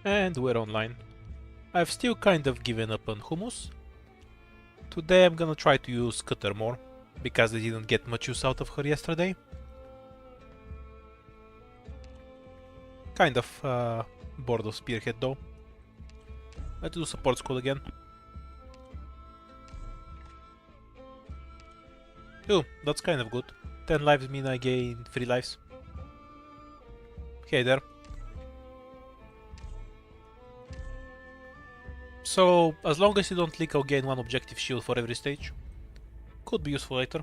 And we're online. I've still kind of given up on hummus. Today I'm gonna try to use cutter more, because I didn't get much use out of her yesterday. Kind of bored of Spearhead though. Let's do support school again. Ooh, that's kind of good. 10 lives mean I gain 3 lives. Hey there. So, as long as you don't leak, I'll gain 1 objective shield for every stage. Could be useful later.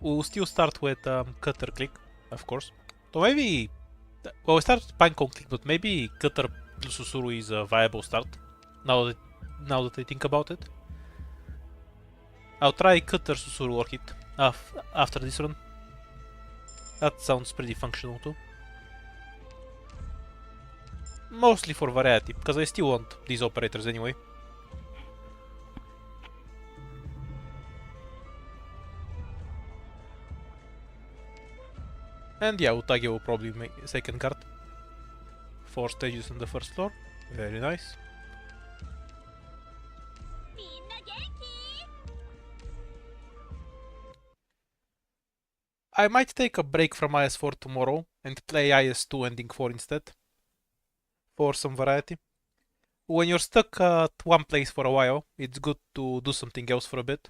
We'll still start with cutter click, of course. So maybe... Well, we start with pinecone click, but maybe cutter plus Susuru is a viable start. Now that I think about it. I'll try cutter Susuru Orchid after this run. That sounds pretty functional too. Mostly for variety, because I still want these operators anyway. And yeah, Utage will probably make a second card. 4 stages on the first floor. Very nice. I might take a break from IS-4 tomorrow and play IS-2 ending 4 instead. For some variety. When you're stuck at one place for a while, it's good to do something else for a bit.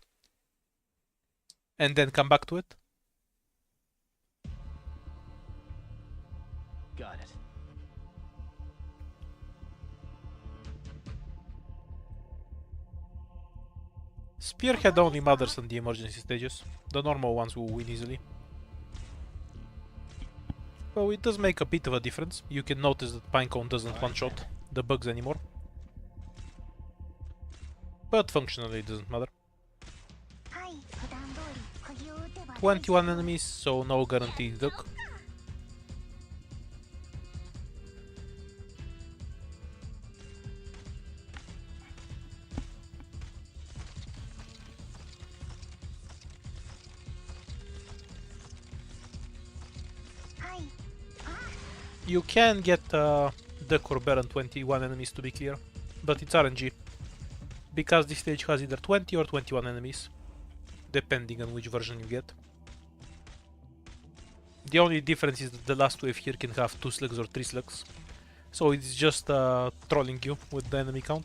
And then come back to it. Got it. Spearhead only matters on the emergency stages. The normal ones will win easily. Well, it does make a bit of a difference. You can notice that Pinecone doesn't one-shot the bugs anymore. But functionally it doesn't matter. 21 enemies, so no guaranteed duck. You can get Duck or Baron 21 enemies to be clear, but it's RNG. Because this stage has either 20 or 21 enemies, depending on which version you get. The only difference is that the last wave here can have 2 slugs or 3 slugs, so it's just trolling you with the enemy count.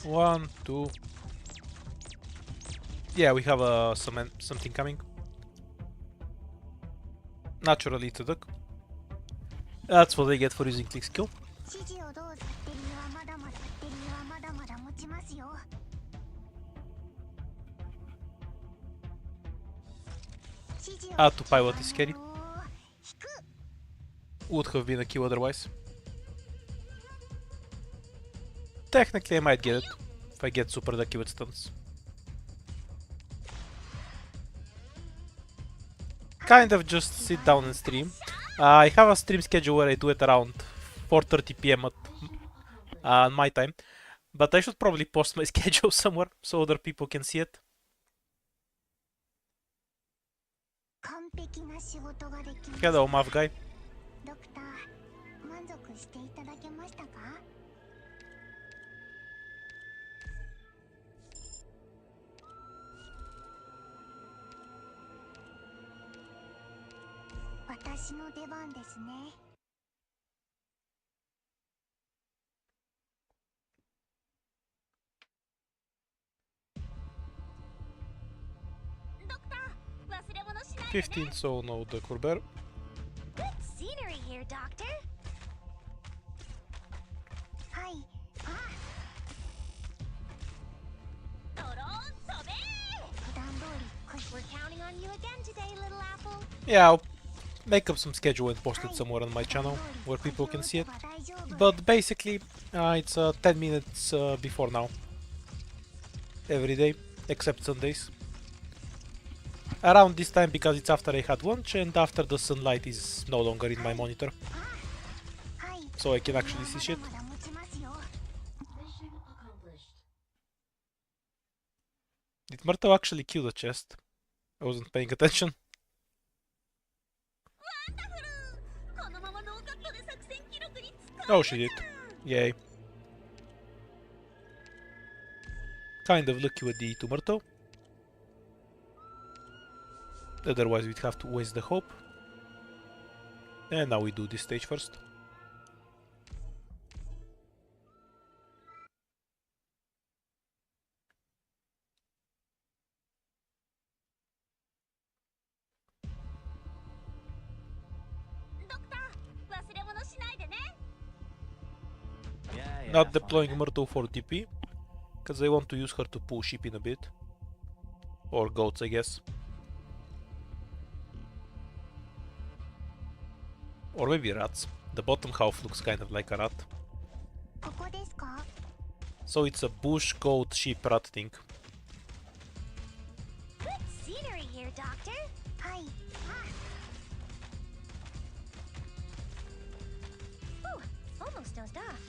One, two. Yeah, we have something coming. Naturally, it's a duck. That's what they get for using click skill. To pivot is scary. Would have been a kill otherwise. Technically I might get it, if I get super lucky with stuns. Kind of just sit down and stream. I have a stream schedule where I do it around 4:30 PM at my time. But I should probably post my schedule somewhere so other people can see it. Hello, Mav guy. $15, so no the Corber. Good scenery here, Doctor. Hi. We're counting on you again today, little apple. Yeah, I'll make up some schedule and post it somewhere on my channel where people can see it. But basically, it's 10 minutes before now. Every day, except Sundays. Around this time because it's after I had lunch and after the sunlight is no longer in my monitor. So I can actually see shit. Did Myrtle actually kill the chest? I wasn't paying attention. Oh, she did. Yay. Kind of lucky with the Myrtle. Otherwise we'd have to waste the hope. And now we do this stage first. Not deploying Myrtle for TP, because I want to use her to pull sheep in a bit. Or goats, I guess. Or maybe rats. The bottom half looks kind of like a rat. So it's a bush, goat, sheep, rat thing. Good scenery here, Doctor. Hi. Ooh, almost dozed off.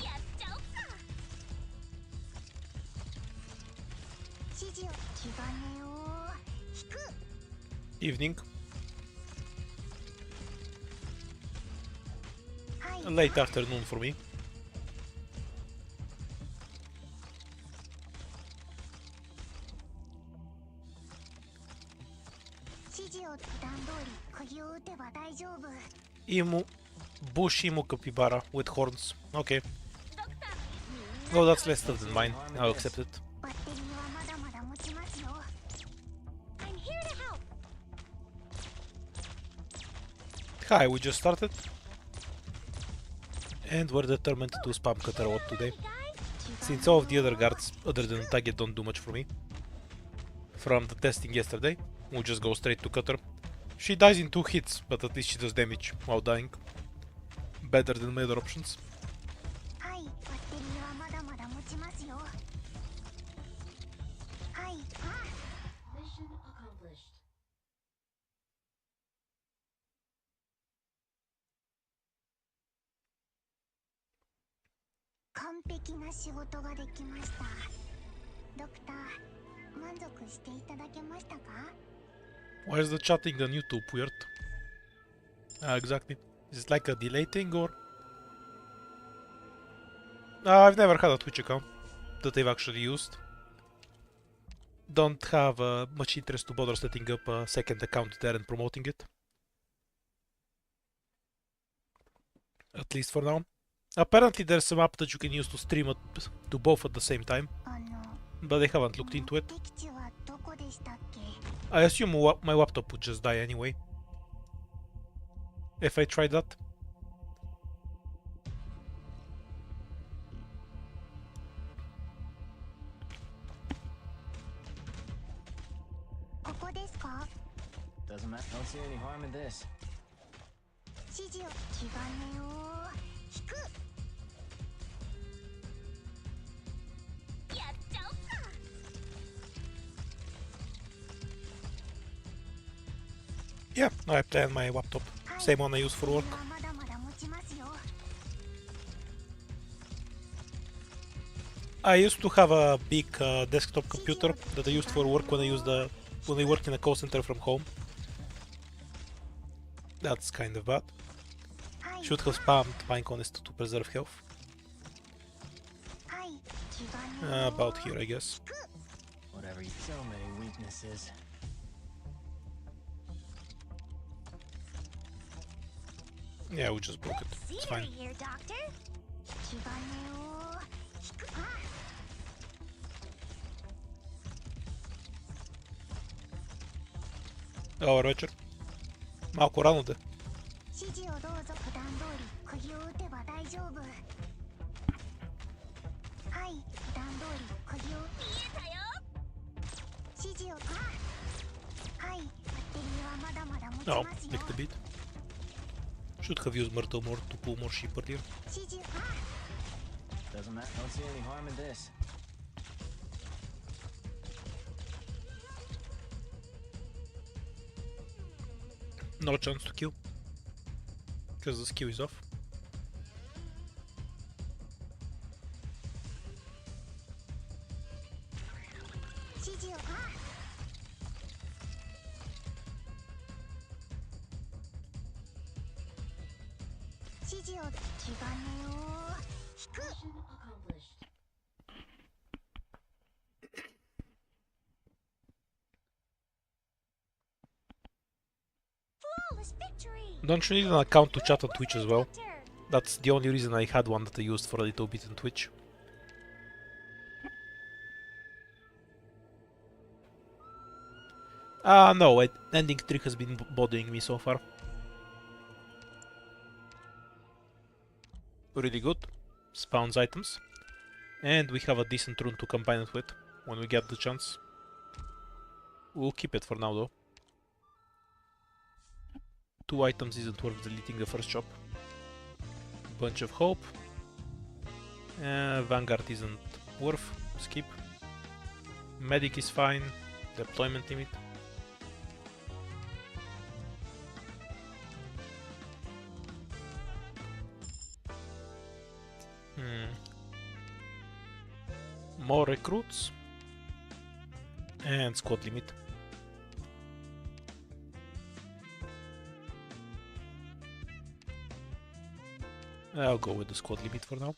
Yes, Delta. Evening. A late afternoon for me. Emu, bush emu capybara with horns. Okay. Oh, that's less tough than mine. I'll accept it. I'm here to help. Hi, we just started. And we're determined to spam cutter out today. Since all of the other guards, other than Target, don't do much for me. From the testing yesterday, we'll just go straight to cutter. She dies in 2 hits, but at least she does damage while dying. Better than my other options. Mission accomplished. Why is the chatting on YouTube weird? Exactly. Is it like a delay thing or? I've never had a Twitch account that I've actually used. Don't have much interest to bother setting up a second account there and promoting it. At least for now. Apparently there's some app that you can use to stream it to both at the same time, but I haven't looked into it. I assume my laptop would just die anyway if I tried that. Doesn't matter. Don't see any harm in this. Yes, Delta. Yeah, I play on my laptop. Same one I use for work. I used to have a big desktop computer that I used for work when I worked in a call center from home. That's kind of bad. Should have spammed Minecon to preserve health. About here, I guess. Whatever. So many weaknesses. Yeah, we just broke it. It's fine. Here, Doctor. Dobro večer. Malko rano de. No, lick the beat. Should have used Myrtle more to pull more sheep earlier. Doesn't matter. Don't see any harm in this. No chance to kill. Because the skill is off. Flawless victory. Don't you need an account to chat on Twitch as well? That's the only reason I had one that I used for a little bit on Twitch. No, ending trick has been bothering me so far. Really good. Spawns items. And we have a decent rune to combine it with when we get the chance. We'll keep it for now though. 2 items isn't worth deleting the first shop. Bunch of hope. Vanguard isn't worth. Skip. Medic is fine. Deployment limit. More recruits. And squad limit. I'll go with the squad limit for now.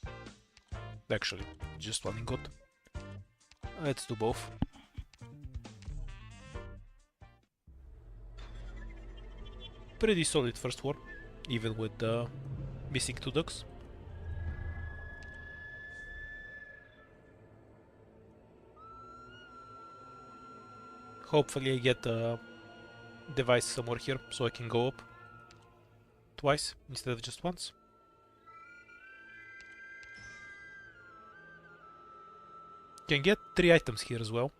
Actually, just one ingot. Let's do both. Pretty solid first war, even with the missing 2 ducks. Hopefully I get a device somewhere here so I can go up twice instead of just once. Can get 3 items here as well.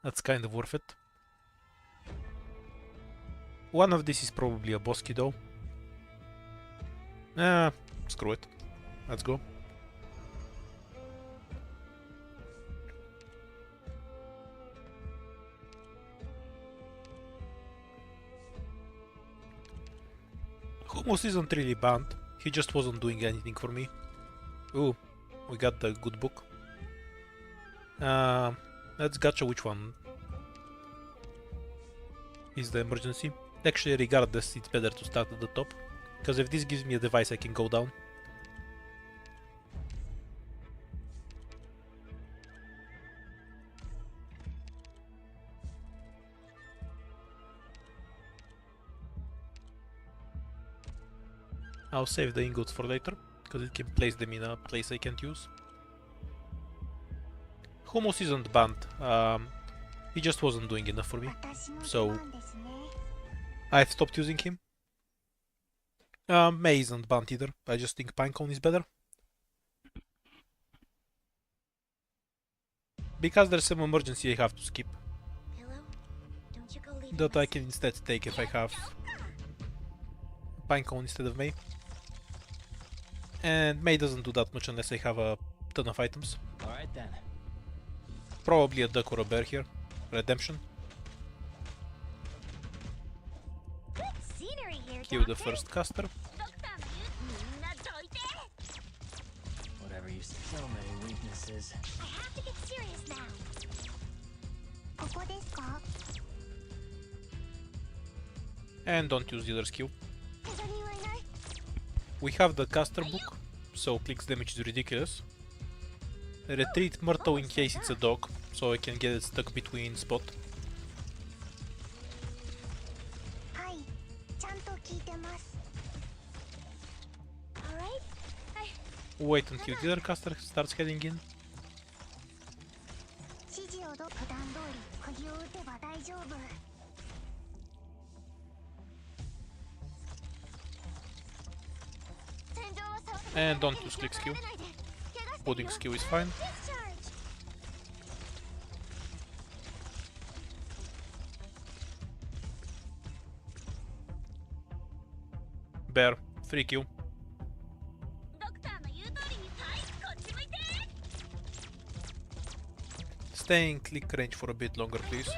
That's kind of worth it. One of these is probably a boss key though. Screw it. Let's go. Hummus isn't really banned. He just wasn't doing anything for me. Ooh, we got the good book. Let's gacha which one is the emergency. Actually, regardless, it's better to start at the top. Because if this gives me a device, I can go down. I'll save the ingots for later, because it can place them in a place I can't use. Hummus isn't banned, he just wasn't doing enough for me, so I've stopped using him. May isn't banned either, I just think Pinecone is better. Because there's some emergency I have to skip, that I can instead take if I have Pinecone instead of May. And May doesn't do that much unless I have a ton of items. Alright then. Probably a duck or a bear here. Redemption. Good scenery here, Kill the Doctor. first caster. Whatever you say. So many weaknesses. I have to get serious now. And don't use the other skill. We have the caster book, so clicks damage is ridiculous. Retreat Myrtle in case it's a dog, so I can get it stuck between spot. Alright. Wait until the other caster starts heading in. And don't use click skill. Pudding skill is fine. Bear, free kill. Stay in click range for a bit longer, please.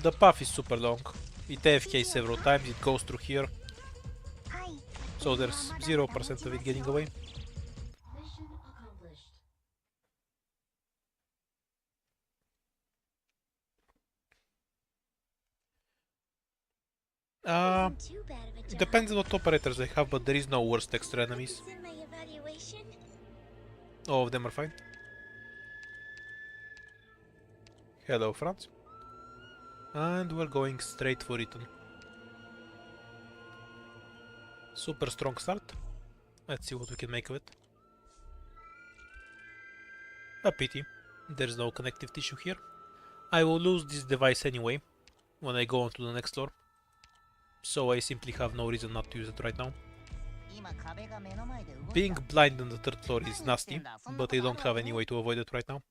The path is super long. It AFK several times, it goes through here. So there's 0% of it getting away. Mission accomplished. Too bad of a It job. depends on what operators they have, but there is no worst extra enemies. This is my evaluation. All of them are fine. Hello, Franz. And we're going straight for Eton. Super strong start. Let's see what we can make of it. A pity. There's no connective tissue here. I will lose this device anyway when I go on to the next floor. So I simply have no reason not to use it right now. Being blind on the third floor is nasty, but I don't have any way to avoid it right now.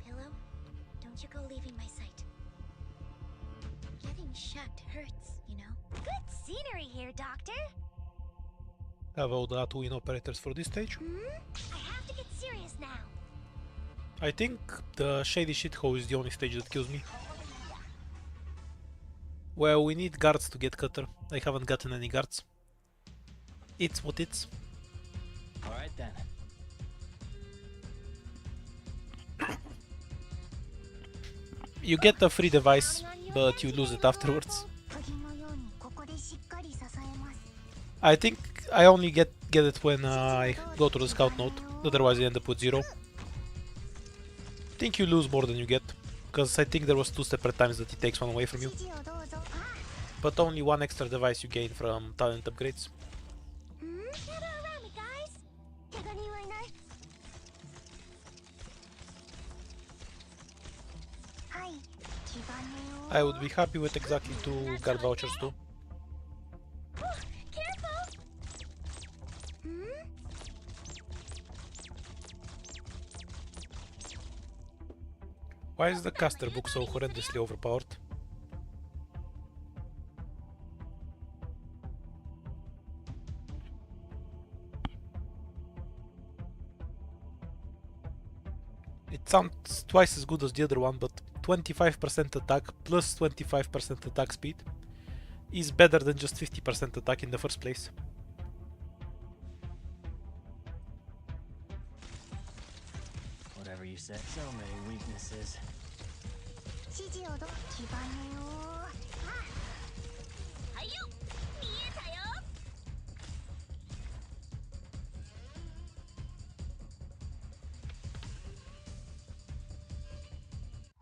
Pillow, don't you go leaving my sight. Getting shot hurts, you know. Good scenery here, Doctor. Have all the twin operators for this stage. I have to get serious now. I think the shady shithole is the only stage that kills me. Well, we need guards to get cutter. I haven't gotten any guards. It's what it's. Alright then. You get a free device, but you lose it afterwards. I think I only get it when I go to the scout node, otherwise I end up with 0. I think you lose more than you get, because I think there was 2 separate times that it takes one away from you. But only 1 extra device you gain from talent upgrades. Gather around me, guys. I would be happy with exactly 2 guard vouchers too. Careful. Why is the caster book so horrendously overpowered? It sounds twice as good as the other one, but 25% attack plus 25% attack speed is better than just 50% attack in the first place. Whatever you said. So many weaknesses.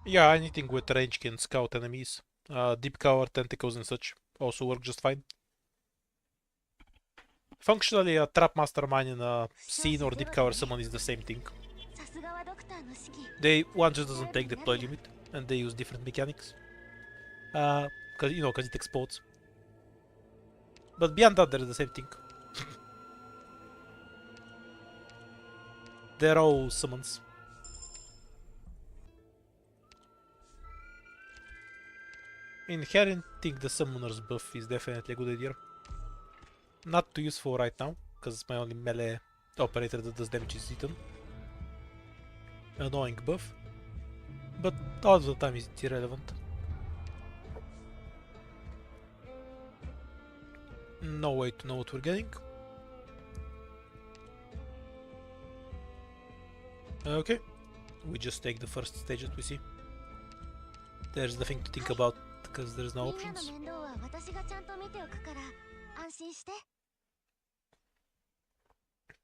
Yeah, anything with range can scout enemies. Deep cover, tentacles and such also work just fine. Functionally, a trap mastermind and a scene or deep cover summon is the same thing. One just doesn't take deploy limit, and they use different mechanics. Cause it explodes. But beyond that, they're the same thing. They're all summons. Inheriting the summoner's buff is definitely a good idea. Not too useful right now, because my only melee operator that does damage is Eton. Annoying buff, but all the time it's irrelevant. No way to know what we're getting. Okay, we just take the first stage that we see. There's nothing to think about because there's no options.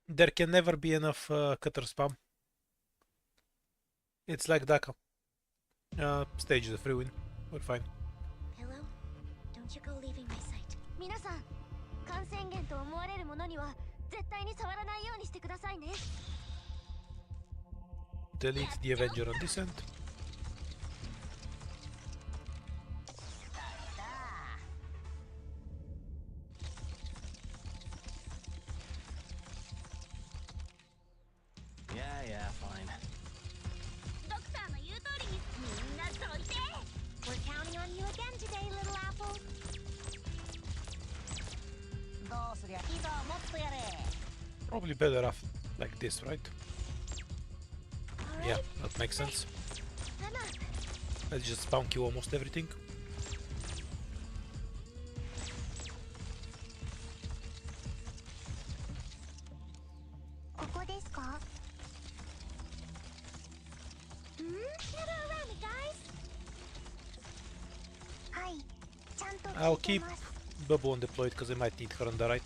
There can never be enough cutter spam. It's like Daka. Stage is a free win. We're fine. Pillow, don't you go leaving my sight. 皆さん、感染源と思われるものには絶対に触らないようにしてくださいね。Delete the Avenger on this end. Yeah, fine. ドクターの言う通りにみんなどいて。Probably better off like this, right? Yeah, that makes sense. I'm up. Let's just spawn kill almost everything. ここですか？Never around me, guys. はい、ちゃんと I'll 聞い keep てます。 Bubble on deployed because I might need her on the right.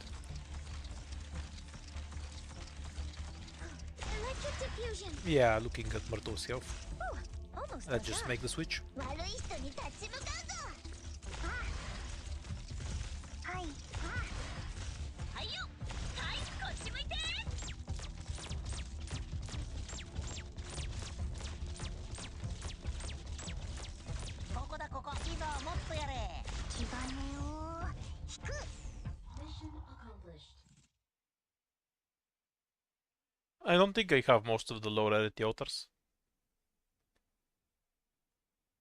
Electric diffusion. Yeah, looking at Myrtle's health. Oh, almost Let's done. just make the switch. 悪い人に立ち向かうぞ。はい。はいよ。はい、こっち向いて。ここだここ。いざもっとやれ。気兼ねを引く。 Mission accomplished. I don't think I have most of the low rarity altars.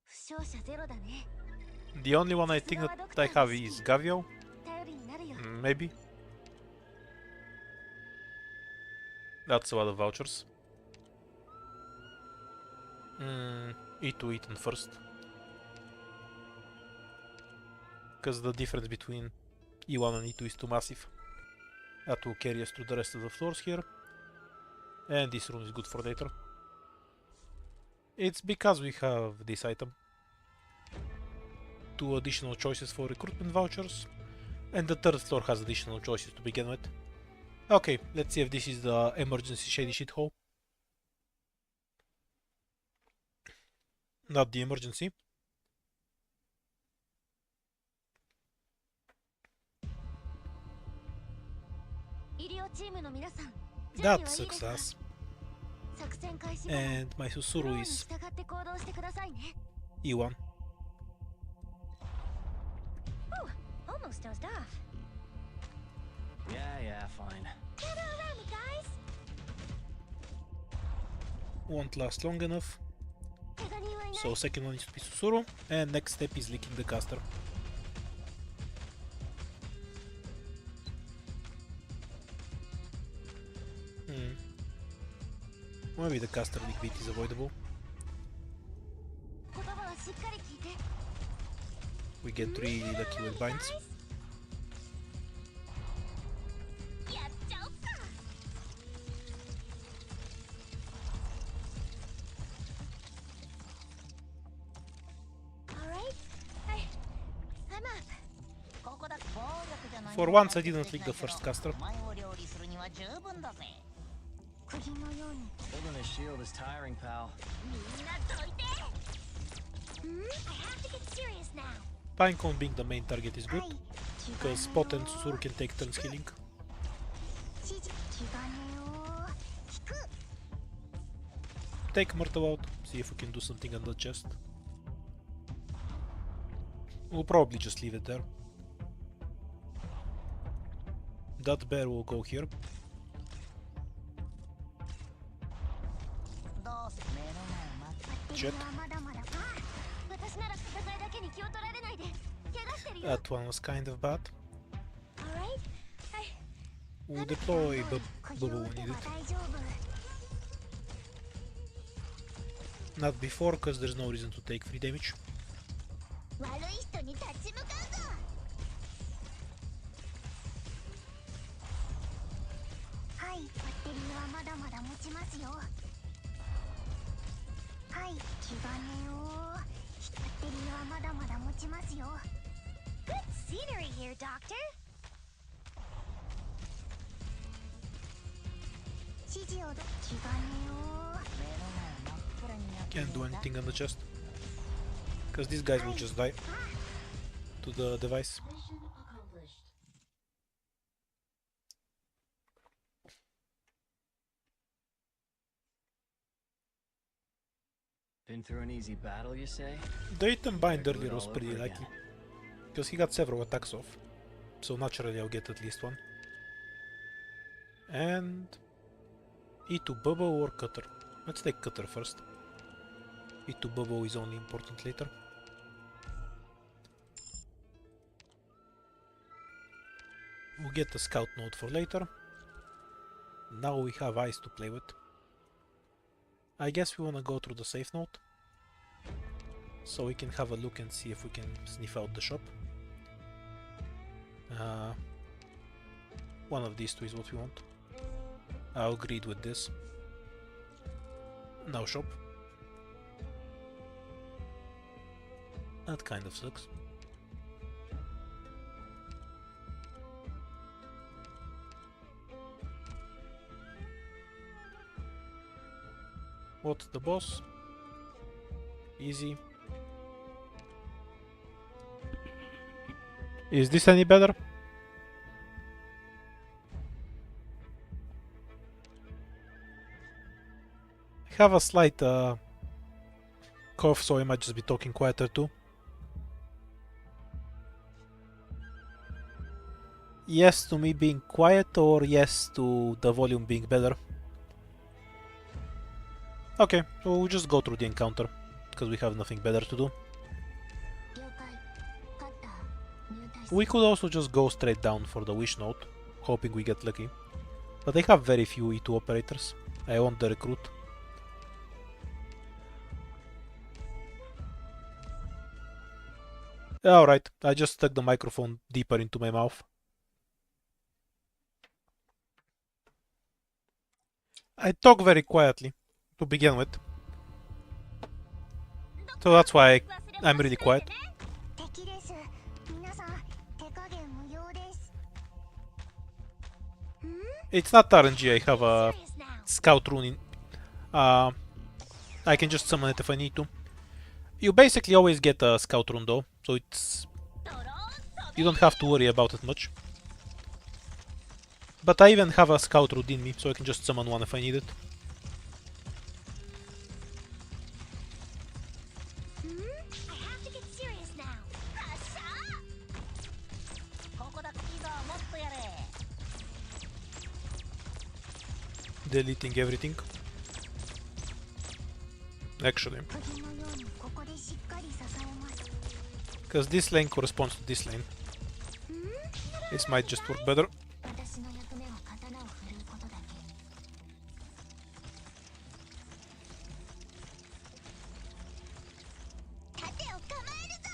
負傷者ゼロだね。 The only one I think that I have is Gavio. 頼りになるよ。 Maybe. That's a lot of vouchers. E2 Eaton first. Because the difference between E1 and E2 is too massive. That will carry us through the rest of the floors here. And this rune is good for later. It's because we have this item. 2 additional choices for recruitment vouchers. And the third floor has additional choices to begin with. Okay, let's see if this is the emergency shady shithole. Not the emergency. That's success. And my Susuru is E1. Oh, almost dozed off. Yeah, fine. Gather around me, guys. Won't last long enough. So second one needs to be Susuru. And next step is leaking the caster. Maybe the caster leak bit is avoidable. We get really lucky with binds. For once I didn't leak the first caster. Holding a shield is tiring, pal. I have to get serious now. Pinecone being the main target is good, because Spot and Susuru can take turns healing. Take Myrtle out, see if we can do something on the chest. We'll probably just leave it there. That bear will go here. Jet. That one was kind of bad. We'll deploy Bubble when needed. Not before, because there's no reason to take free damage. Good scenery here, Doctor. Can't do anything on the chest, because these guys will just die to the device. Mission accomplished. Been through an easy battle, you say? The item bind Better do it earlier was all pretty over lucky, again. because he got several attacks off, so naturally I'll get at least one. And E2 Bubble or Cutter? Let's take Cutter first. E2 Bubble is only important later. We'll get a scout node for later. Now we have ice to play with. I guess we wanna go through the safe node, so we can have a look and see if we can sniff out the shop. One of these two is what we want. I'll agree with this. Now shop. That kind of sucks. What's the boss? Easy. Is this any better? I have a slight cough, so I might just be talking quieter too. Yes to me being quiet, or yes to the volume being better? Okay, so we'll just go through the encounter, because we have nothing better to do. 了解カッター入隊 We could also just go straight down for the wish node, hoping we get lucky. But I have very few E2 operators. I want the recruit. Alright, I just stuck the microphone deeper into my mouth. I talk very quietly, to begin with. So that's why I'm really quiet. 敵です皆さん手加減無用です It's not RNG, I have a Serious now scout rune in... I can just summon it if I need to. You basically always get a scout rune though, so it's... You don't have to worry about it much. But I even have a scout rune in me, so I can just summon one if I need it. I have to get serious now ラッシャーここだいいぞもっとやれ Deleting everything. Actually, 釘のようにここでしっかり支えます because this lane corresponds to this lane. This might just work better. 私の役目は刀を振るうことだけ盾を構えるぞ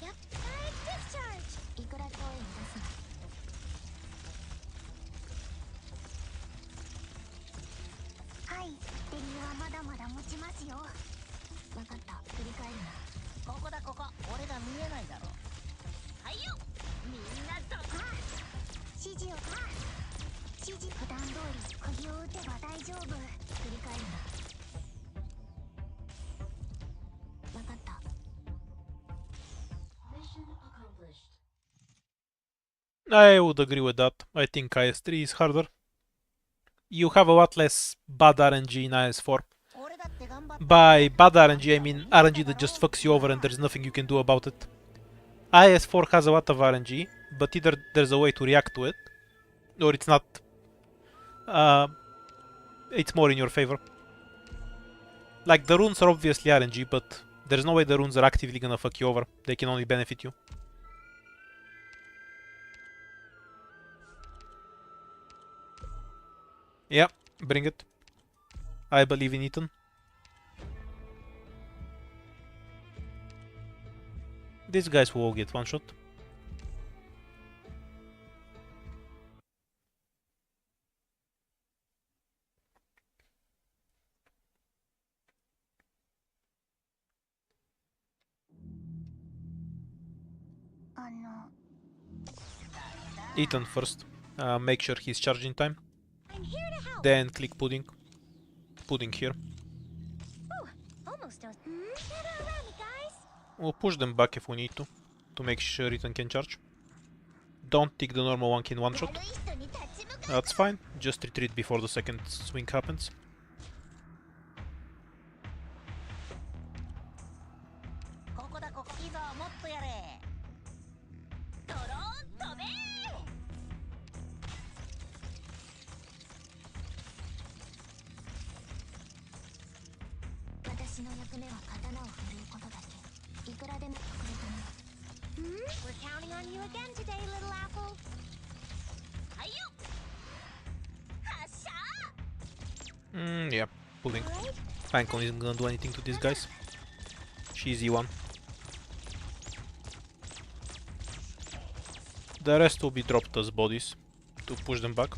やっぱりディスチャージいくら声を出すなはいデリーはまだまだ持ちますよわかった振り返るなここだここ俺が見えないだろはいよみんなどこ指示を指示普段通り釘を打てば大丈夫振り返るなわかった Mission accomplished. I would agree with that. I think IS3 is harder. You have a lot less bad RNG in IS4. 俺だって頑張って By bad RNG, I mean RNG that just fucks you over and there's nothing you can do about it. IS4 has a lot of RNG, but either there's a way to react to it, or it's not. It's more in your favor. Like, the runes are obviously RNG, but there's no way the runes are actively gonna fuck you over. They can only benefit you. Yeah, bring it. I believe in Ethan. These guys will all get one shot. Ethan first. Make sure he's charging time. I'm here to help Then click pudding. Pudding here. almost does gather around me guys We'll push them back if we need to make sure Ethan can charge. Don't take the normal one in one shot. 悪い人に立ち向かう That's fine. Just retreat before the second swing happens. ここだここいいぞもっとやれドローン飛べ私の役目は刀を振るうことだけいくらでも隠れたな We're counting on you again today, little apple. Hayu! Hasha! Yeah, pulling. Alright, Pinecone isn't gonna do anything to these guys. Cheesy one. The rest will be dropped as bodies to push them back.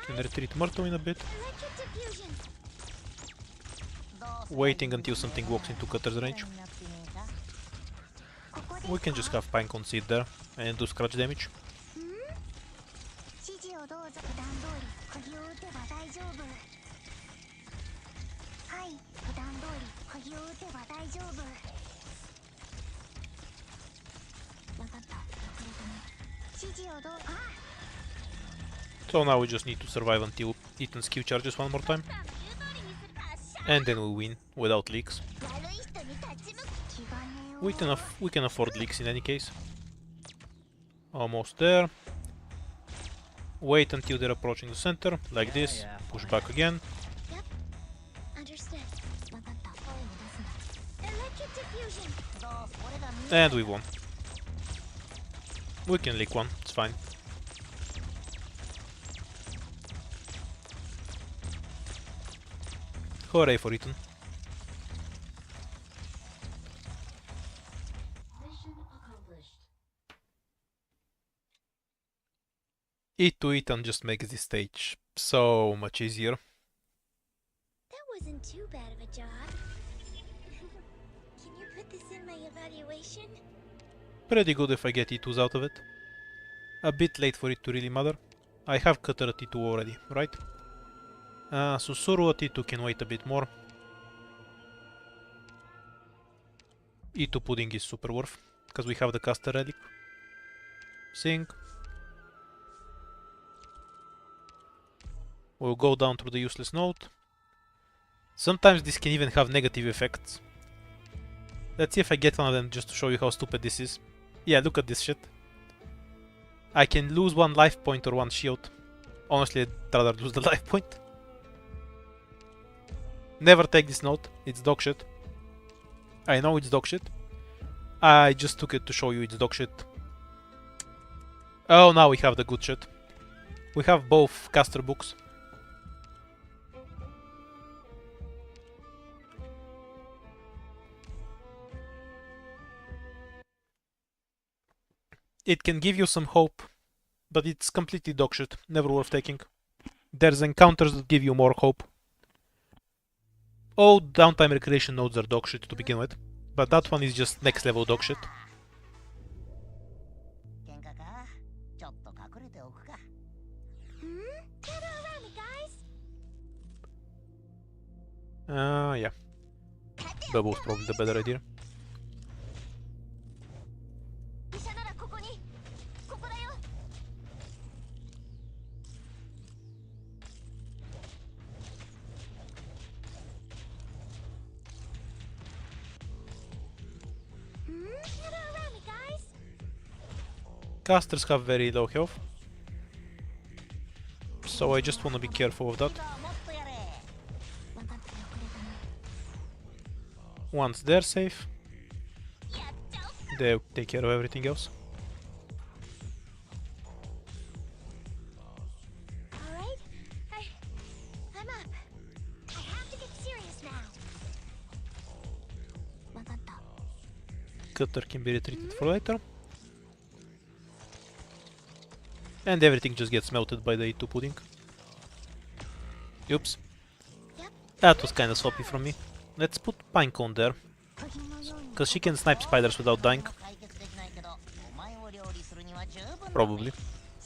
Can retreat Myrtle in a bit. electric diffusion. Waiting until something walks into Cutter's range. We can just have Pinecone sit there and do scratch damage. 指示をどうぞ。普段通り釘を打てば大丈夫。はい、普段通り釘を打てば大丈夫。わかった。遅れたね。指示をどう。あ。 So now we just need to survive until Ethan's Q charges one more time. And then we win without leaks. 悪い人に立ち向く。気兼ねを。We can afford leaks in any case. Almost there. Wait until they're approaching the center, like this. Push back again. Understood. わかった。声に出すな。Electric diffusion. どうそれが見 And we won. We can leak one, it's fine. Hooray for Ethan. Mission accomplished. E2 Ethan just makes this stage so much easier. That wasn't too bad of a job. Can you put this in my evaluation? Pretty good if I get E2s out of it. A bit late for it to really matter. I have Cutter at E2 already, right? Susuru at E2 can wait a bit more. E2 pudding is super worth, because we have the caster relic. Sing. We'll go down through the useless node. Sometimes this can even have negative effects. Let's see if I get one of them just to show you how stupid this is. Yeah, look at this shit. I can lose one life point or one shield. Honestly, I'd rather lose the life point. Never take this note, it's dog shit. I know it's dog shit. I just took it to show you it's dog shit. Oh, now we have the good shit. We have both caster books. It can give you some hope, but it's completely dog shit, never worth taking. There's encounters that give you more hope. All downtime recreation nodes are dog shit to begin with, but that one is just next level dog shit. 喧嘩か。ちょっと隠れておくか。Gather around me, guys. Yeah. Bubble's probably the better idea. 医者ならここに。ここだよ。Gather around me, guys. Casters have very low health, so I just wanna be careful of that. 今はもっとやれ。わかったよ、遅れたね。 Once they're safe, やっちゃおう。 they'll take care of everything else. All right. I'm up. I have to get serious now. わかった。 Cutter can be retreated for later. And everything just gets melted by the E2 pudding. Oops. Yep. That was kinda sloppy from me. Let's put Pinecone there, 釘のように。 cause she can snipe spiders without dying. 解決できないけど、お前を料理するには十分だ。 Probably.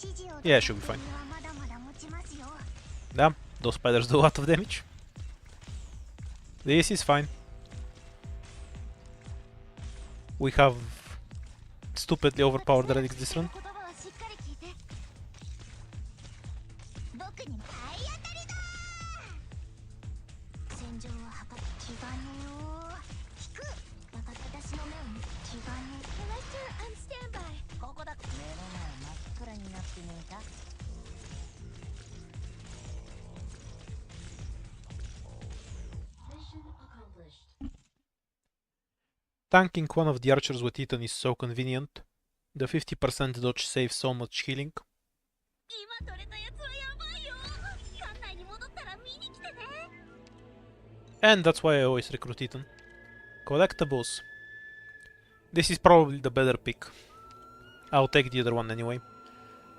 指示を Yeah, she'll be fine. 釘はまだまだ持ちますよ。 Yeah, those spiders do a lot of damage. This is fine. We have stupidly overpowered relics this run. 言葉はしっかり聞いて。僕に体当たりだ。戦場を測っ気兼ねを引く。わかった。私の目を見気兼ね。Elector, I'm standby. ここだ。目の前真っ暗になってねえか。 Mission accomplished. Tanking one of the archers with Titan is so convenient. The 50% dodge saves so much healing. 今取れたやつはやばいよ。館内に戻ったら見に来てね。 And that's why I always recruit Titan. Collectibles. This is probably the better pick. I'll take the other one anyway.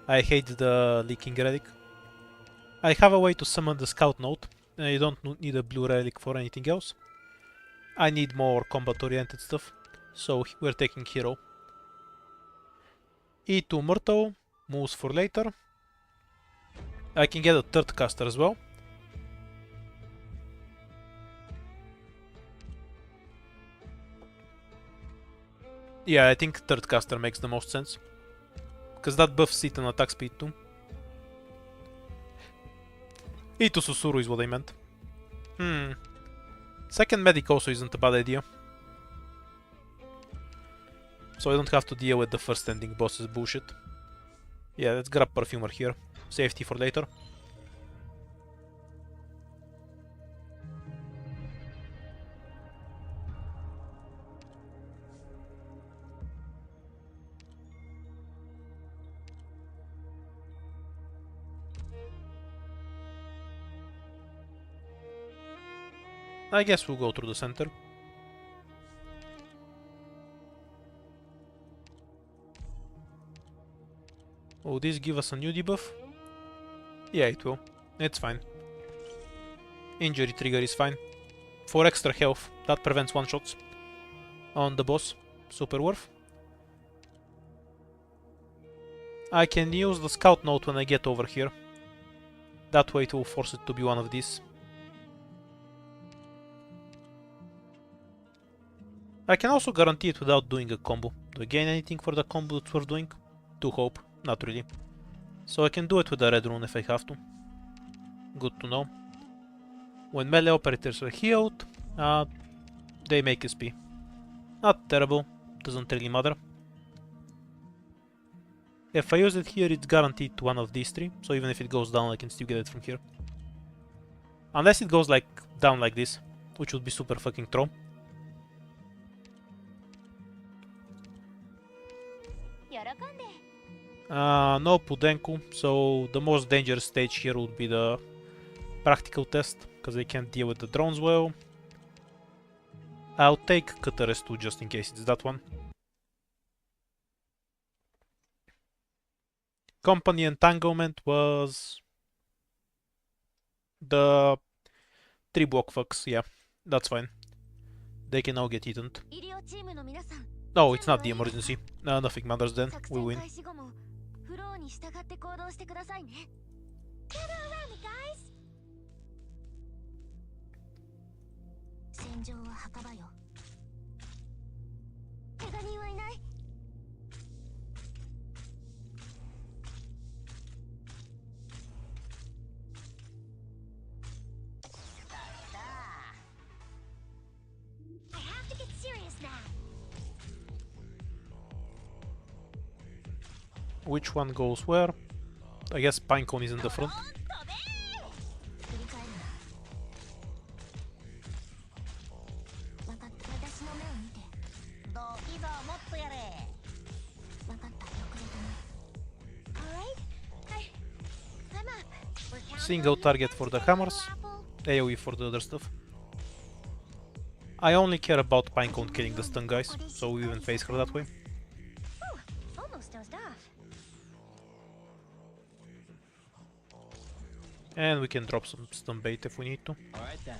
I hate the leaking relic. I have a way to summon the scout node. I don't need a blue relic for anything else. I need more combat oriented stuff. So we're taking hero. E2 Myrtle. Moves for later. I can get a third caster as well. Yeah, I think third caster makes the most sense. Because that buffs it on attack speed too. E2 Susuru is what I meant. Second medic also isn't a bad idea. So I don't have to deal with the first ending boss's bullshit. Yeah, let's grab Perfumer here. Safety for later. I guess we'll go through the center. Will this give us a new debuff? Yeah, it will. It's fine. Injury trigger is fine. For extra health, that prevents one-shots on the boss. Super worth. I can use the scout node when I get over here. That way it will force it to be one of these. I can also guarantee it without doing a combo. Do I gain anything for the combo that we're doing? To hope. Not really. So I can do it with a red rune if I have to. Good to know. When melee operators are healed, they make SP. Not terrible. Doesn't really matter. If I use it here, it's guaranteed to one of these three. So even if it goes down, I can still get it from here. Unless it goes like down like this, which would be super fucking throw. No Pudenku, so the most dangerous stage here would be the practical test, because they can't deal with the drones well. I'll take Cutares too, just in case it's that one. Company Entanglement was the 3-block fucks, yeah, that's fine. They can all get eaten. No, it's not the emergency. Nothing matters then, we win. Which one goes where? I guess Pinecone is in the front. Single target for the hammers, AoE for the other stuff. I only care about Pinecone killing the stun guys, so we even face her that way. And we can drop some stun bait if we need to. Alright then.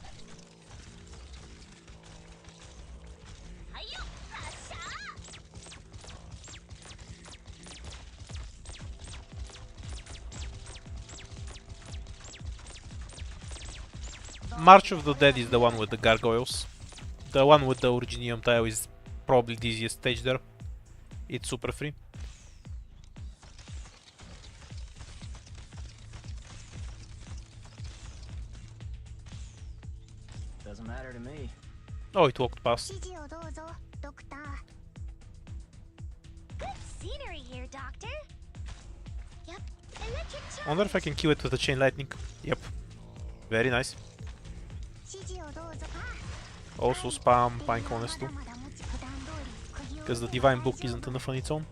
March of the Dead is the one with the gargoyles. The one with the Originium tile is probably the easiest stage there. It's super free. Doesn't matter to me. Oh, it walked past. Wonder if I can kill it with the chain lightning. Yep. Very nice. Also spam Pinecone too. Because the Divine Book isn't enough on its own.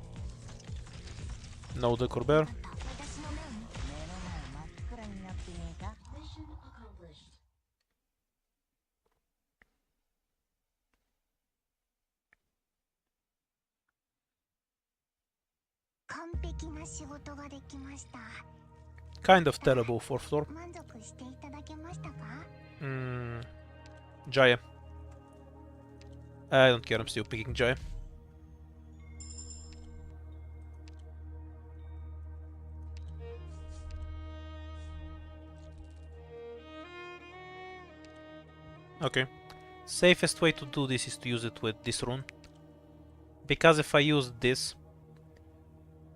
No Decor Bear. 私の目を目の前真っ暗になってねえか Mission accomplished. 完璧な仕事ができました。 Kind of terrible fourth floor. 満足していただけましたか？ Jaya. I don't care, I'm still picking Jaya. Okay. Safest way to do this is to use it with this rune. Because if I use this,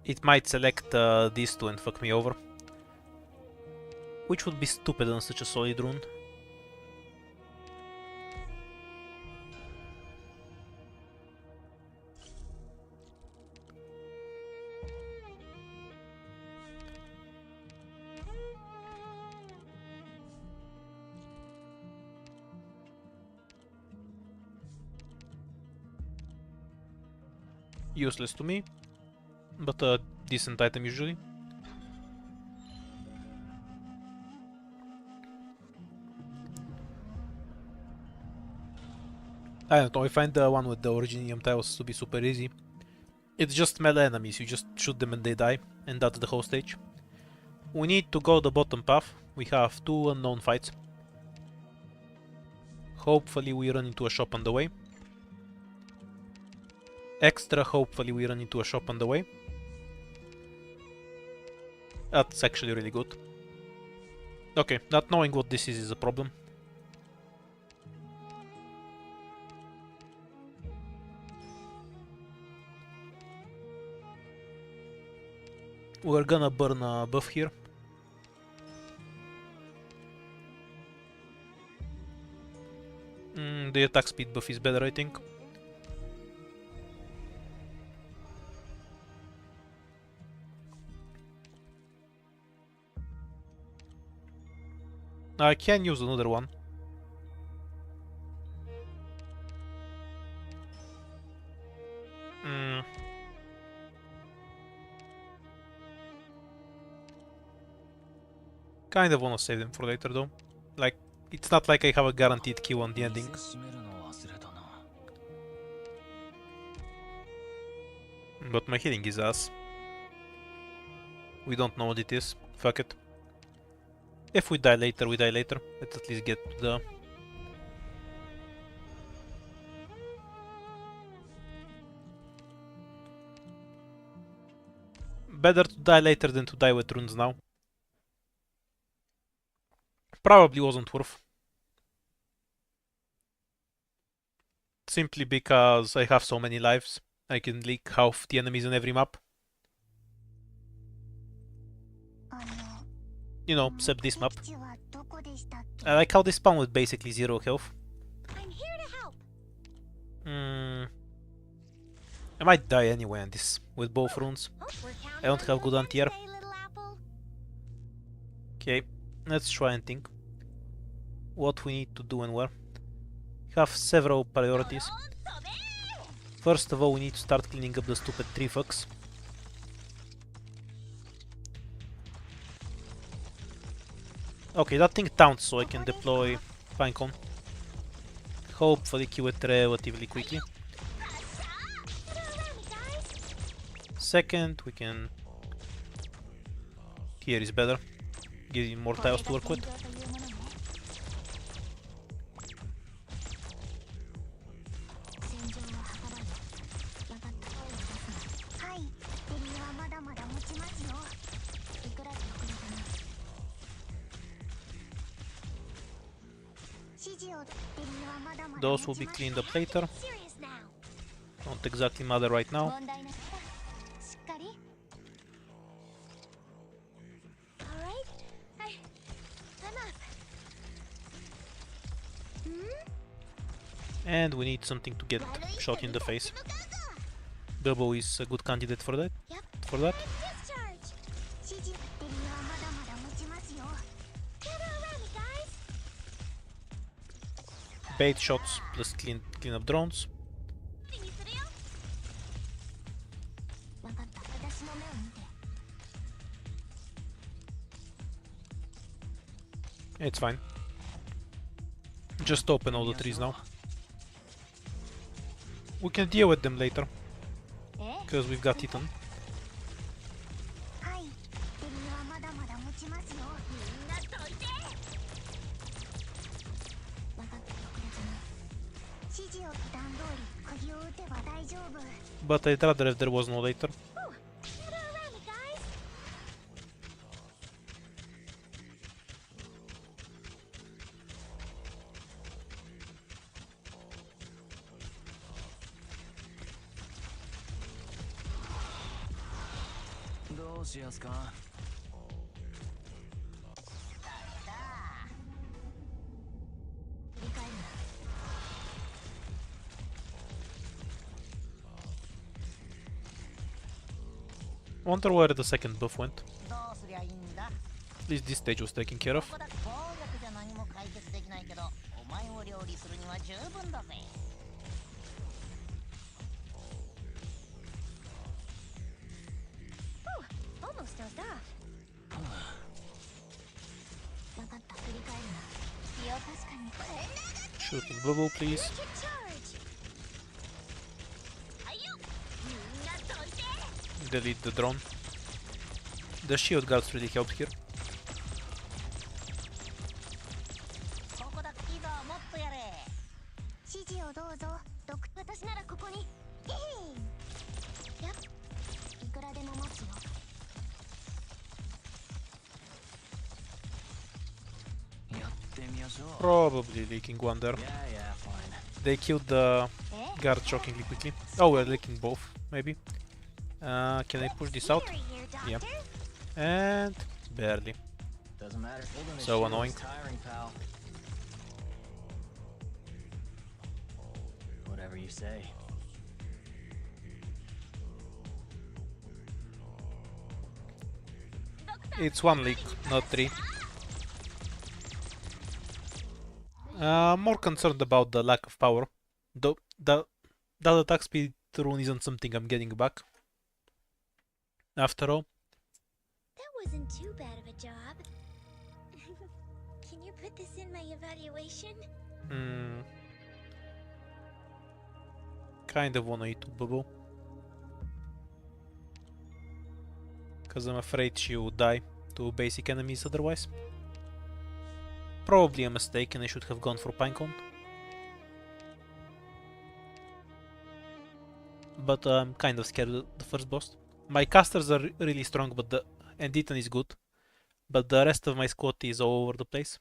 it might select these two and fuck me over. Which would be stupid on such a solid rune. Useless to me, but a decent item usually. I don't know, I find the one with the Originium tiles to be super easy. It's just melee enemies, you just shoot them and they die, and that's the whole stage. We need to go the bottom path, we have 2 unknown fights. Hopefully we run into a shop on the way. Extra hopefully we run into a shop on the way. That's actually really good. Okay, not knowing what this is a problem. We're gonna burn a buff here. The attack speed buff is better, I think. I can use another one. Kind of wanna save them for later though. Like, it's not like I have a guaranteed kill on the ending. But my healing is ass. We don't know what it is. Fuck it. If we die later, we die later. Let's at least get to the... Better to die later than to die with runes now. Probably wasn't worth. Simply because I have so many lives. I can leak half the enemies on every map. You know, except this map. I like how they spawn with basically 0 health. I'm here to help. I might die anyway on this with both runes. I don't have good anti-air. Okay, let's try and think what we need to do and where. We have several priorities. First of all, we need to start cleaning up the stupid tree fucks. Okay, that thing taunts, so I can deploy Pinecone. Hopefully kill it relatively quickly. Second, we can... Here is better. Gives you more tiles to work with. Those will be cleaned up later. Don't exactly matter right now. And we need something to get shot in the face. Bilbo is a good candidate for that. Bait shots plus clean up drones. It's fine. Just open all the trees now. We can deal with them later, え because we've got Titan. はいデミはまだまだ持ちますよみんなどいて分かってくれずに指示を段通り釘を打てば大丈夫 But I'd rather if there was no later. Get around me, guys. どうしやすか。理解な Wonder where the second buff went. どうすりゃいいんだ。 At least this stage was taken care of. ここだ暴力じゃ何も解決できないけど、お前を料理するには十分だぜ。Almost dozed off. 分かった振り返るな必要確かに Shooting bubble, please. Rocket charge. はいよみんなどいて Delete the drone. The shield guards really helped here. ここだいいぞもっとやれ。指示をどうぞ私ならここにへいやっいくらでも待つよ やってみましょう。 Probably leaking one there. Yeah, yeah, fine. They killed the え guard shockingly quickly. Oh, we're leaking both, maybe. Can I push this out? Here, Yeah. doctor. And barely. Doesn't matter. Holding the So shield annoying. is tiring, pal. Whatever you say. It's one leak, not three. More concerned about the lack of power. Though that attack speed rune isn't something I'm getting back. After all. That wasn't too bad of a job. Can you put this in my evaluation? Kind of wanna eat Bubble. Cause I'm afraid she would die to basic enemies otherwise. Probably a mistake and I should have gone for Pinecone. But I'm kind of scared of the first boss. My casters are really strong, but and Ethan is good. But the rest of my squad is all over the place.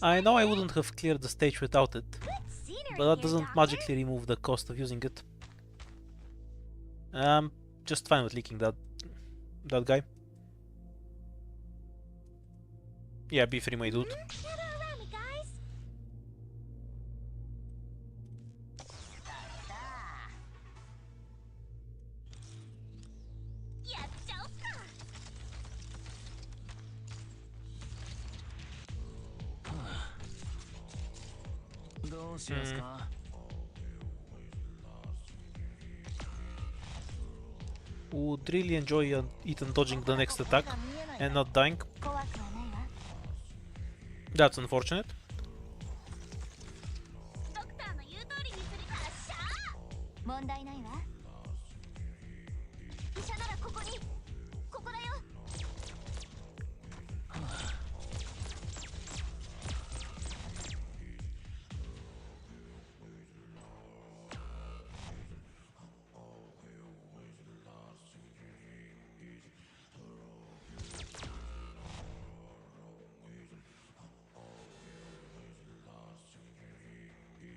I know I wouldn't have cleared the stage without it, but that doesn't magically remove the cost of using it. I'm just fine with leaking that guy. Yeah, be free, my dude. Would really enjoy Ethan dodging the next attack and not dying. That's unfortunate. ドクターの言う通りにするからシャー問題ないわ医者ならここにここだよ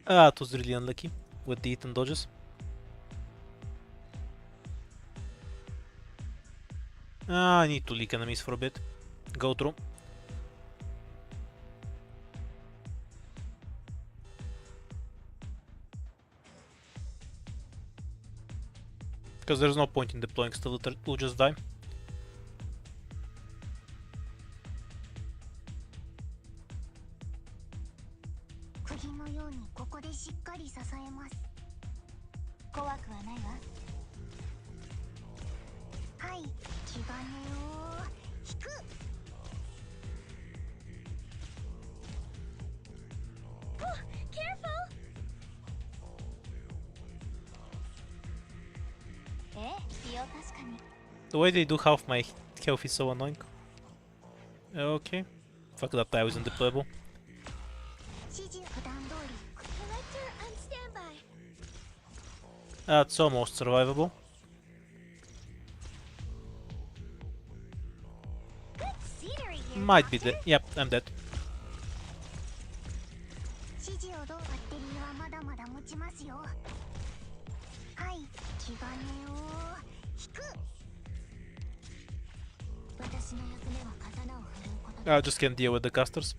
It was really unlucky with the Ethan dodges. I need to leak enemies for a bit. Go through. Because there's no point in deploying still, it'll just die. はい気兼ねを引く。お careful。 必要確かに。 The way they do half my health is so annoying. Okay. Fuck that, I was undeployable. 指示普段通り。 Collector on standby。 That's almost survivable. Good scenery here. Might be dead. Yep, I'm dead. 指示をどうバッテリーはまだまだ持ちますよ。はい気兼ねを引く。私の役目は刀を振るうことだ。 I just can't deal with the casters.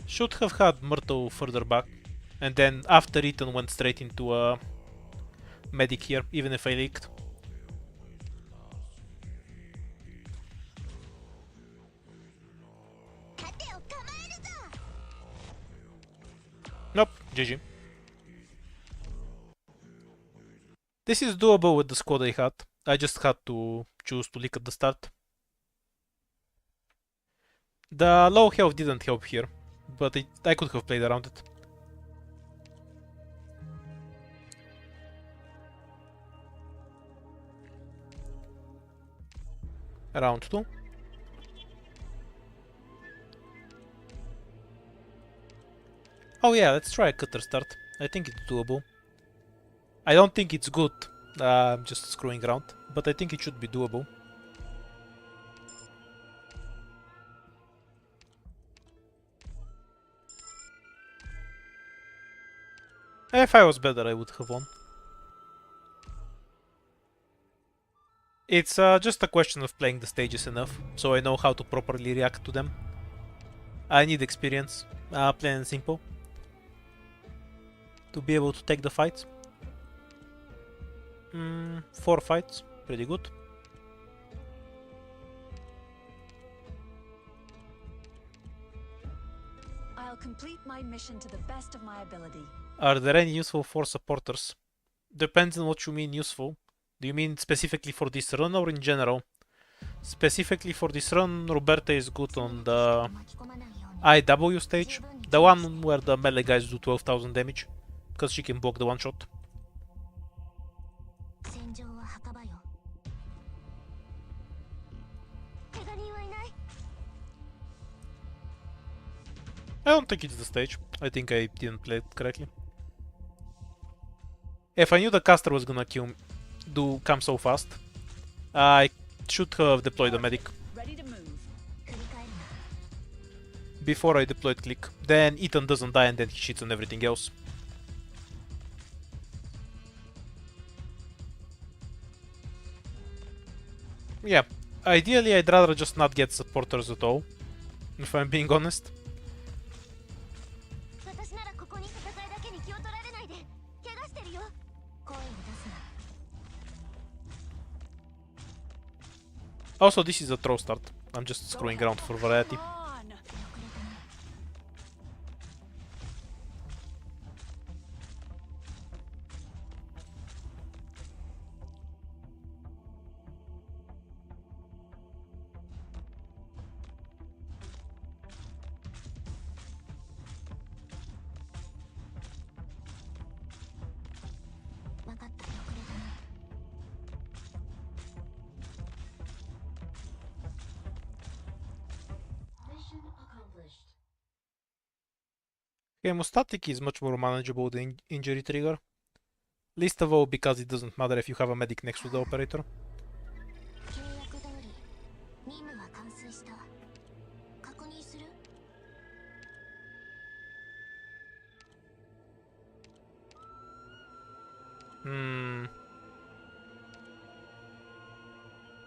Should have had Myrtle further back, and then after Ethan went straight into a medic here, even if I leaked. 盾を構えるぞ。 Nope, GG. This is doable with the squad I had. I just had to choose to leak at the start. The low health didn't help here, but I could have played around it. Round 2. Oh yeah, let's try a cutter start. I think it's doable. I don't think it's good. I'm just screwing around, but I think it should be doable. If I was better, I would have won. It's just a question of playing the stages enough, so I know how to properly react to them. I need experience, plain and simple, to be able to take the fights. 4 fights, pretty good. I'll complete my mission to the best of my ability. Are there any useful for supporters? Depends on what you mean useful. Do you mean specifically for this run or in general? Specifically for this run, Roberta is good on the IW stage, the one where the melee guys do 12,000 damage, because she can block the one shot. 戦場は墓場よ。怪我人はいない。 I don't think it's the stage. I think I didn't play it correctly. If I knew the caster was gonna come so fast, I should have deployed a medic Ready to move. 振り返るな。 before I deployed click. Then Ethan doesn't die and then he cheats on everything else. Yeah, ideally I'd rather just not get supporters at all, if I'm being honest. 私ならここに戦いだけに気を取られないで。怪我してるよ。声を出すな。 Also, this is a throw start. I'm just screwing around for variety. On. 遅れたね。 分かった。遅れたな。 Mission accomplished. Hemostatic is much more manageable than injury trigger. Least of all because it doesn't matter if you have a medic next to the operator. 契約通り任務は完遂した。確認する。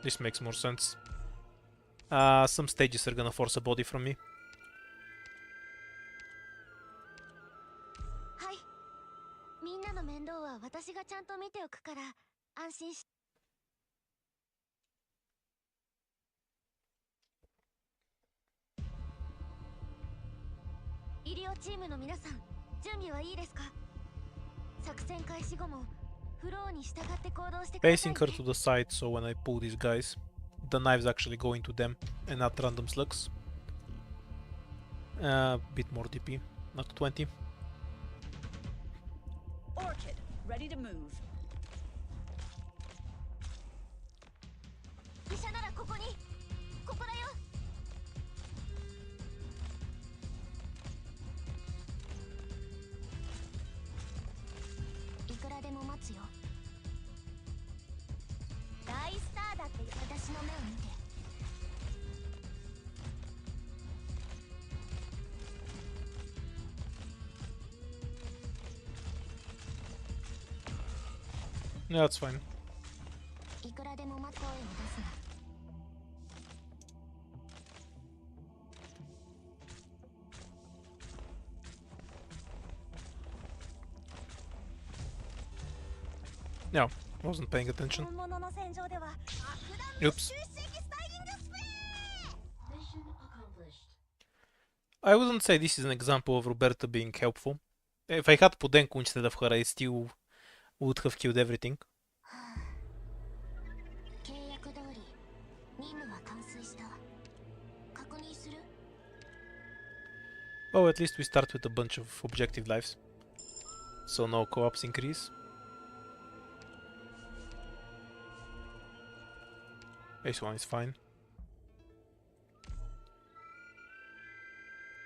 This makes more sense. Some stages are gonna force a body from me. はい。みんなの面倒は私がちゃんと見ておくから安心し。医療チームの皆さん、準備はいいですか？作戦開始後もフローに従って行動してください Facing ね her to the side, so when I pull these guys, the knives actually go into them and not random slugs. Bit more DP, not 20. Orchid, ready to move. 医者ならここにここだよいくらでも待つよ大スターだって私の目を見て Yeah, that's fine. いくらでも待つ声を出すな No, wasn't paying attention. 本物の戦場では Oops. Mission accomplished. I wouldn't say this is an example of Roberta being helpful. If I had Podenko instead of her, I still would have killed everything. 契約通り任務は完遂した確認する Oh, at least we start with a bunch of objective lives. So no co-ops increase. This one is fine.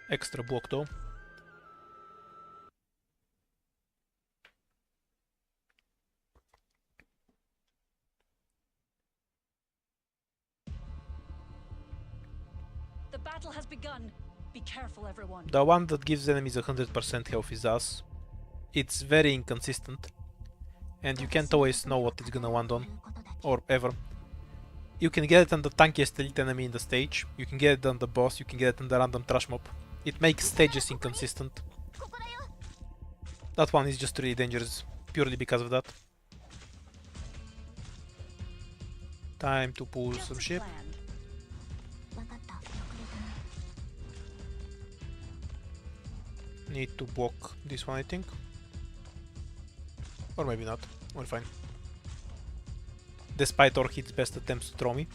Extra block though. The battle has begun. Be careful, everyone. The one that gives enemies 100% health is us. It's very inconsistent. And you can't always know what it's gonna land on. Or ever. You can get it on the tankiest elite enemy in the stage. You can get it on the boss. You can get it on the random trash mob. It makes stages inconsistent. ここだよ That one is just really dangerous. Purely because of that. Time to pull Just some as shit. planned. 分かった遅れたな Need to block this one, I think. Or maybe not. We're fine. Despite Orchid's best attempts to throw me.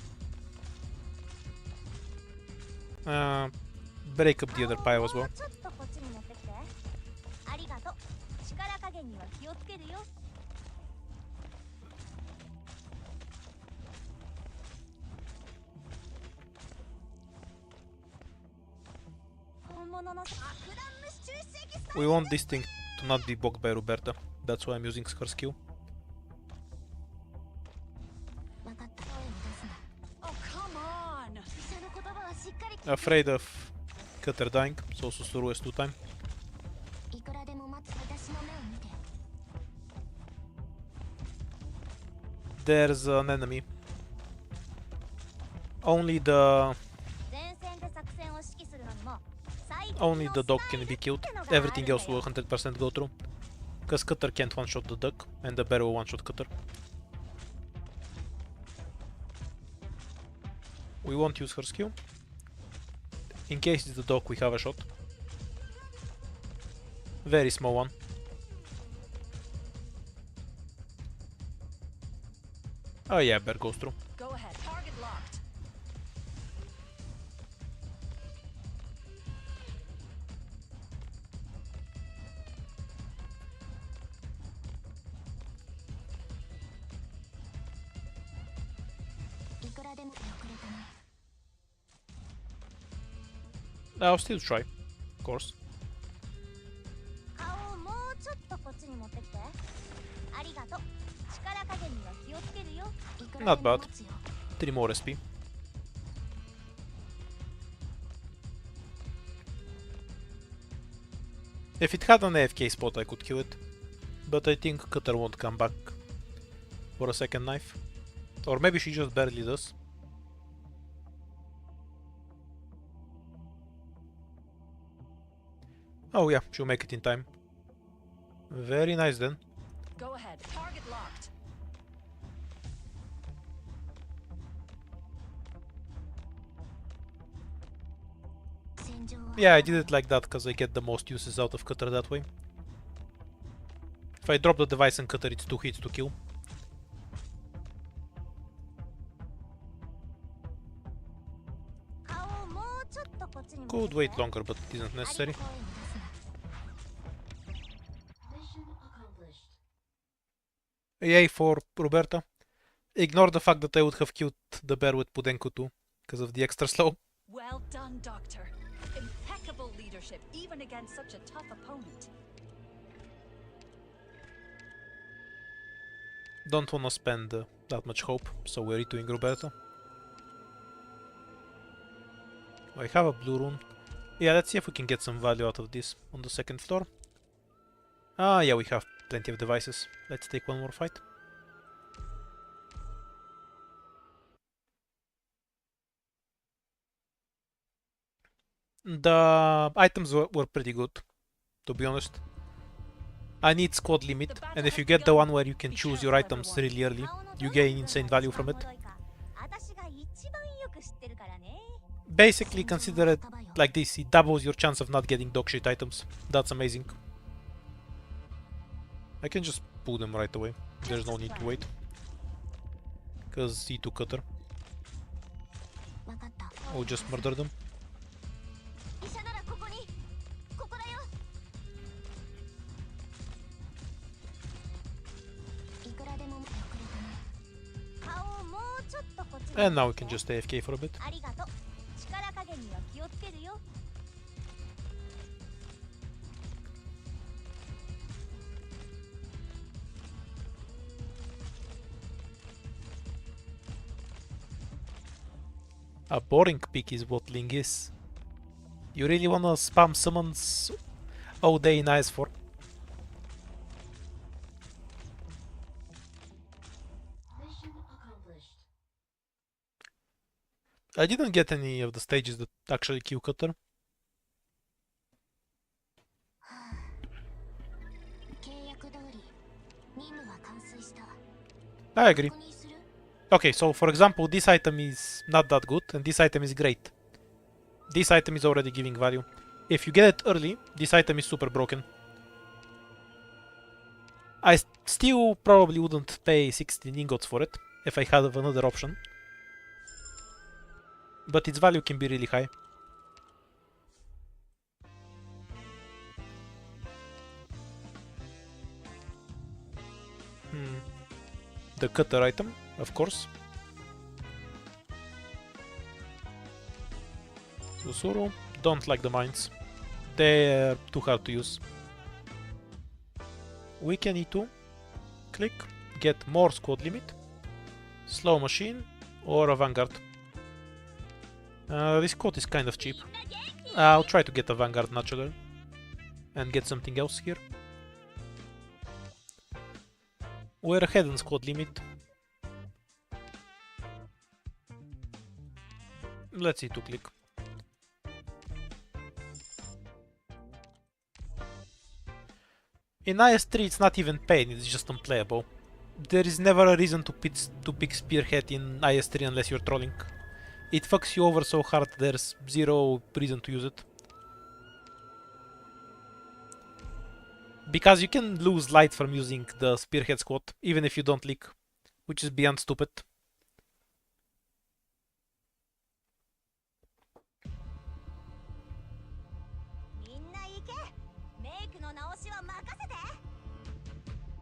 Break up the other pile as well. ちょっとこっちに持ってきてありがとう力加減には気をつけるよ本物の悪弾無視中止撃スタ We want this thing to not be blocked by Roberta. That's why I'm using her skill. 分かった声を出すな Oh, come on! 医者の言葉はしっかり聞いて Afraid of Cutter dying, so Susuru is 2 time. いくらでも待つ私の目を見て There's an enemy. Only the 前線で作戦を指揮するのにも最適 only の the ス dog タイ can ル be っ killed. てのがあるんだよ Everything else will 100% go through. Because Cutter can't one-shot the duck, and the bear will one-shot Cutter. We won't use her skill. In case it's the dog, we have a shot. Very small one. Oh yeah, bear goes through. Go ahead. Target locked. I'll still try, of course. 顔をもうちょっとこっちに持ってきてありがとう力加減には気をつけるよいくらでも Not bad. 待つよ 3 more SP. If it had an AFK spot, I could kill it. But I think Cutter won't come back for a second knife. Or maybe she just barely does. Oh yeah, she'll make it in time. Very nice then. Go ahead. Target locked. Yeah, I did it like that because I get the most uses out of Cutter that way. If I drop the device and cutter, it's 2 hits to kill. Could wait longer, but it isn't necessary. Mission accomplished. Yay for Roberta. Ignore the fact that I would have killed the bear with Pudenko too, because of the extra slow. Well done, Doctor. Impeccable leadership, even against such a tough opponent. Don't wanna spend that much hope, so we're retooling Roberta. I have a blue rune. Yeah, let's see if we can get some value out of this on the second floor. Ah, yeah, we have plenty of devices. Let's take one more fight. The items were pretty good, to be honest. I need squad limit, and if you get the one where you can choose your items really early, you gain insane value from it. Basically, consider it like this, it doubles your chance of not getting dogshit items. That's amazing. I can just pull them right away. There's no need to wait. Because C2 cutter. We'll just murder them. And now we can just AFK for a bit. A boring pick is what Ling is. You really wanna spam summons all day in IS4? Mission accomplished. I didn't get any of the stages that actually kill Cutter. I agree. Okay, so for example, this item is not that good, and this item is great. This item is already giving value. If you get it early, this item is super broken. I still probably wouldn't pay 16 ingots for it, if I had another option. But its value can be really high. The cutter item, of course. Susuru, don't like the mines. They're too hard to use. We can E2, click, get more squad limit, slow machine, or a vanguard. This quote is kind of cheap. I'll try to get a vanguard naturally and get something else here. We're ahead on squad limit. Let's see to click. In IS3 it's not even pain, it's just unplayable. There is never a reason to pick Spearhead in IS3 unless you're trolling. It fucks you over so hard there's zero reason to use it. Because you can lose light from using the Spearhead squad, even if you don't leak, which is beyond stupid.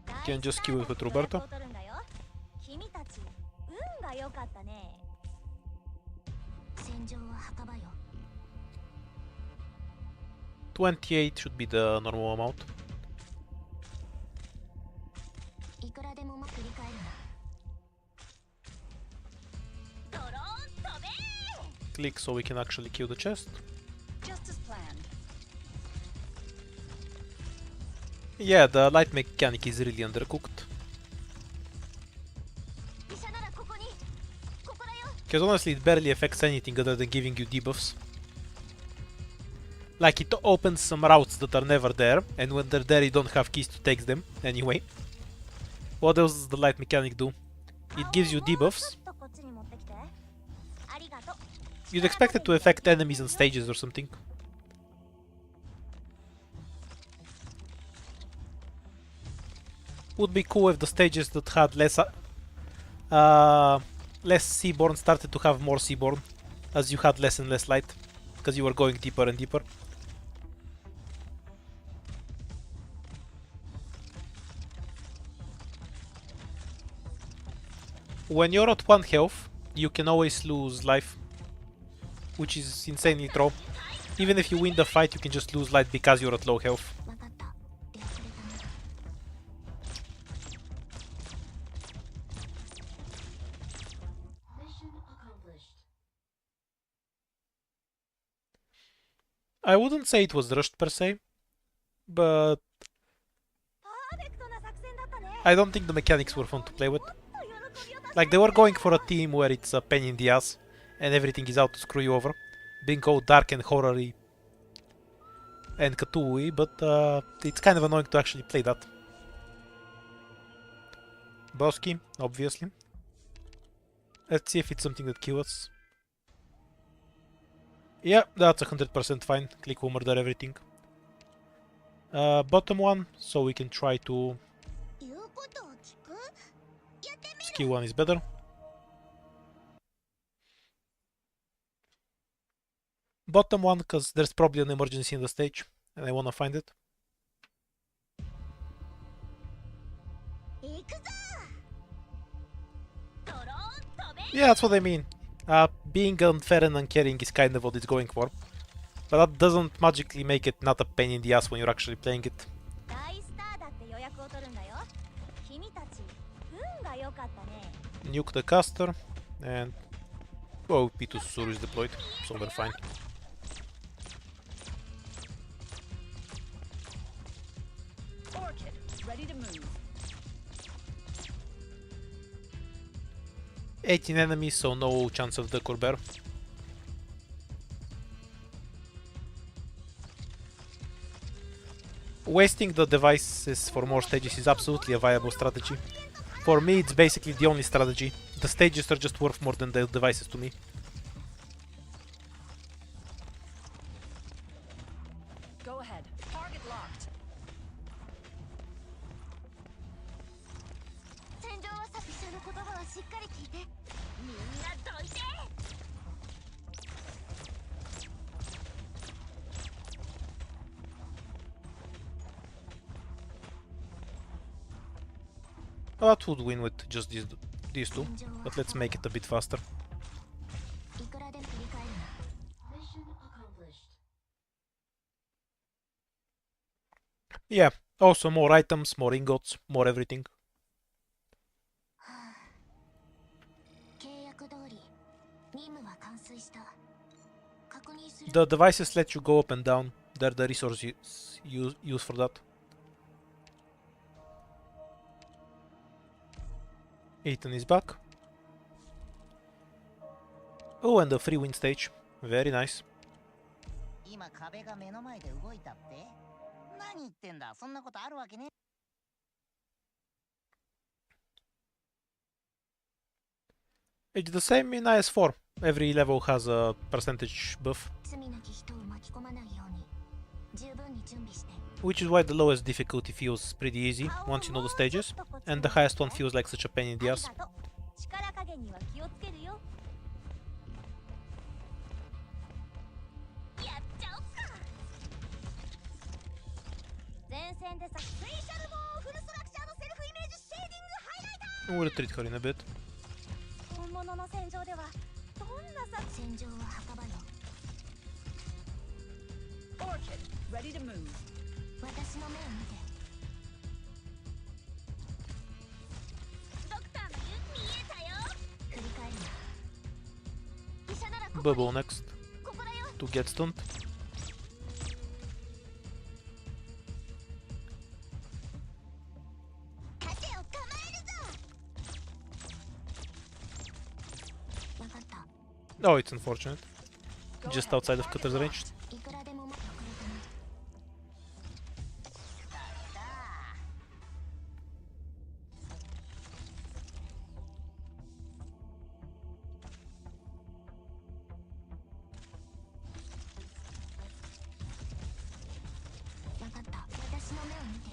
You can just kill it with Roberto. 28 should be the normal amount. Click so we can actually kill the chest. Just as planned. Yeah, the light mechanic is really undercooked. Because honestly it barely affects anything other than giving you debuffs. Like it opens some routes that are never there, and when they're there you don't have keys to take them anyway. What else does the light mechanic do? It gives you debuffs. You'd expect it to affect enemies on stages or something. Would be cool if the stages that had less Seaborn started to have more Seaborn, as you had less and less light, because you were going deeper and deeper. When you're at 1 health, you can always lose life, which is insanely troll. Even if you win the fight, you can just lose life because you're at low health. わかった。出遅れたな。Mission accomplished. I wouldn't say it was rushed per se, but パーフェクトな作戦だったね。 I don't think the mechanics were fun to play with. もっと喜びを出せ。 Like, they were going for a team where it's a pain in the ass and everything is out to screw you over, being all dark and horror-y and Cthulhu-y, but it's kind of annoying to actually play that. Boss key, obviously. Let's see if it's something that kills us. Yeah, that's 100% fine. Click will murder everything. Bottom one, so we can try to... 言うことを聞く。やってみる。 Skill one is better. Bottom one, because there's probably an emergency in the stage, and I wanna find it. 行くぞ。ドローン飛べ。 Yeah, that's what I mean. Being unfair and uncaring is kind of what it's going for. But that doesn't magically make it not a pain in the ass when you're actually playing it. 大スターだって予約を取るんだよ。君たち、運が良かったね。 Nuke the caster, and... Oh, P2 Susuru is deployed, so we're fine. Orchid, ready to move. 18 enemies, so no chance of the Corber. Wasting the devices for more stages is absolutely a viable strategy. For me, it's basically the only strategy. The stages are just worth more than the devices to me. Go ahead. Target locked. 戦場はさ、医者の言葉はしっかり聞いて。みんなどいて。 That would win with just these two, but let's make it a bit faster. いくらでも振り返るな。 Mission accomplished. Yeah, also more items, more ingots, more everything. 契約通り、任務は完遂した。確認する。 The devices let you go up and down. They're the resources used for that. Ethan is back. Oh, and the free win stage. Very nice. 今壁が目の前で動いたって？何言ってんだ。そんなことあるわけね。 It's the same in IS4. Every level has a percentage buff, 罪なき人を巻き込まないように十分に準備して。 which is why the lowest difficulty feels pretty easy once you know the stages, and the highest one feels like such a pain in the ass. ありがとう。力加減には気をつけるよ。やっちゃおっか。前線でさ、スペシャルボーンフルストラクチャーのセルフイメージシェーディングハイライター。 We'll retreat her in a bit. 本物の戦場ではどんなさ戦場は墓場よ。 Orchid, ready to move. 私の目を見て。ドクターの言う見えたよ。振り返るな。医者ならここに。 Bubble next ここだよ。 to get stunned. 盾を構えるぞ。わかった。 Oh, it's unfortunate. Go Just ahead. outside of Target Cutter's locked. range. いくらでも遅れたな。 わかった。私の目を見て。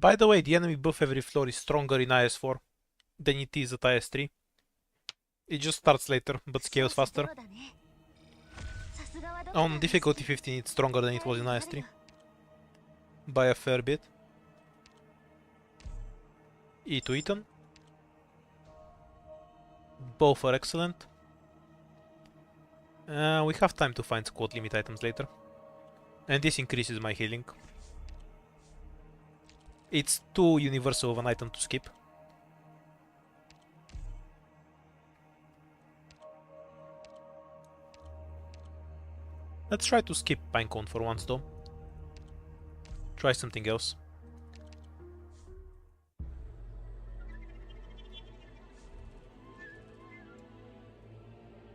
By the way, the enemy buff every floor is stronger in IS4 than it is at IS3. It just starts later, but scales faster. On difficulty 15 it's stronger than it was in IS3. By a fair bit. E to Eton. Both are excellent. We have time to find squad limit items later. And this increases my healing. It's too universal of an item to skip. Let's try to skip Pinecone for once though. Try something else.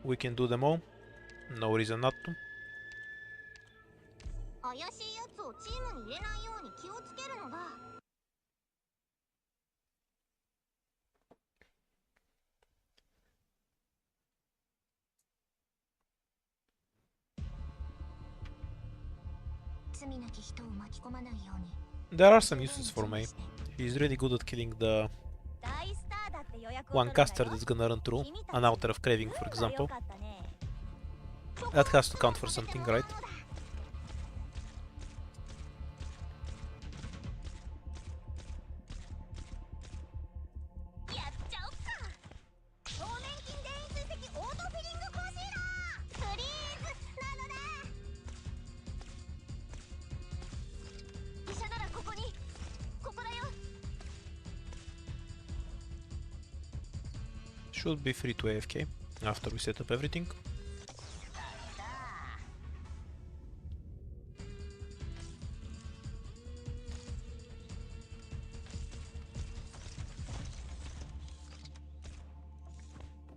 We can do them all. No reason not to. 怪しいやつをチームに入れないように気をつけるのだ。罪なき人を巻き込まないように。 There are some uses for Mei. He's really good at killing the one caster that's gonna run through an outer of Craving, for example. That has to count for something, right? Should be free to AFK after we set up everything.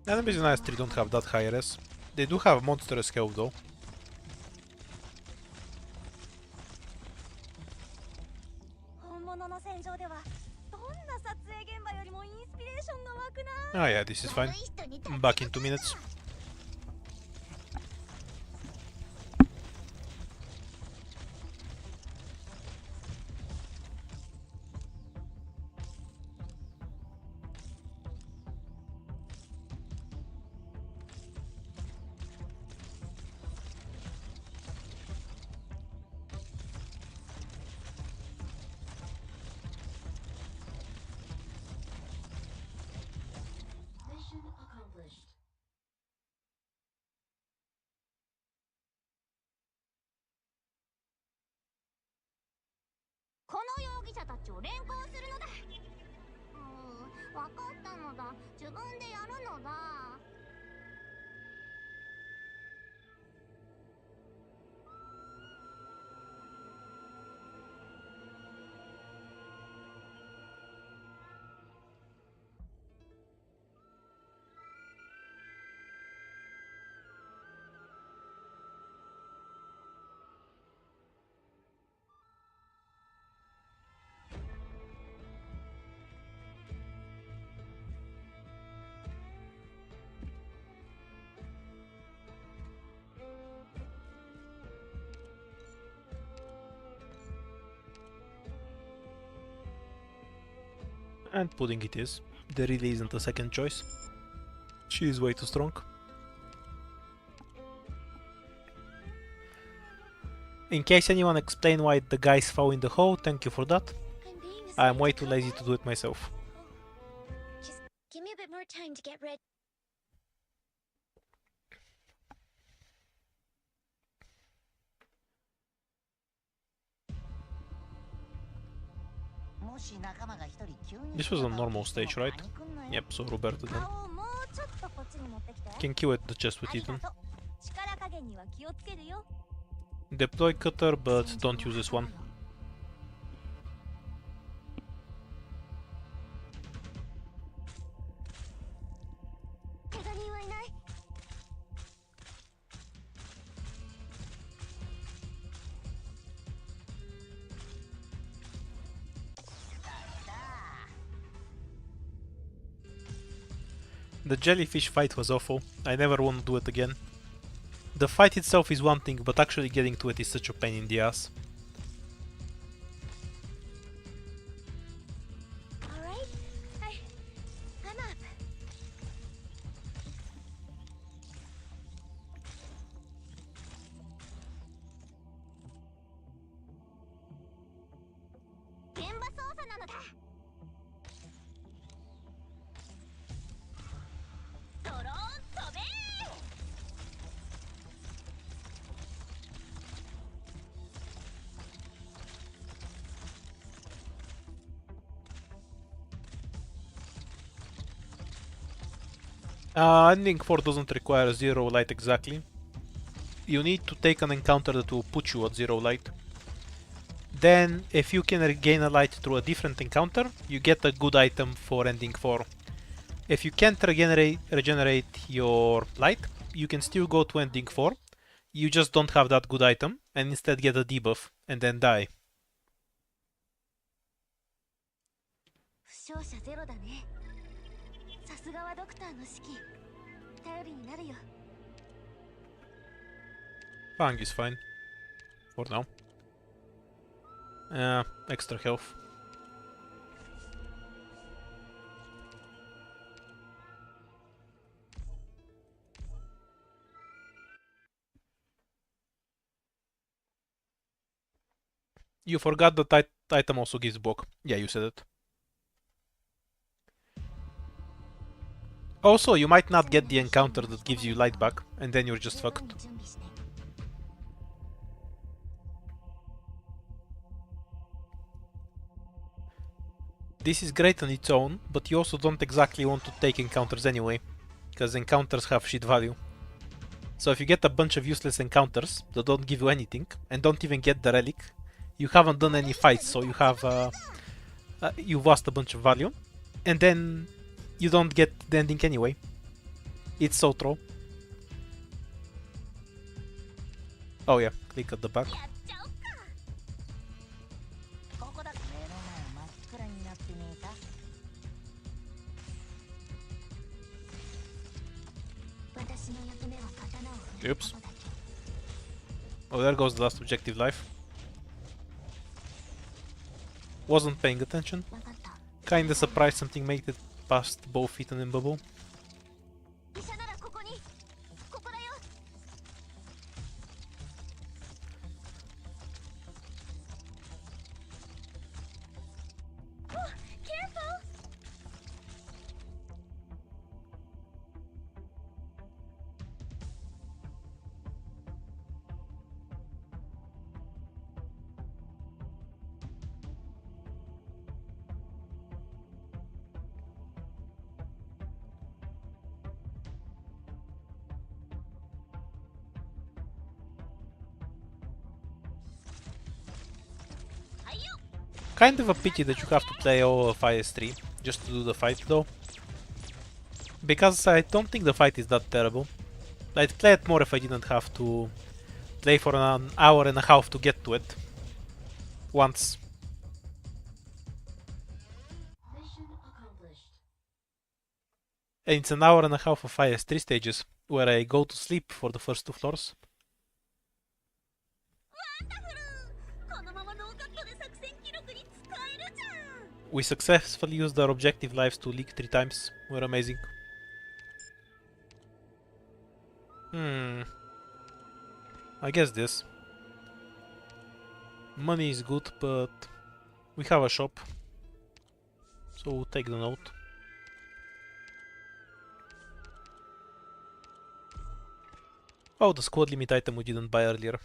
Enemies in IS3 don't have that high RS. They do have monstrous health though. Oh yeah, this is fine. Back in 2 minutes. Mission accomplished. この容疑者たちを連行するのだ。分かったのだ。自分でやるのだ。And pudding it is. There really isn't a second choice. She is way too strong. In case anyone explain why the guys fell in the hole, thank you for that. I'm way too lazy to do it myself. Just give me a bit more time to get ready. This was a normal stage, right? Yep, so Roberto then. Can kill at the chest with Ethan. Deploy cutter, but don't use this one. The jellyfish fight was awful. I never want to do it again. The fight itself is one thing, but actually getting to it is such a pain in the ass. Ending 4 doesn't require 0 light exactly. You need to take an encounter that will put you at 0 light. Then, if you can regain a light through a different encounter, you get a good item for ending 4. If you can't regenerate your light, you can still go to ending 4. You just don't have that good item, and instead get a debuff, and then die. 負傷者ゼロだね。さすがはドクターの指揮。頼りになるよ。Fang is fine. For now. Extra health. You forgot that item also gives block. Yeah, you said it. Also, you might not get the encounter that gives you light back, and then you're just fucked. This is great on its own, but you also don't exactly want to take encounters anyway, because encounters have shit value. So if you get a bunch of useless encounters that don't give you anything, and don't even get the relic, you haven't done any fights, so you have you've lost a bunch of value, and then you don't get the ending anyway. It's so troll. Oh yeah, click at the back. ここだ。目の前真っ暗になってねえか。私の役目は刀を振る Oops. ことだけ。 Oh, there goes the last objective life. Wasn't paying attention. わかった。 Kinda surprised something made it past both Ethan and Bubble. 医者ならここに。ここだよ。Oh, careful! Kind of a pity that you have to play all of IS3 just to do the fight though. Because I don't think the fight is that terrible. I'd play it more if I didn't have to play for an hour and a half to get to it. Once. Mission accomplished. And it's an hour and a half of IS3 stages, where I go to sleep for the first 2 floors. このままノーカットで作戦記録に使えるじゃん。 We successfully used our objective lives to leak 3 times. We're amazing. I guess this. Money is good, but we have a shop. So we'll take the note. Oh, the squad limit item we didn't buy earlier.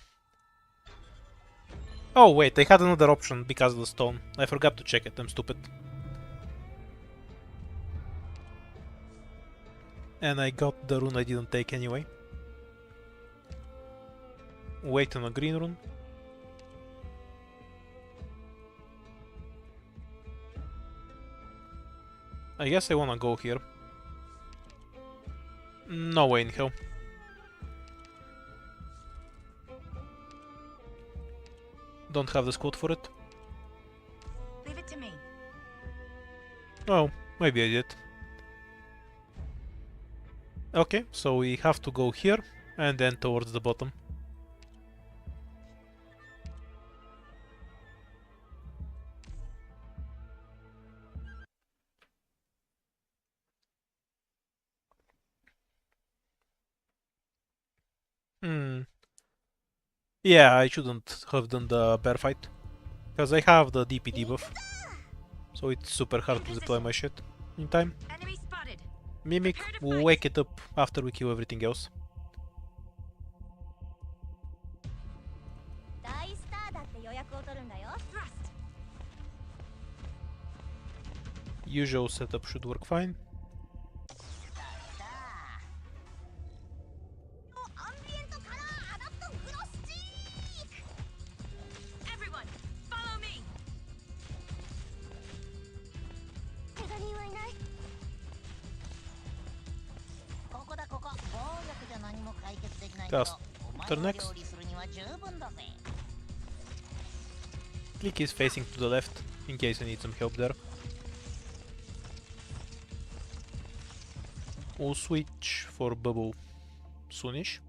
Oh wait, I had another option because of the stone. I forgot to check it, I'm stupid. And I got the rune I didn't take anyway. Wait on a green rune. I guess I wanna go here. No way in hell. Don't have the squad for it. Leave it to me. Oh, maybe I did. Okay, so we have to go here and then towards the bottom. Yeah, I shouldn't have done the bear fight. Because I have the DP debuff. So it's super hard to deploy my shit in time. Enemy spotted. Mimic, we'll wake it up after we kill everything else. 大スターだって予約を取るんだよ。 Thrust. Usual setup should work fine. Cast turn next. Click is facing to the left, in case you need some help there. We'll switch for Bubble soonish.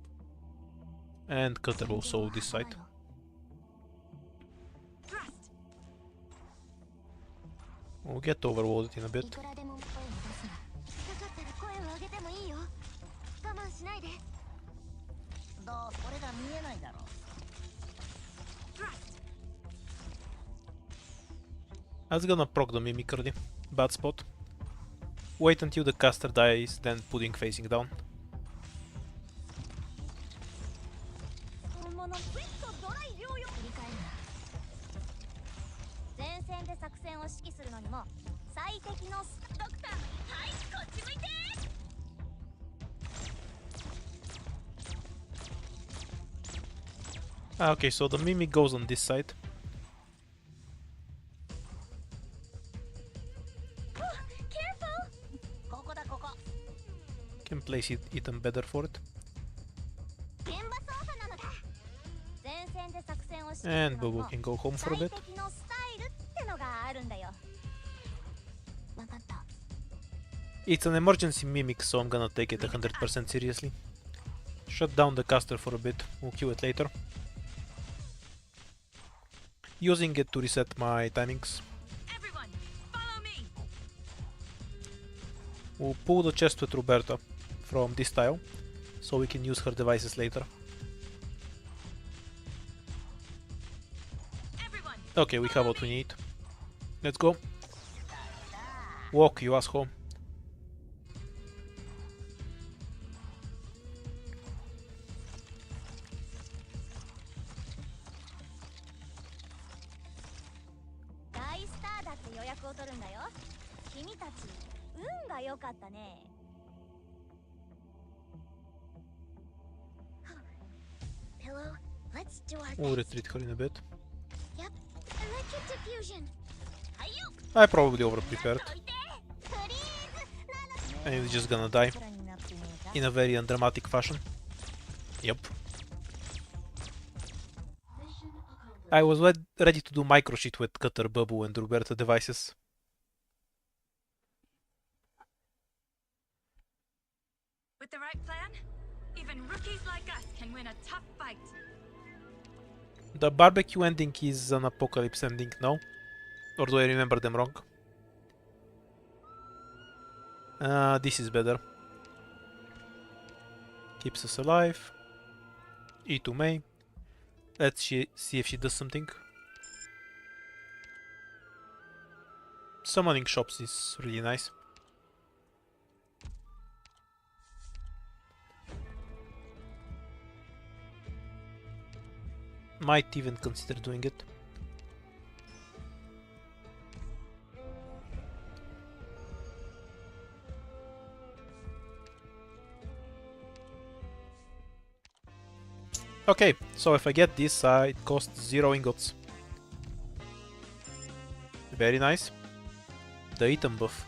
And Cutter also this side. Thrust. We'll get overloaded in a い bit. くらでも声を出すな。かかったら声を上げてもいいよ。我慢しないで。どう俺が見えないだろう。 Thrust. I was gonna proc the Mimicry. Bad spot. Wait until the caster dies, then pudding facing down. 本物クイッとドライ両用。振り返るな。前線で作戦を指揮するのにも最適のドクター。はい、こっち向いて。 Okay, so the Mimic goes on this side. ここだここ。 Can place it even better for it. 現場操作なのだ。前線で作戦を指揮する And のに Bubble も can go home for a 最 bit. 適のスタイルってのがあるんだよ。わかった。 It's an emergency Mimic, so I'm gonna take it 100% seriously. Shut down the caster for a bit, we'll kill it later. Using it to reset my timings. Everyone, follow me. We'll pull the chest with Roberta from this tile, so we can use her devices later. Everyone. Okay, we have what we need. Let's go. Walk, you asshole. 大スターだって予約を取るんだよ。君たち運が良かったね。Pillow, let's do our We'll best. retreat her in a bit. Yep. Electric diffusion. はいよ。 I probably overprepared, 置いて。フリーズ。 and he's just gonna die いくらになってねえか。 in a very undramatic fashion. Yep. Mission accomplished. I was ready to do micro shit with Cutter, Bubble, and Roberta devices. With the right plan, even rookies like us can win a tough fight. The barbecue ending is an apocalypse ending, no? Or do I remember them wrong? This is better. Keeps us alive. E2 May. Let's see if she does something. Summoning shops is really nice. Might even consider doing it. Okay, so if I get this, it costs 0 ingots. Very nice. The item buff.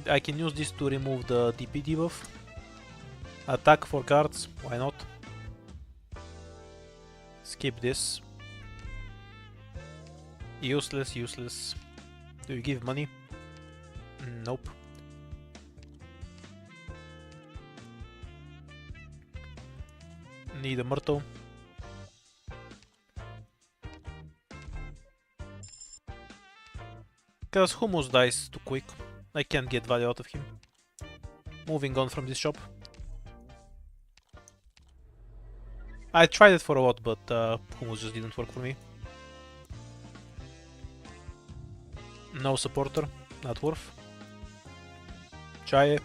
I can use this to remove the DP debuff. Attack for cards, why not? Skip this. Useless, useless. Do you give money? Nope. Need a Myrtle. Because Hummus dies too quick. I can't get value out of him. Moving on from this shop. I tried it for a lot, but Hummus just didn't work for me. No supporter, not worth. Try.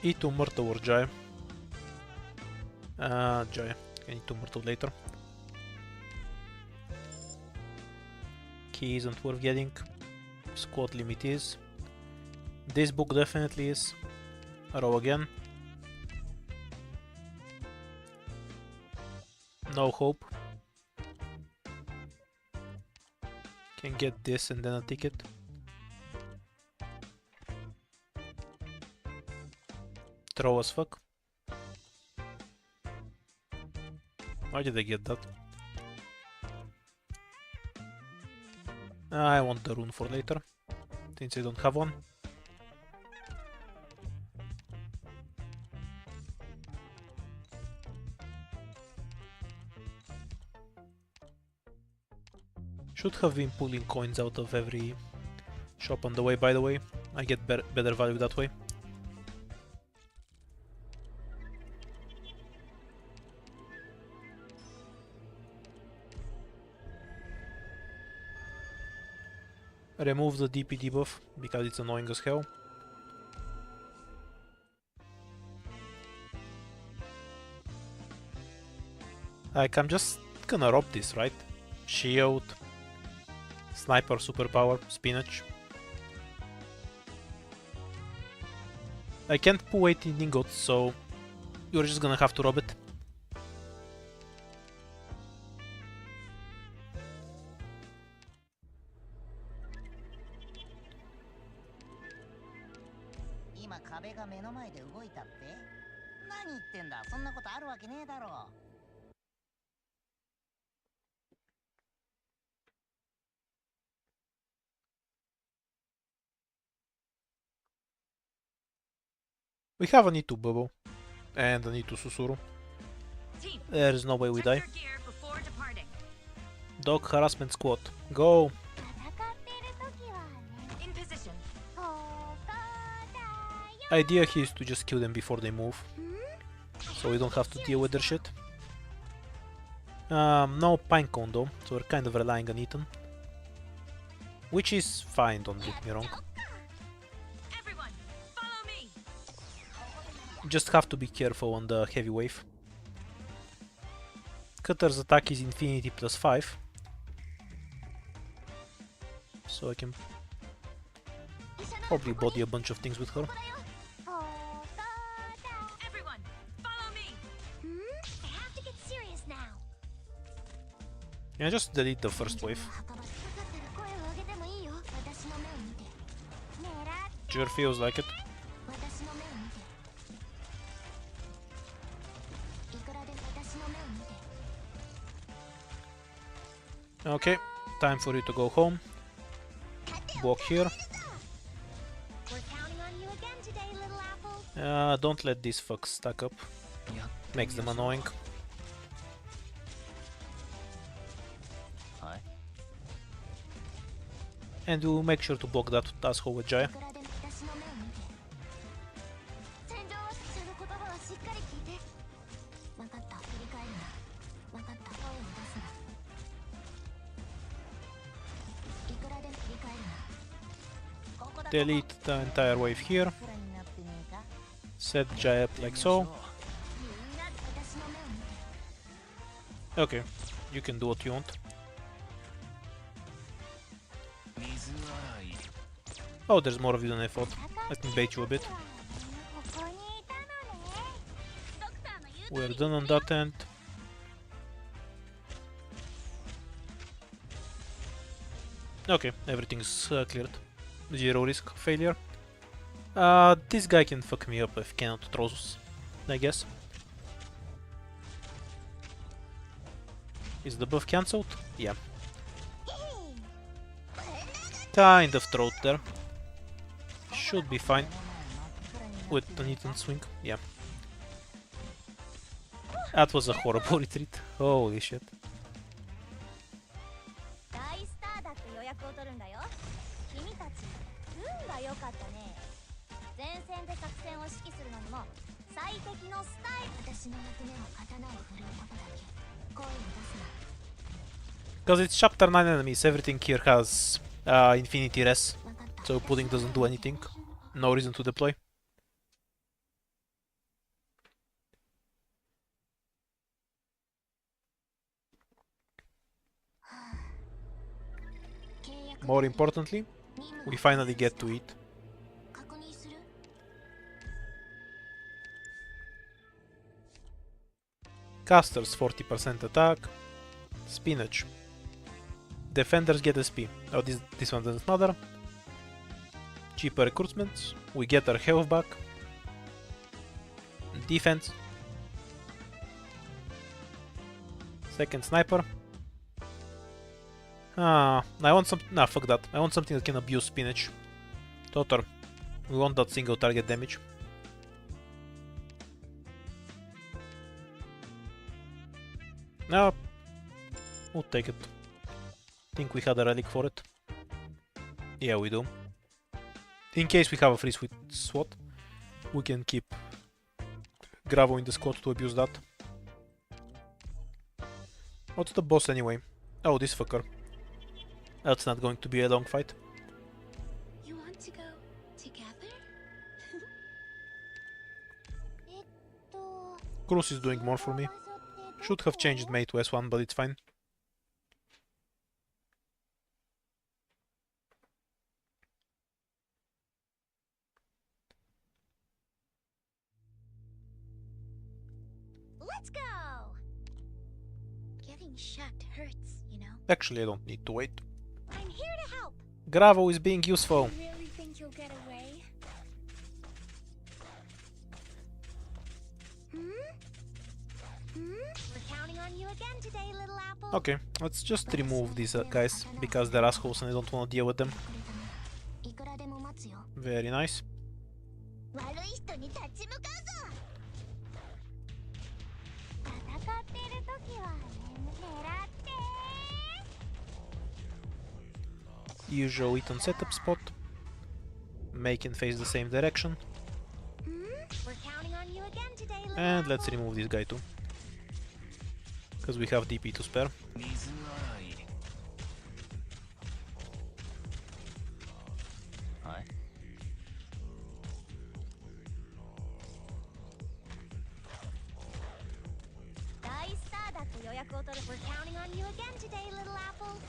E2 Myrtle or Jaya. Jaya. I need to Myrtle later. Key isn't worth getting. Squad limit is. This book definitely is. Row again. No hope. Can get this and then a ticket. throw as fuck. Why did I get that? I want the rune for later, since I don't have one. Should have been pulling coins out of every shop on the way, by the way. I get better value that way. Remove the DP debuff because it's annoying as hell. Like, I'm just gonna rob this, right? Shield, sniper superpower, spinach. I can't pull 18 ingots, so you're just gonna have to rob it. We have a Nitu bubble and a Nitu Susuru. Team, There's no way we die. check your gear before departing. Dog harassment squad. Go! 戦っている時はね In position. ここだよ Idea here is to just kill them before they move, so we don't have to deal with their shit. No pinecone though, so we're kind of relying on Ethan. Which is fine, don't get me wrong. Everyone, follow me. Just have to be careful on the heavy wave. Cutter's attack is infinity plus 5. So I can probably body a bunch of things with her. ここだ Everyone, follow me. I have to get serious now Yeah, just delete the first wave. 墓場よかったら声を上げてもいいよ私の目を見て狙って Sure feels like it. 私の目を見ていくらで私の目を見て Okay, time for you to go home. Walk here. We're counting on you again today, little apple. Don't let these fucks stack up. Makes them annoying. Hi. And we'll make sure to block that asshole with Jaya. いくらで私の目を見て戦場はその言葉はしっかり聞いて分かった振り返るな分かった声を出すないくらで振り返るなここだ Delete the entire wave here. くらいになってねえか Set Jaya up like so. みんな私の目を見て Okay, you can do what you want. Oh, there's more of you than I thought. Let me bait you a bit. ここにいたのねドクターの言う We're done on that end. Okay, everything's cleared. Zero risk of failure. This guy can fuck me up if cannot throws, I guess. Is the buff cancelled? Yeah. Kind of throat there. Should be fine. With an Ethan swing, yeah. That was a horrible retreat. Holy shit. 大スターだって予約を取るんだよ君たち運が良かったね前線で作戦を指揮するのにも最適のスタイル私の役目は刀を振るうことだけ声を出すな Because it's chapter 9 enemies, everything here has infinity res, 分かった so pudding doesn't do anything. No reason to deploy. More importantly, we finally get to eat. 確認する Casters 40% attack. Spinach. Defenders get SP. Oh, this one doesn't matter. Cheaper recruitments. We get our health back. Defense. Second sniper. I want some. Nah, fuck that. I want something that can abuse spinach. Totor. We want that single target damage. No. We'll take it. Think we had a relic for it. Yeah, we do. In case we have a free sweet SWAT, we can keep Gravo in the squad to abuse that. What's the boss anyway? Oh, this fucker. That's not going to be a long fight. You want to go together? Cruz is doing more for me. Should have changed May to S1, but it's fine. Let's go! Getting shot hurts, you know. Actually, I don't need to wait. I'm here to help. Gravo is being useful. You really think you'll get away? We're counting on you again today, little apple. Okay, let's just remove these guys, because they're assholes and I don't want to deal with them. Very nice. Usual Eton setup spot. Make and face the same direction. We're counting on you again today, little And apple. let's remove this guy too. Because we have DP to spare. We're counting on you again today, little apple.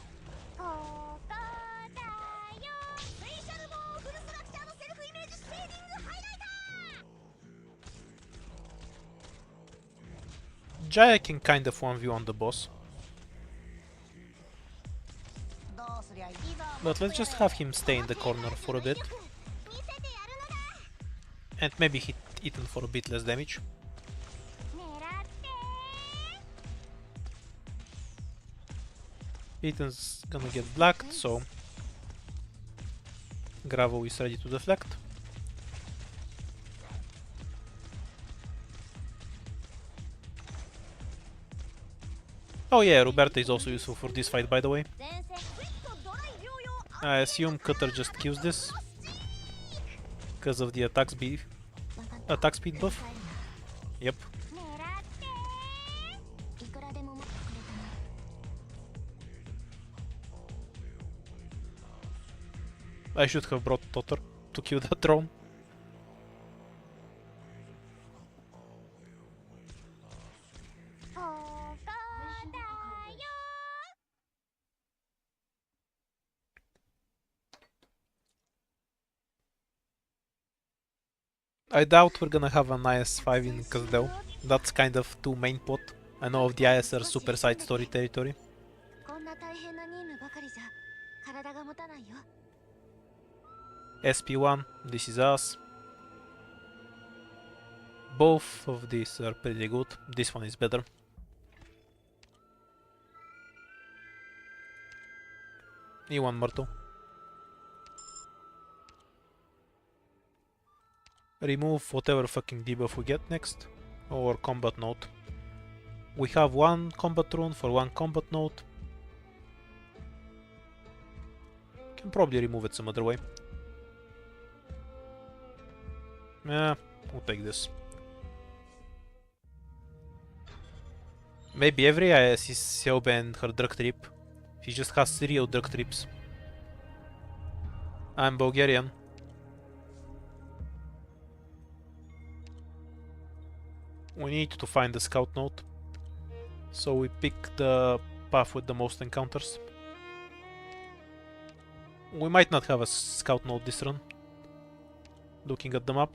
Jaya can kind of 1v on the boss. But let's just have him stay in the corner for a bit. And maybe hit Ethan for a bit less damage. Ethan's gonna get blacked, so Gravo is ready to deflect. Oh yeah, Roberta is also useful for this fight, by the way. I assume Cutter just kills this because of the attack speed buff. Yep. I should have brought Totter to kill that drone. I doubt we're gonna have an IS-5 in Kazdel. That's kind of too main pot. I know of the ISR super side story territory. SP1, this is us. Both of these are pretty good. This one is better. E1 Myrtle. Remove whatever fucking debuff we get next. Or combat note. We have one combat rune for one combat note. Can probably remove it some other way. Yeah, we'll take this. Maybe every IS is Seobe and her drug trip. She just has 3 drug trips. I'm Bulgarian. We need to find the scout node. So we pick the path with the most encounters. We might not have a scout node this run. Looking at the map.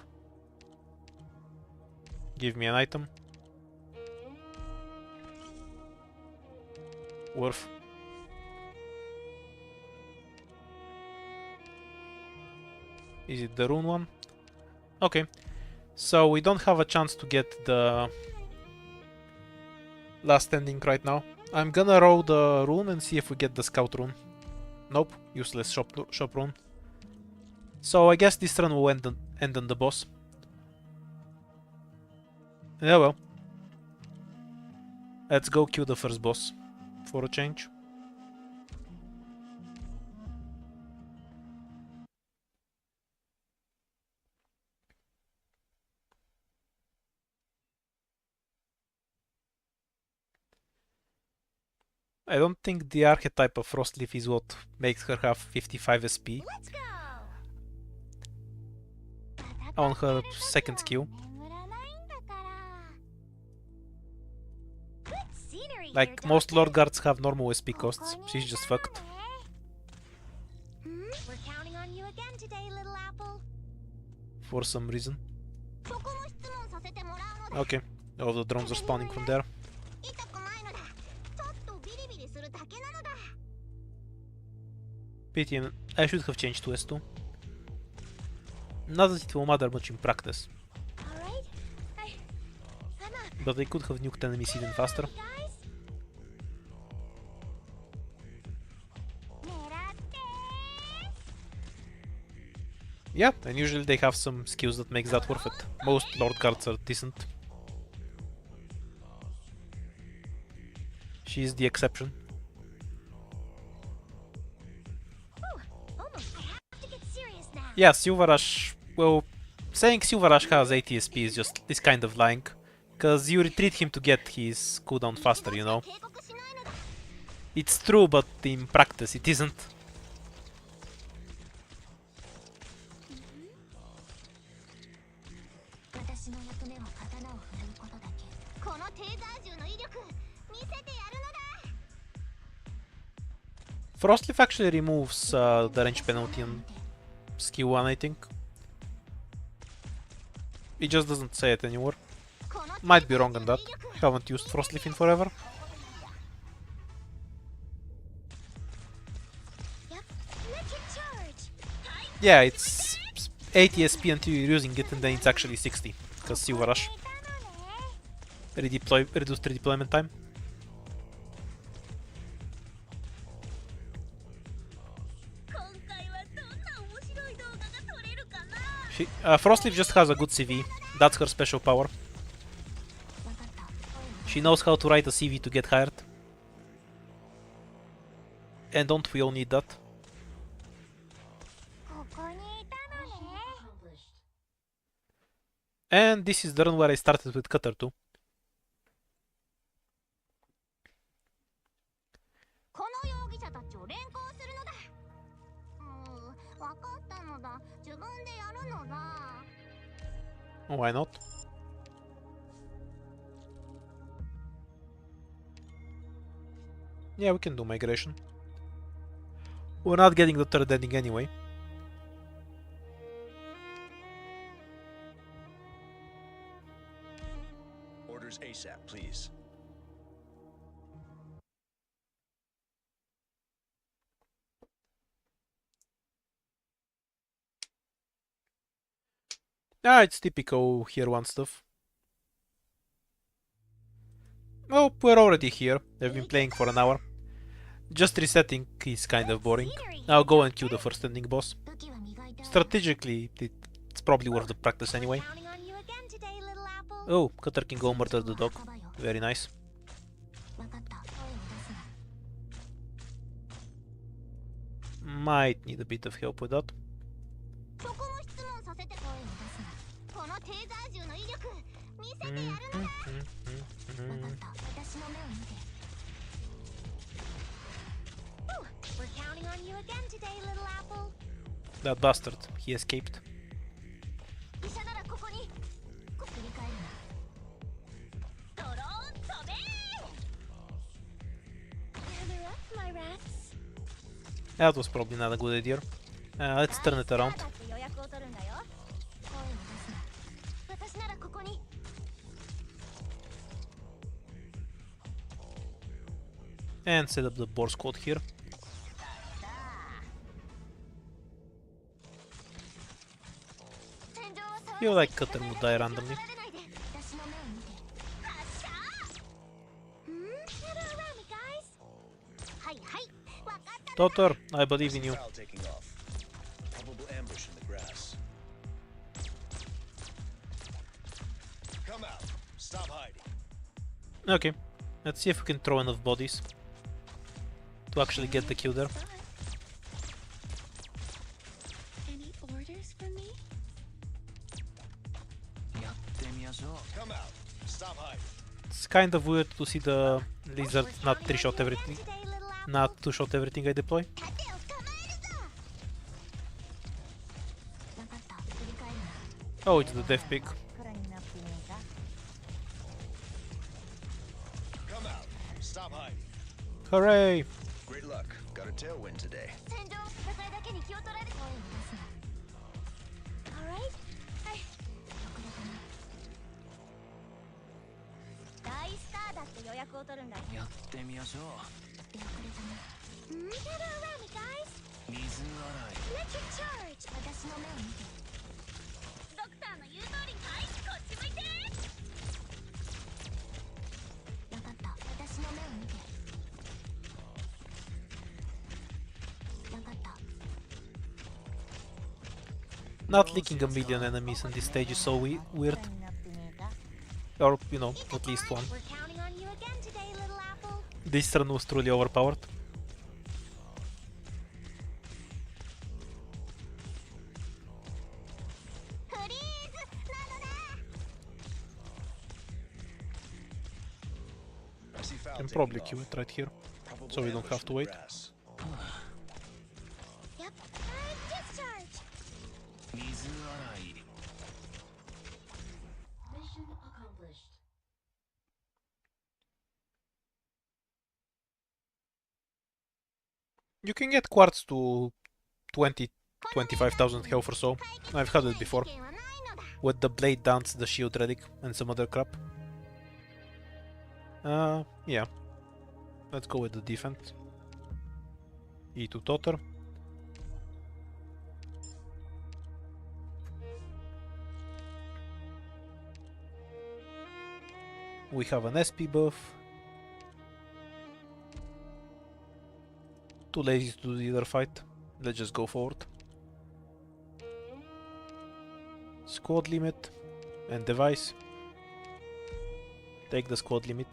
Give me an item. Worth. Is it the rune one? Okay. So we don't have a chance to get the last ending right now. I'm gonna roll the rune and see if we get the scout rune. Nope, useless shop rune. So I guess this run will end on the boss. Yeah, well. Let's go kill the first boss for a change. I don't think the archetype of Frostleaf is what makes her have 55 SP Let's go. on her second skill. Good scenery Like, here, most Doctor. Lord Guards have normal SP costs. She's just fucked. We're counting on you again today, little apple. For some reason. そこの質問させてもらうのだ。 Okay, all the drones are spawning from there. 痛くないのだ。ちょっとビリビリするだけなのだ。 Pity, I should have changed to S2. Not that it will matter much in practice, Alright. I'm up. but they could have nuked enemies even faster. Guys. 狙ってー。 Yeah, and usually they have some skills that makes that worth it. Most Lord Guards are decent. She's the exception. Almost. I have to get serious now. Yeah, Silverash... Well, saying Silverash has 80 SP is just this kind of lying. Cause you retreat him to get his cooldown faster, you know? 警告しないのだ。 It's true, but in practice it isn't. 私の役目は刀を振るうことだけ。このテーザー銃の威力見せてやるのだ。 Frostleaf actually removes the range penalty on skill 1, I think. It just doesn't say it anymore. この Might be wrong on that. Haven't used Frostleaf in forever. Yep. Let it charge. Yeah, it's 80 SP until you're using it, and then it's actually 60. Because Silverash reduced redeployment time. Frostleaf just has a good CV. That's her special power. She knows how to write a CV to get hired. And don't we all need that? ここにいたのね。 Accomplished. And this is the run where I started with Cutter too. この容疑者たちを連行するのだ。分かったのだ。自分でやるのだ。 Why not? Yeah, we can do migration. We're not getting the third ending anyway. Orders ASAP, please. Ah, it's typical here one stuff. Oh, we're already here. I've been playing for an hour. Just resetting is kind of boring. I'll go and kill the first ending boss. 武器は磨いた。 Strategically, it's probably worth the practice anyway. Counting on you again today, little apple. Oh, Cutter can go murder the dog. Very nice. 分かった。声を出すな。 Might need a bit of help with that. そこも質問させて。声を出すな。このテーザー銃の威力見せてやるのだ。分かった。私の目を見て。We're counting on you again today, little apple. That bastard, he escaped. 医者ならここに。振り返るな。ドローン飛べー。Gather up, my rats. That was probably not a good idea. Let's turn it around. だって予約を取るんだよ。声を出すな。私ならここに。 And set up the boar squad here. 戦場は騒 feel like Cutter would die randomly. 私の目を見て発射Hello around me guys はいはいわかった Daughter, I believe in you. Foul taking off. Probable ambush in the grass. Come out. Stop hiding. Okay, let's see if we can throw enough bodies to actually get the kill there. Any orders for me? やってみましょう。 Come out. Stop hiding. It's kind of weird to see the lizard not 3-shot everything, not 2-shot everything I deploy. 盾を捕まえるぞ分かった振り返るな Oh, it's the death pick. 空になっていないか Come out. Stop hiding. Hooray! Great luck. Got a tailwind today. 戦場それだけに気を取られて声を出すな Alright? はい遅れたな大スターだって予約を取るんだよやってみましょう。出遅れたなHello around me guys 水洗い。 Electric charge 私の目を見てドクターの言う通りはいこっち向いて分かった私の目を見て分かった Not leaking a million enemies on this stage is so weird. 空になっていないか Or, you know, at least one. We're counting on you again today, little apple This turn was truly overpowered. フリーズなのだ I see foul Can taking probably off. kill it right here. Probable so we don't ambush have in to the wait. grass. Yep discharge 水洗い。 Mission accomplished. You can get quartz to 25,000 health or so. I've had it before. 危険はないのだ With the blade dance, the shield relic, and some other crap. Yeah. Let's go with the defense. E2 Totter. We have an SP buff. Too lazy to do the other fight. Let's just go forward. Squad limit and device. Take the squad limit.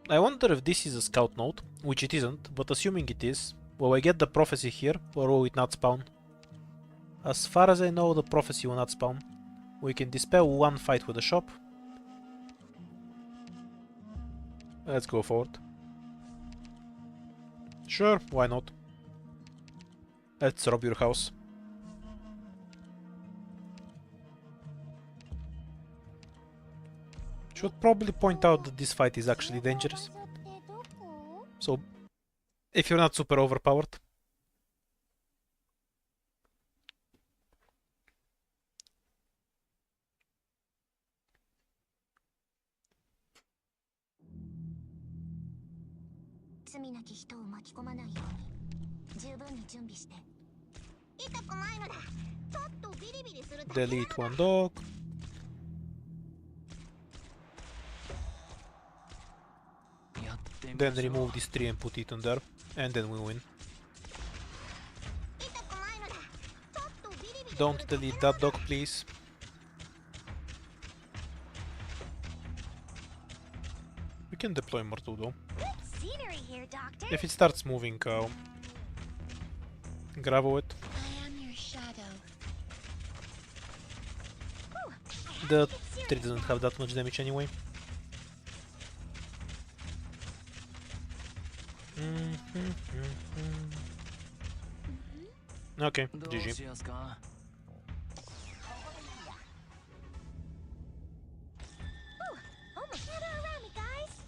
I wonder if this is a scout node, which it isn't, but assuming it is, will I get the prophecy here, or will it not spawn? As far as I know, the prophecy will not spawn. We can dispel one fight with the shop. Let's go forward. Sure, why not? Let's rob your house. Should probably point out that this fight is actually dangerous. 場所ってどこ So, if you're not super overpowered,「罪なき人を巻き込まないように十分に準備して」痛くないのだちょっとビリビリするだけなのだ delete one dog, やってみま then しょう。 remove this tree and put it on there, and then we win. 痛くないのだちょっとビリビリ Don't delete that dog, please. We can deploy more too, though. Scenery here, Doctor. If it starts moving, grab it. I am your shadow. The tree doesn't have that much damage anyway. Okay, どう GG. しますか。 Almost never around me, guys.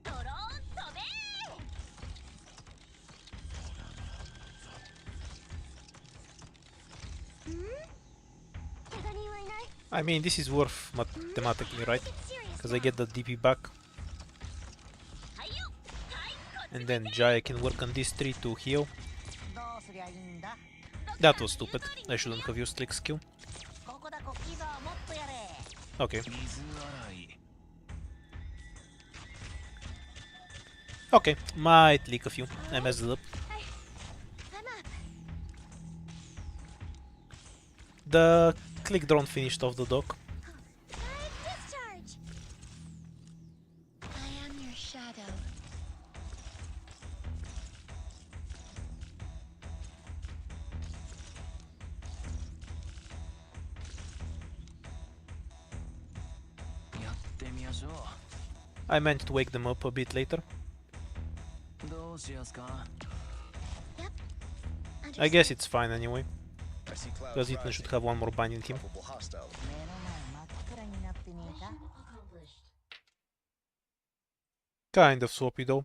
ドローン飛べ I mean, this is worth mathematically, right? Because I get the DP back. And then Jaya can work on these 3 to heal. どうすりゃいいんだ That was stupid. I shouldn't have used Lick's skill. ここだこいざもっとやれ Okay. 水洗い Okay, might leak a few. I messed it up. I'm up. The click drone finished off the dock. Live discharge. I am your shadow. やってみましょ I meant to wake them up a bit later. うどうしやすか I guess it's fine anyway, I see clouds because Ethan should have one more bind in him. Probable hostile. 目の前真っ暗になってねえか Accomplished. Kind of swappy though.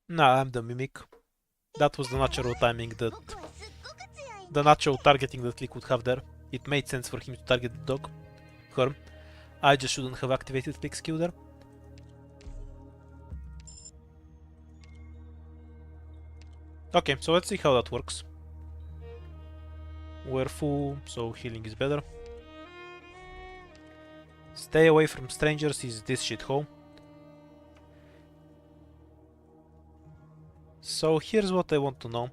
Nah, I'm the mimic. That was the natural timing that... 僕はすっごく強いん The natural targeting that Click would have there. It made sense for him to target the dog. Her. I just shouldn't have activated Click's skill there. Okay, so let's see how that works. We're full, so healing is better. Stay away from strangers is this shithole. So here's what I want to know.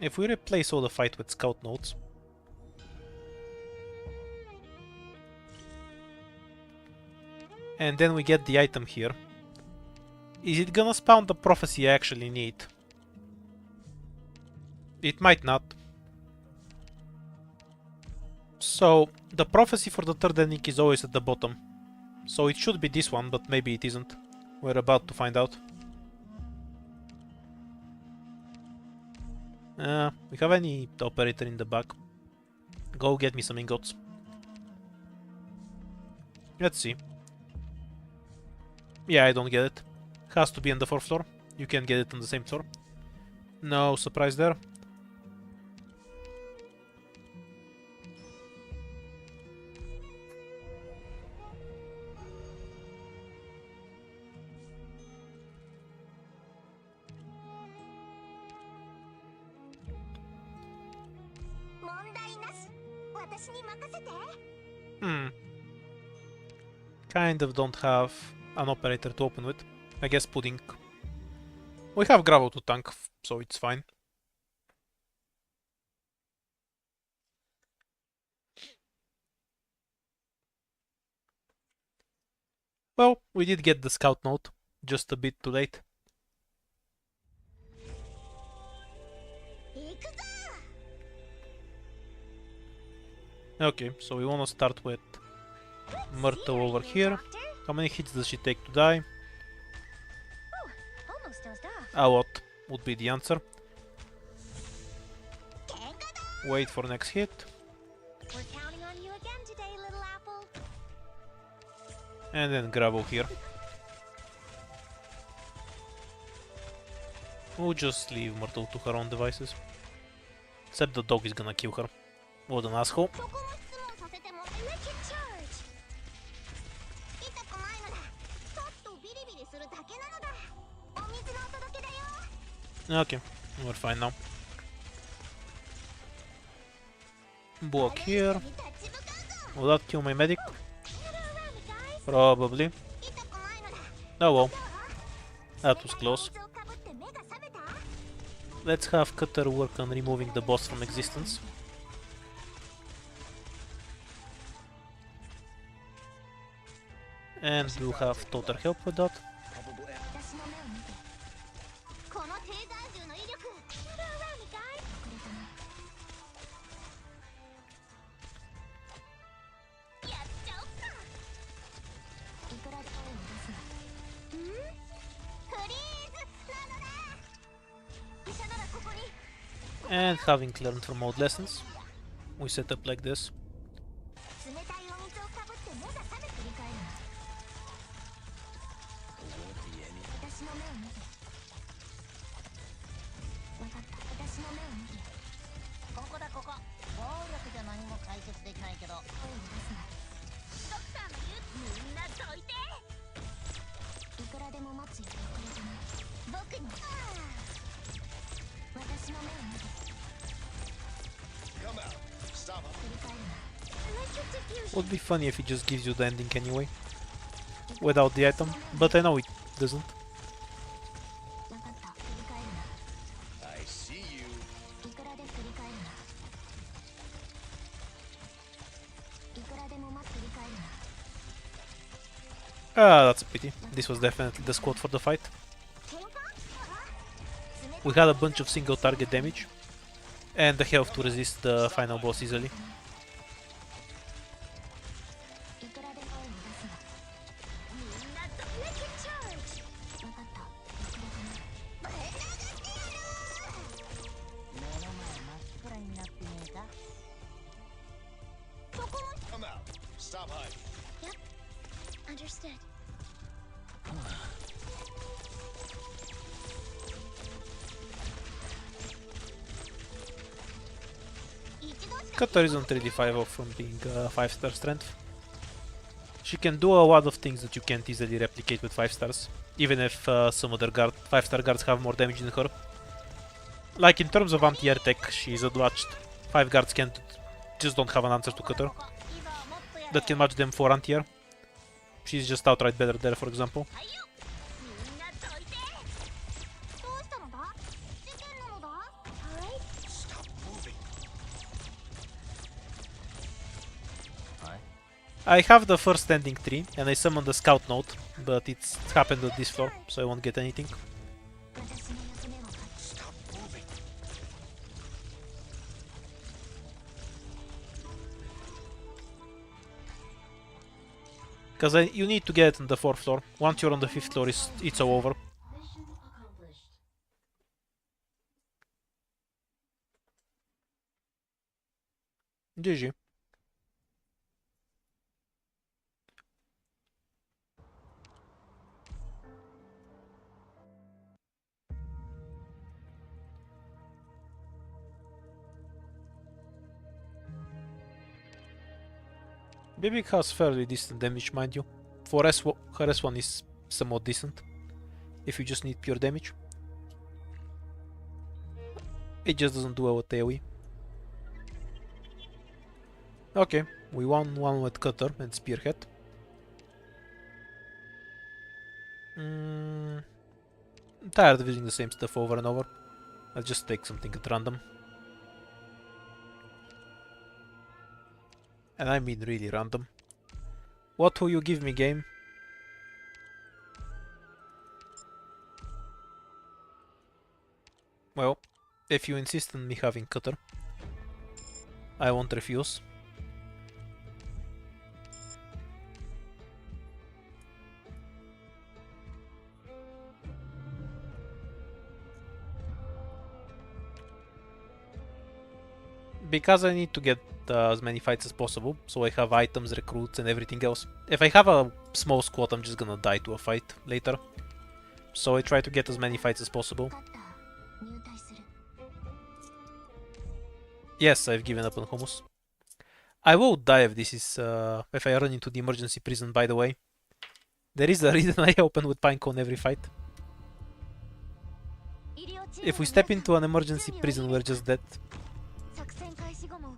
If we replace all the fight with scout notes, and then we get the item here, is it gonna spawn the prophecy I actually need? It might not. So, the prophecy for the third ending is always at the bottom. So it should be this one, but maybe it isn't. We're about to find out. We have any operator in the back? Go get me some ingots. Let's see. Yeah, I don't get it. Has to be on the 4th floor. You can get it on the same floor. No surprise there. Kind of don't have an operator to open with. I guess pudding. We have gravel to tank, so it's fine. Well, we did get the scout note, just a bit too late. Okay, so we wanna start with Myrtle over here. How many hits does she take to die? Almost dozed off. A lot would be the answer. Wait for next hit. We're counting on you again today, little apple. And then gravel here. We'll just leave Myrtle to her own devices. Except the dog is gonna kill her. What an asshole. そこも質問させてもらえないチャージ。痛くないのだ。ちょっとビリビリするだけなのだ。お水のお届けだよ。 Okay, we're fine now. Block here. Will that kill my medic? Probably. Oh well. That was close. Let's have Cutter work on removing the boss from existence. And we'll have Toter help with that. Probable am- 私の目を見て。この低眼銃の威力。やっちゃおっか。いくらで声を出すの。フリーズなのだ。医者ならここに。 And having learned from old lessons, we set up like this. 冷たいお水をかぶって目が覚めて振り返るの。私の目を見て Come out. Stop up. 振り返るな Like execution Would be funny if it just gives you the ending anyway, without the item, but I know it doesn't. 分かった振り返るな I see you. いくらで振り返るないくらでも振り返るな Ah, that's a pity. This was definitely the squad for the fight. 喧嘩 We had a bunch of single target damage, and the health to resist the final boss easily. いくらで声を出すなみんなダメージチャージ分かったいくらでもぶん殴ってやる目の前真っ暗になってねえかそこも Come out. Stop hiding. Understood Cutter isn't really 5 off from being 5-star strength. She can do a lot of things that you can't easily replicate with 5 stars, even if some other 5-star guards have more damage than her. Like in terms of anti-air tech, she's unmatched. 5 guards just don't have an answer to Cutter that can match them for anti-air. She's just outright better there, for example. みんなどいてどうしたのだ事件なのだはい Stop moving. I have the first standing tree, and I summoned the scout node, but it's happened on this floor, so I won't get anything. 私の役目は Stop moving. Because you need to get it on the 4th floor. Once you're on the 5th floor, it's all over. Mission accomplished. GG. Bibic has fairly decent damage, mind you. For her S1 is somewhat decent, if you just need pure damage. It just doesn't do well with AoE. Okay, we won one with Cutter and Spearhead. I'm tired of using the same stuff over and over. I'll just take something at random. And I mean really random. What will you give me, game? Well, if you insist on me having Cutter, I won't refuse. Because I need to get as many fights as possible, so I have items, recruits, and everything else. If I have a small squad, I'm just gonna die to a fight later. So I try to get as many fights as possible. 分かった入隊する Yes, I've given up on hummus. I will die if this is if I run into the emergency prison, by the way. There is a reason I open with Pinecone every fight. 医療チーム If we step into an emergency prison, we're just dead. 作戦開始後も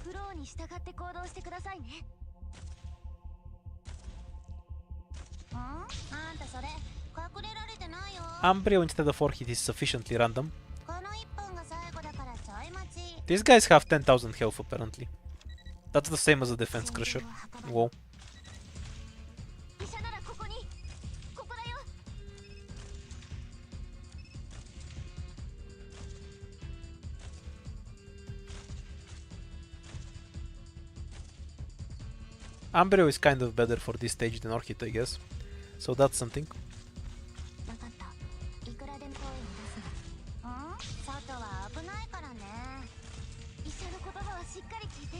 フローに従って行動してくださいねあんたそれ隠れられてないよ Ambrio instead of 4 hit is sufficiently random. この一本が最後だからちょい待ち These guys have 10,000 health apparently. That's the same as a defense crusher. Whoa. 医者ならここにここだよ Ambrio is kind of better for this stage than Orchid, I guess. So that's something. 分かったいくらでも声を出すな外は危ないからね医者の言葉はしっかり聞いて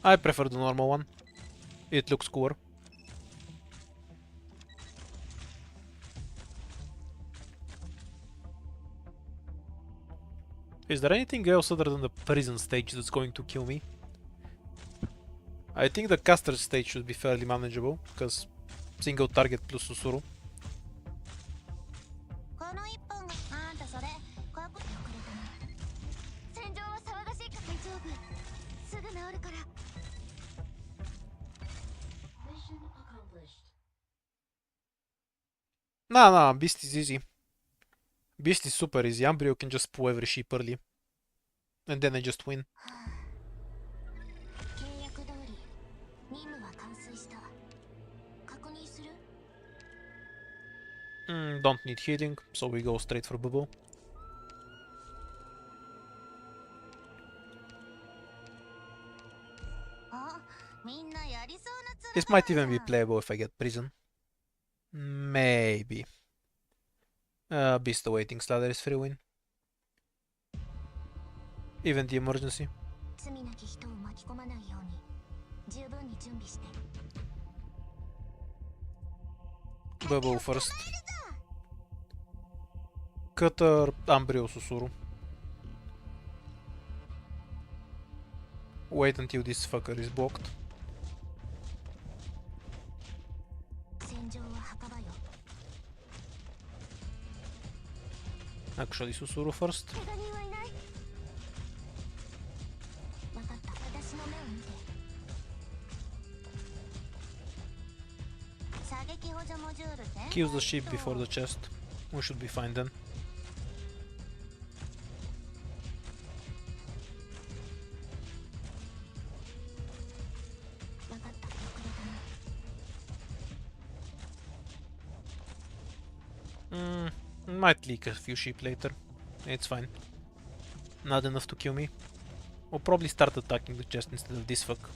I prefer the normal one. It looks cooler. Is there anything else other than the prison stage that's going to kill me? I think the caster stage should be fairly manageable, because single target plus Susuru. この一本があんたそれここ遅れたな。戦場は騒がしいから大丈夫。すぐ治るから。 Mission accomplished. Nah, Beast is easy. Beast is super easy. Ambrio can just pull every sheep early. And then I just win. 契約通り任務は完遂した。確認する？ Don't need healing, so we go straight for Bubble. あ、みんなやりそうなつ This might even be playable if I get prison. Maybe. Beast awaiting Slather is free win. Even the emergency. 罪なき人を巻き込まないように十分に準備して。 Bubble first. Cutter, Ambrio, Susuru. Wait until this fucker is blocked. 戦場は墓場よ。 Actually, Susuru first. 怪我人はいない。分かった。私の目を見て。射撃補助モジュール全 Kills the sheep before the chest. We should be fine then. 分かった。遅れたな。 Might leak a few sheep later. It's fine. Not enough to kill me. We'll probably start attacking the chest instead of this fuck.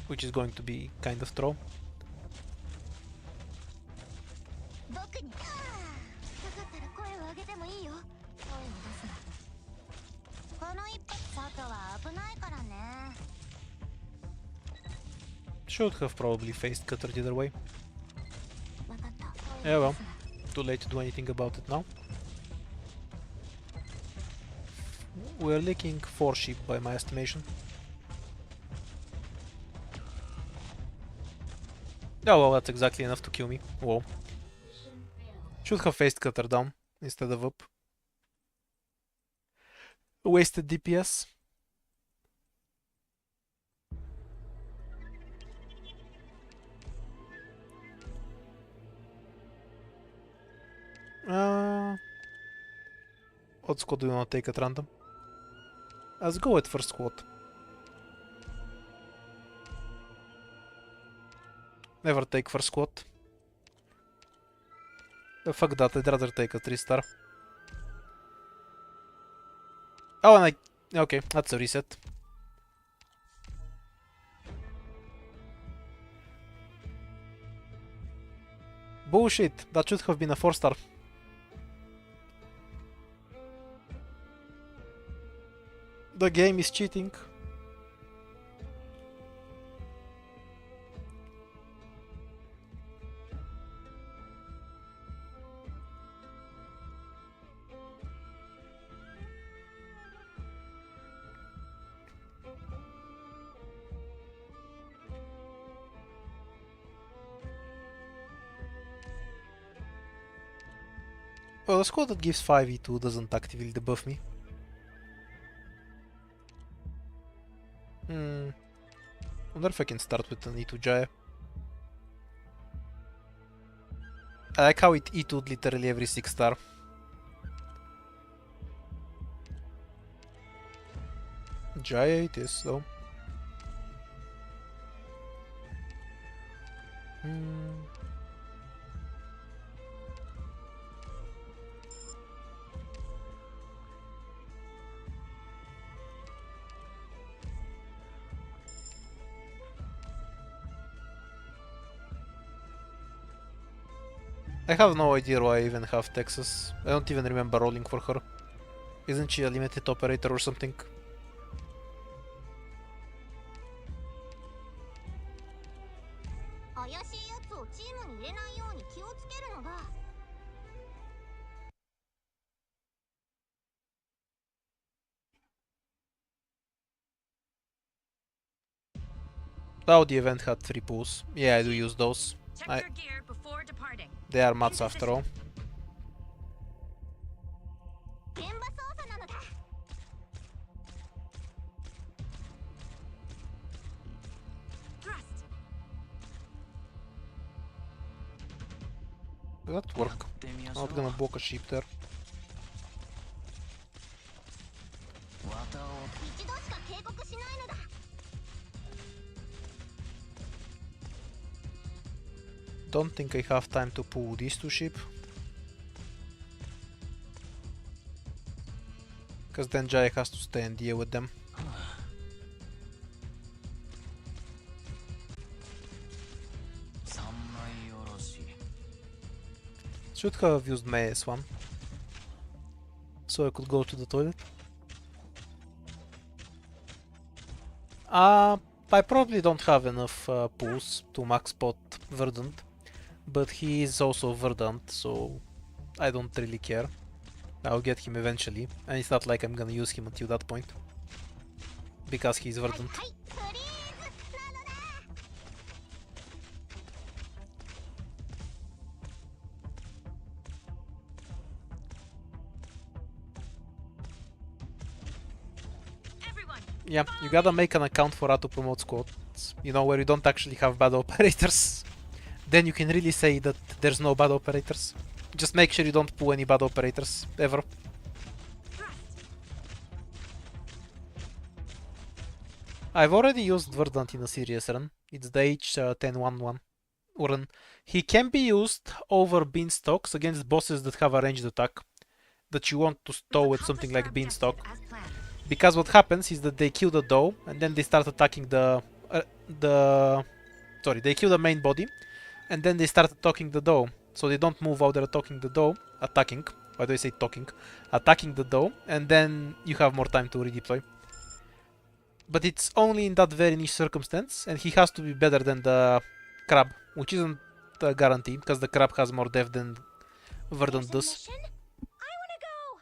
Which is going to be kind of troll. 僕に。かかったら声を上げてもいいよ。声を出すな。この一発外は危ないからね。 Should have probably faced Cutter the other way. 分かった。 Yeah, 声 well. を出すな。 Too late to do anything about it now. We're leaking 4 sheep by my estimation. Oh well, that's exactly enough to kill me. Whoa. Mission failed. Should have faced Cutter down instead of up. Wasted DPS. What squad do you want to take at random? Let's go with first squad. Never take first squad. Fuck that, I'd rather take a 3-star. Oh, and I... Okay, that's a reset. Bullshit, that should have been a 4-star. The game is cheating. Well, the squad that gives 5e2 doesn't actively debuff me. Wonder if I can start with an E2 Jaya. I like how it E2'd literally every 6-star. Jaya it is, though. I have no idea why I even have Texas. I don't even remember rolling for her. Isn't she a limited operator or something? 怪しいやつをチームに入れないように気をつけるのだ。Oh, the event had 3 pools. Yeah, I do use those. Check your gear before departing. They are mats after all. 現場操作なのだ。 Thrust. That や work. ってみましょ Not う gonna block a sheep there. 綿を一度しか警告しないのだ。 Don't think I have time to pull these 2 sheep. Because then Jaya has to stay and deal with them. 三枚おろし Should have used Maya's one. So I could go to the toilet. I probably don't have enough pulls to max spot Verdant. But he is also Verdant, so I don't really care. I'll get him eventually, and it's not like I'm gonna use him until that point. Because he's はい Verdant. はい、フリーズなのだ。 Everyone. Yeah, you gotta make an account for how to promote squads, you know, where you don't actually have bad operators. Then you can really say that there's no bad operators. Just make sure you don't pull any bad operators, ever. I've already used Verdant in a serious run. It's the H1011 run. He can be used over Beanstalks against bosses that have a ranged attack that you want to stow with something like Beanstalk. Because what happens is that they kill the dough and then they start attacking they kill the main body and then they start attacking the dough. So they don't move while they're attacking the dough. Why do I say talking? Attacking the dough, and then you have more time to redeploy. But it's only in that very niche circumstance, and he has to be better than the crab, which isn't a guarantee, because the crab has more depth than Verdant There's a does. mission? I wanna go.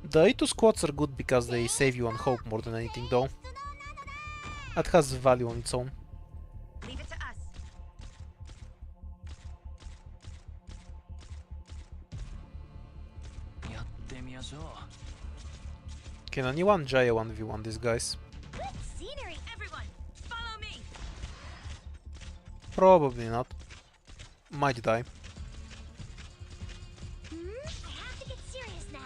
The A2 squads are good because they save you on hope more than anything though. That has value on its own. Leave it to us. やってみましょう Can anyone Jaya 1v1 these guys? Good scenery. Everyone, follow me. Probably not. Might die. I have to get serious now.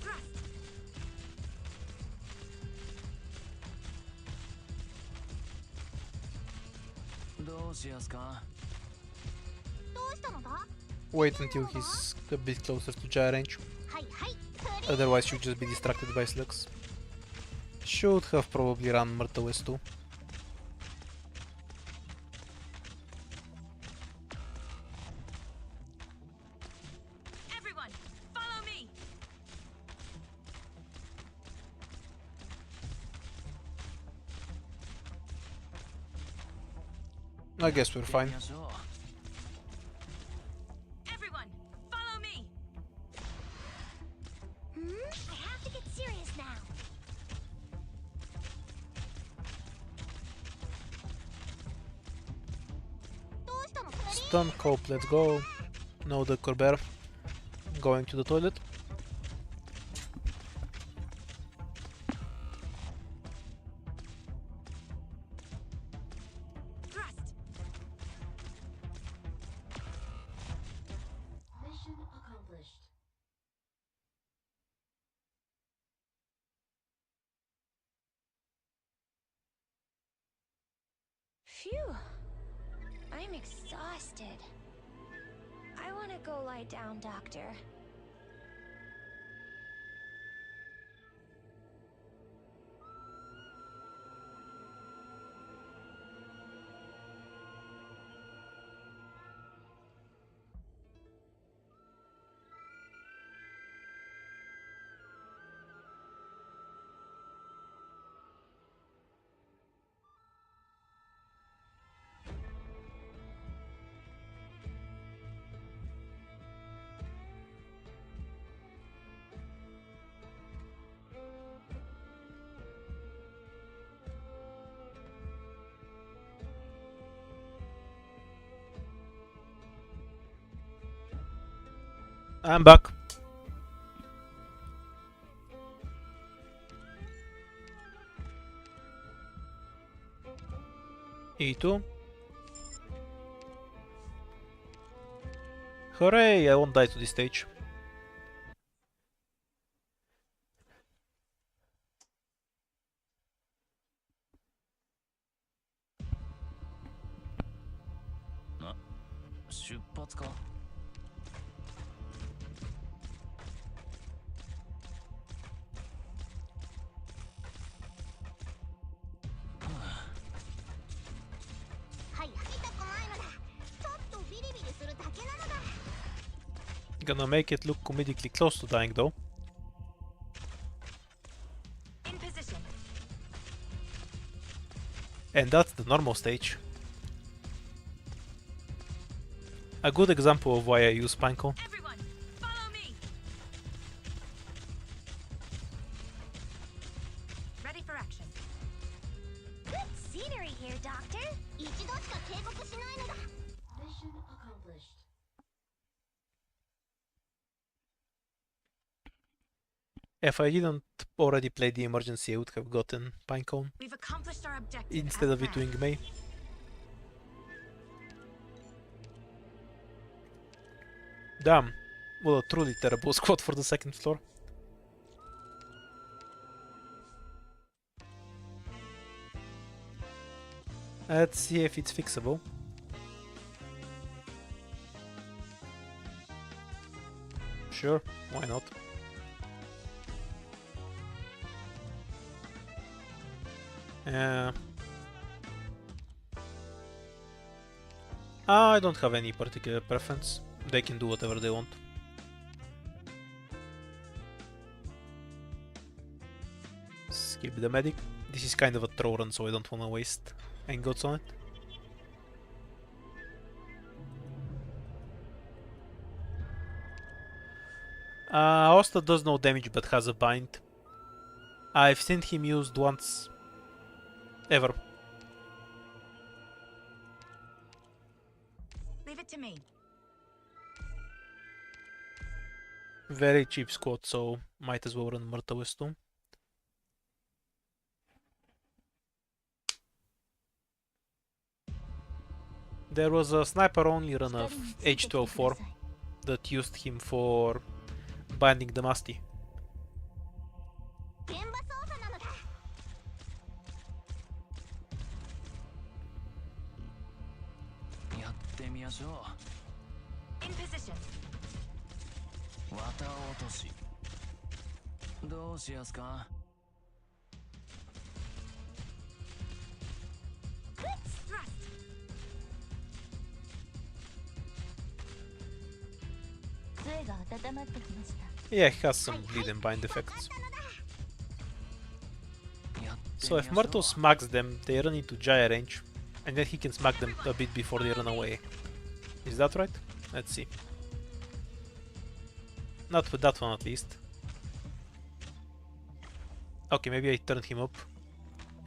Thrust. どうしやすか どうしたのだ？ Wait until he's a bit closer to Jaya range. はいはい、フリーズ。 Otherwise you'll just be distracted by slugs. Should have probably run Myrtles too. Everyone, follow me. I guess we're やって fine. みましょう Everyone, follow me. I have to get serious now. どうしたの？フリーズ。 Stun Cope, let's go. No the Corber. Going to the toilet. Thrust. Mission accomplished. Phew. I'm exhausted. I want to go lie down, Doctor. I'm back. E2. Hooray, I won't die to this stage. Na, 出発か。はい痛くないのだ。ちょっとビリビリするだけなのだ。 Gonna make it look comedically close to dying though. In position. And that's the normal stage. A good example of why I use Pinecone. Everyone, follow me. Ready for action. Good scenery here, Doctor. 一度しか警告しないのだ。 Mission accomplished. If I didn't already play the emergency, I would have gotten Pinecone We've accomplished our objective. instead as of it planned. doing May. Damn, what a truly terrible squad for the second floor. Let's see if it's fixable. Sure, why not? I don't have any particular preference. They can do whatever they want. Skip the medic. This is kind of a throw run, so I don't want to waste ingots on it. Osta does no damage but has a bind. I've seen him used once. Ever. Leave it to me. Very cheap squad, so might as well run Murtawis too. There was a sniper only run of H204 that used him for binding the Musty. 現場操作なのだ。やってみましょ In position. う。綿落とし。どうしやすか。 Thrust. 杖が温まってきました。 Yeah, he has some bleed and bind effects. やってみ So ま if しょう。 Murto smacks them, they run into Jaya range, and then he can smack them a bit before they run away. Is that right? Let's see. Not with that one at least. Okay, maybe I turned him up,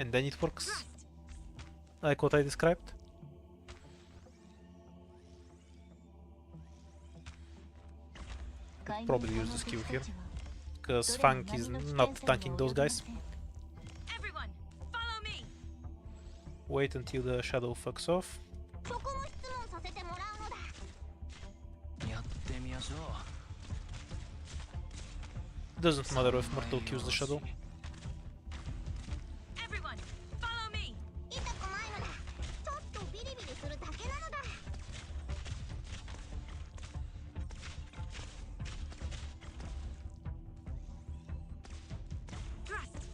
and then it works. Like what I described. Probably use the skill here, because Funk is not tanking those guys. Everyone, follow me. Wait until the shadow fucks off. そこも質問させてもらうのだ。やってみましょう。 Doesn't matter if Murto kills the shadow. Everyone, follow me. 痛くないのだ。ちょっとビリビリするだけなのだ。 Thrust.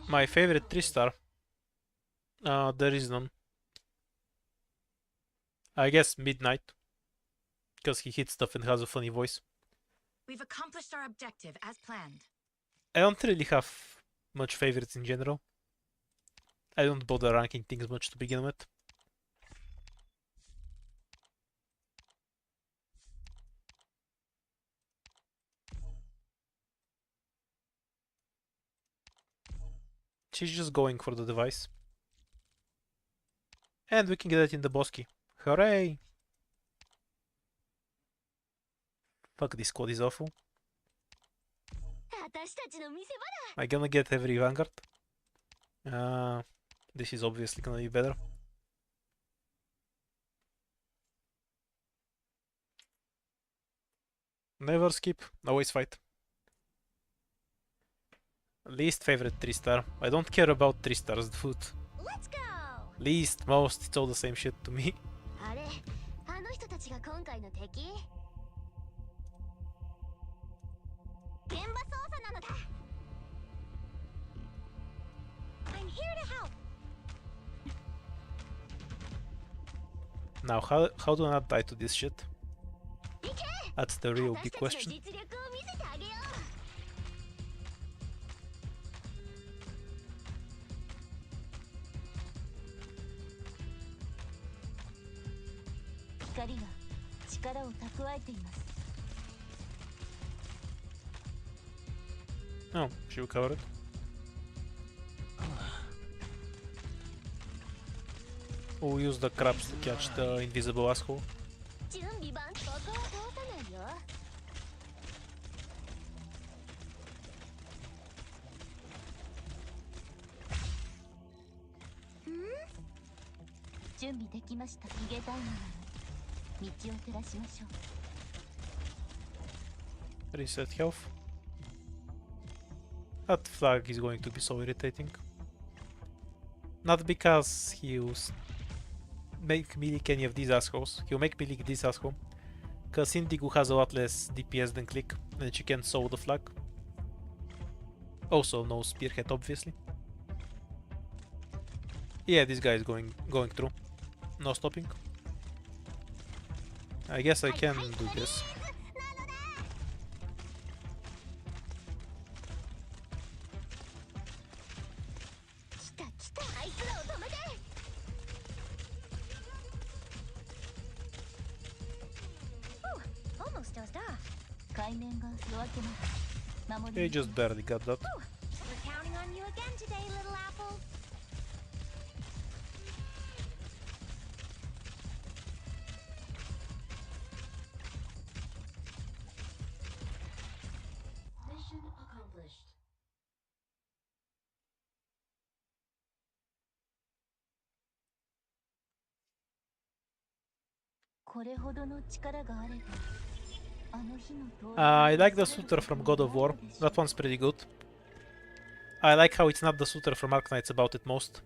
My favorite 3-star. There is none. I guess Midnight. Because he hits stuff and has a funny voice. We've accomplished our objective as planned. I don't really have much favorites in general. I don't bother ranking things much to begin with. She's just going for the device. And we can get it in the boss key. Hooray! Fuck, this squad is awful. 私たちの見せ場 I'm gonna get every Vanguard. This is obviously gonna be better. Never skip, always fight. Least favorite 3-star. I don't care about 3 stars, dude. Let's go! Least, most, it's all the same shit to me. あれ、あの人たちが今回の敵？現場操作なのだ。I'm here to help. Now, how do I not die to this shit? 行け！ That's the real 私 big たち question. の実力を見せてあげよう。光が力を蓄えています。 Oh, she recovered. We'll use the crabs to catch the invisible asshole. 準備万端。ここは通さないよ。準備できました。逃げたいのなら道を照らしましょう。 Reset health. That flag is going to be so irritating. Not because he'll make me leak any of these assholes. He'll make me leak this asshole. Because Indigo has a lot less DPS than Click, and she can sow the flag. Also, no spearhead, obviously. Yeah, this guy is going through. No stopping. I guess I can do this. 来た来た。あいつらを止めて。Oh, almost dozed off. 海面が夜明けまで守り They just barely got that. We're counting on you again today, little apple. これほどの力があれば、あの日の通り I like the suitor from God of War. That one's pretty good. I like how it's not the suitor from Arknights about it most.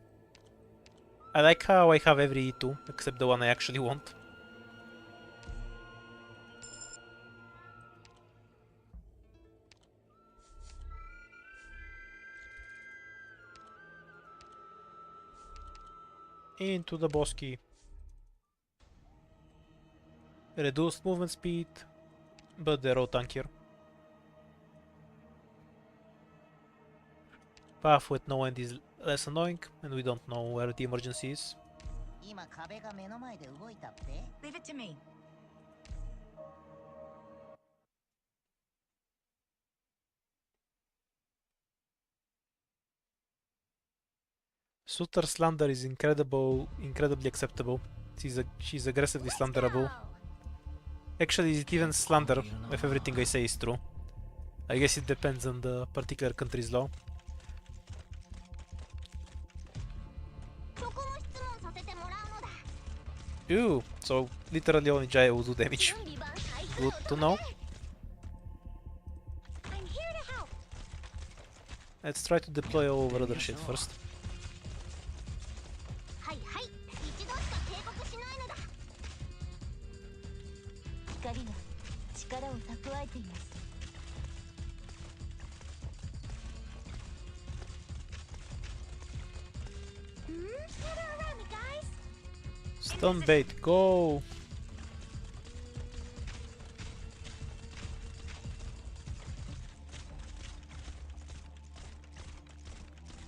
I like how I have every E2, except the one I actually want. Into the boss key. Reduced movement speed, but they're all tankier. Path with no end is less annoying, and we don't know where the emergency is. 今壁が目の前で動いたって？ Leave it to me. Suitor slander is incredibly acceptable. She's aggressively slanderable. Actually, is it even slander if everything I say is true? I guess it depends on the particular country's law. そこも質問させてもらうのだ。 Ooh, so literally only Jaya will do damage. 準備万端。 Good to know. I'm here to help. Let's try to deploy all over other shit first. はいはい。一度しか警告しないのだ。光が力を蓄えています。Gather around me, guys. Stun bait, go!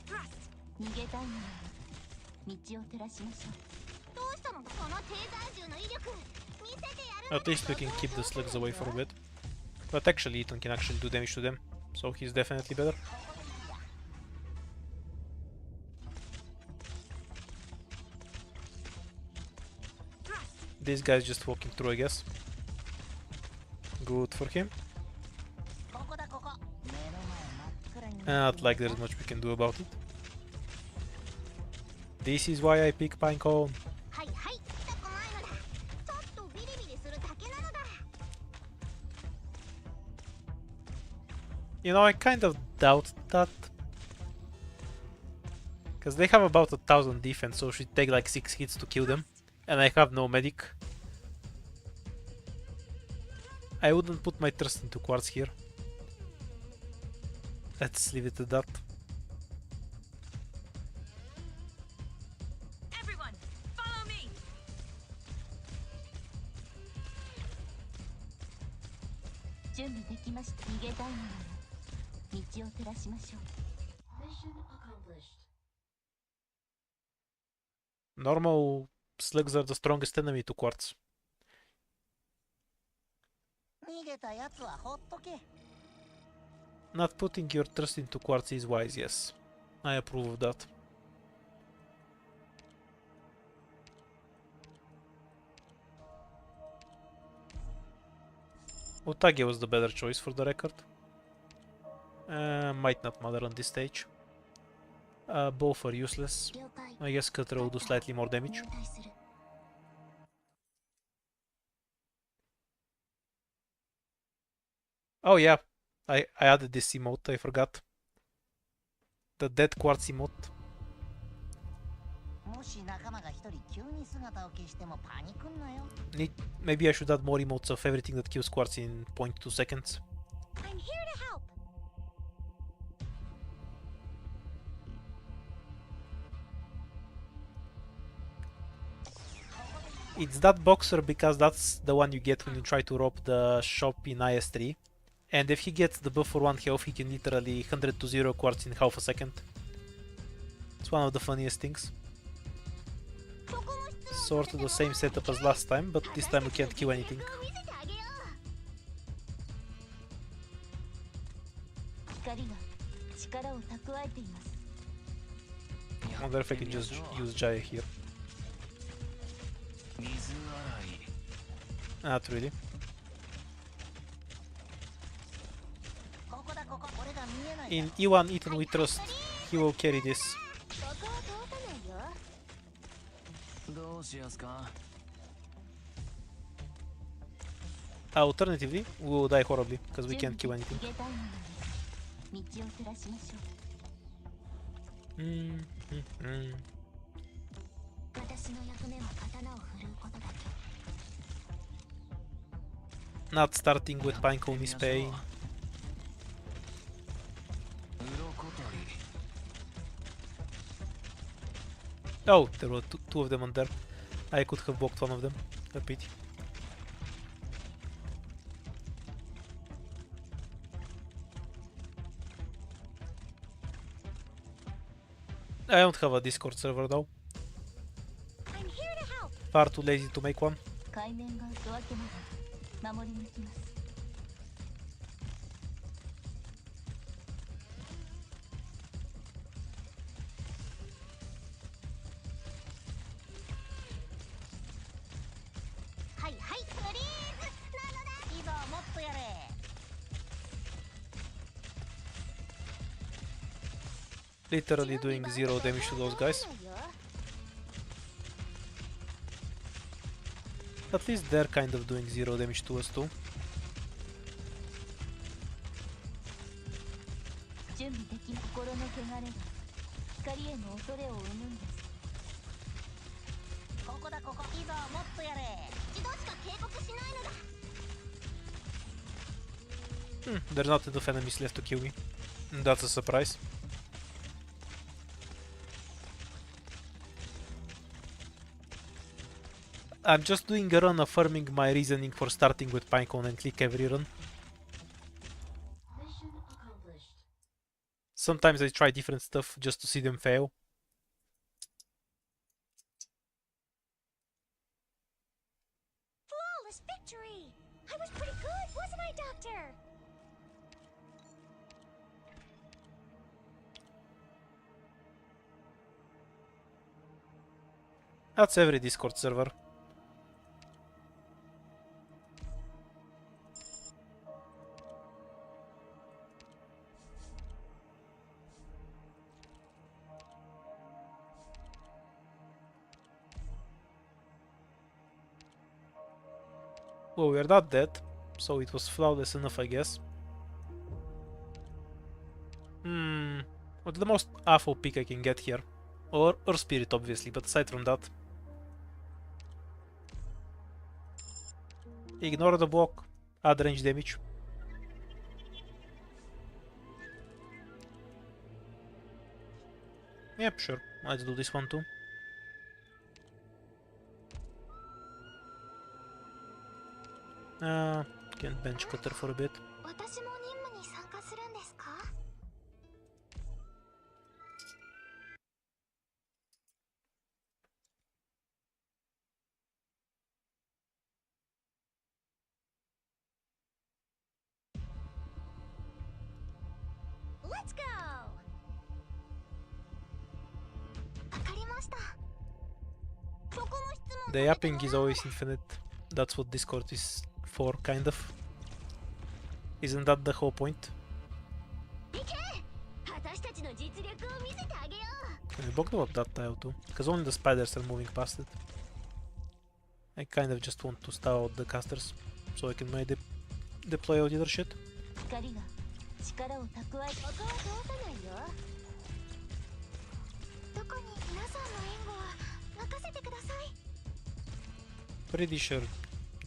Thrust. 逃げたいなら道を照らしましょう。どうしたのこの低体重の威力見せてやるの At least we can keep the slugs away for a bit. But actually, Ethan can actually do damage to them, so he's definitely better. Thrust. This guy's just walking through, I guess. Good for him. ここだここ。目の前真っ暗に Not like there's much we can do about it. This is why I pick Pinecone. はいはい痛くないのだ。ちょっとビリビリするだけなのだ。 You know, I kind of doubt that. Because they have about 1,000 defense, so it should take like 6 hits to kill them. And I have no medic. I wouldn't put my trust into Quartz here. Let's leave it at that. Everyone, follow me. 準備できました。逃げたいのなら道を照らしましょう。 Mission accomplished. Normal slugs are the strongest enemy to Quartz. 逃げたやつはほっとけ。 Not putting your trust into Quartz is wise, yes. I approve of that. Otage was the better choice for the record. Might not matter on this stage. Both are useless. 了解。 I guess Cutter will do slightly more damage. 入隊する。 Oh yeah, I added this emote, I forgot. The Dead Quartz emote. もし仲間が一人急に姿を消してもパニクんなよ。 Maybe I should add more emotes of everything that kills Quartz in 0.2 seconds. I'm here to help. It's that boxer because that's the one you get when you try to rob the shop in IS3. And if he gets the buff for 1 health, he can literally 100 to 0 Quartz in half a second. It's one of the funniest things. Sort of the same setup as last time, but this time we can't kill anything. 光が力を蓄えています。 Wonder if I can just use Jaya here. 水洗い Not really. ここだここ。俺が見えない。 In E1 Ethan we trust, he will carry this. ここは通さないよ。どうしやすか Alternatively, we will die horribly, because we can't kill anything. 逃げたいのなら道を照らしましょう。私の役目は刀を振るうことだけ。 Not starting with Pinecone is pain. 鱗取り Oh, there were two of them on there. I could have blocked one of them. A pity. I don't have a Discord server though. I'm here to help. Far too lazy to make one. 海面がドアけまで守り抜きます。 はいはいフリーズなのだ。いいぞもっとやれ。 Literally doing 0 damage to those guys. At least they're kind of doing 0 damage to us too. 準備できない心の汚れが光への恐れを生むんです。ここだここ。いいぞもっとやれ。一度しか警告しないのだ。 There's not enough enemies left to kill me. That's a surprise. I'm just doing a run affirming my reasoning for starting with Pinecone and click every run. Mission accomplished. Sometimes I try different stuff just to see them fail. Flawless victory! I was pretty good, wasn't I, Doctor? That's every Discord server. Well, we're not dead, so it was flawless enough, I guess. What's the most awful pick I can get here? Or Spirit, obviously, but aside from that... Ignore the block, add range damage. Yep, sure, let's do this one too. Can bench cutter for a bit. 私も任務に参加するんですか？ Let's go! わかりました。そこも質問 The yapping is always infinite. That's what Discord is for, kind of. Isn't that the whole point? 行け！私たちの実力を見せてあげよう。 Can we block that tile too? Because only the spiders are moving past it. I kind of just want to stall out the casters, so I can maybe deploy all the other shit. 光が力を蓄え、ここは通さないよ。特に皆さんの援護は任せてください。 Pretty sure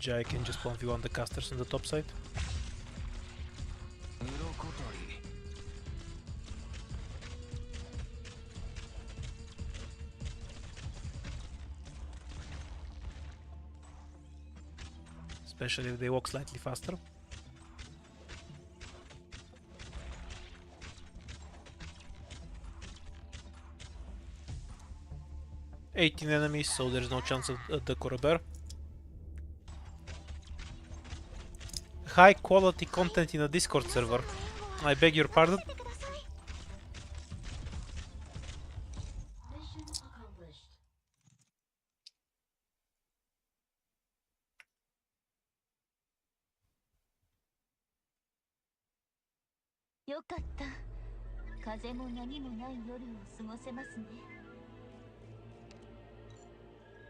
Jai can just 1v1 the casters on the top side. 鱗取り Especially if they walk slightly faster. "18 enemies, so there's no chance of the Corobert. High quality content in a Discord server. I beg your pardon?" Mission accomplished. よかった。風も波もない夜を過ごせますね。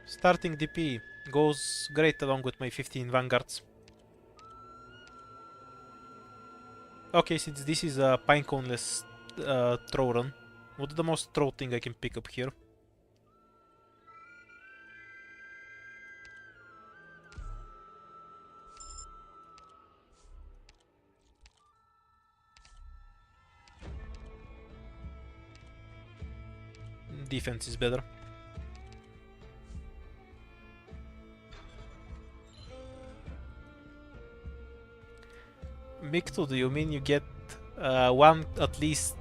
Starting DP goes great along with my 15 vanguards. Okay, since this is a pineconeless throw run, what's the most throw thing I can pick up here? Defense is better. Micto, do you mean you get one at least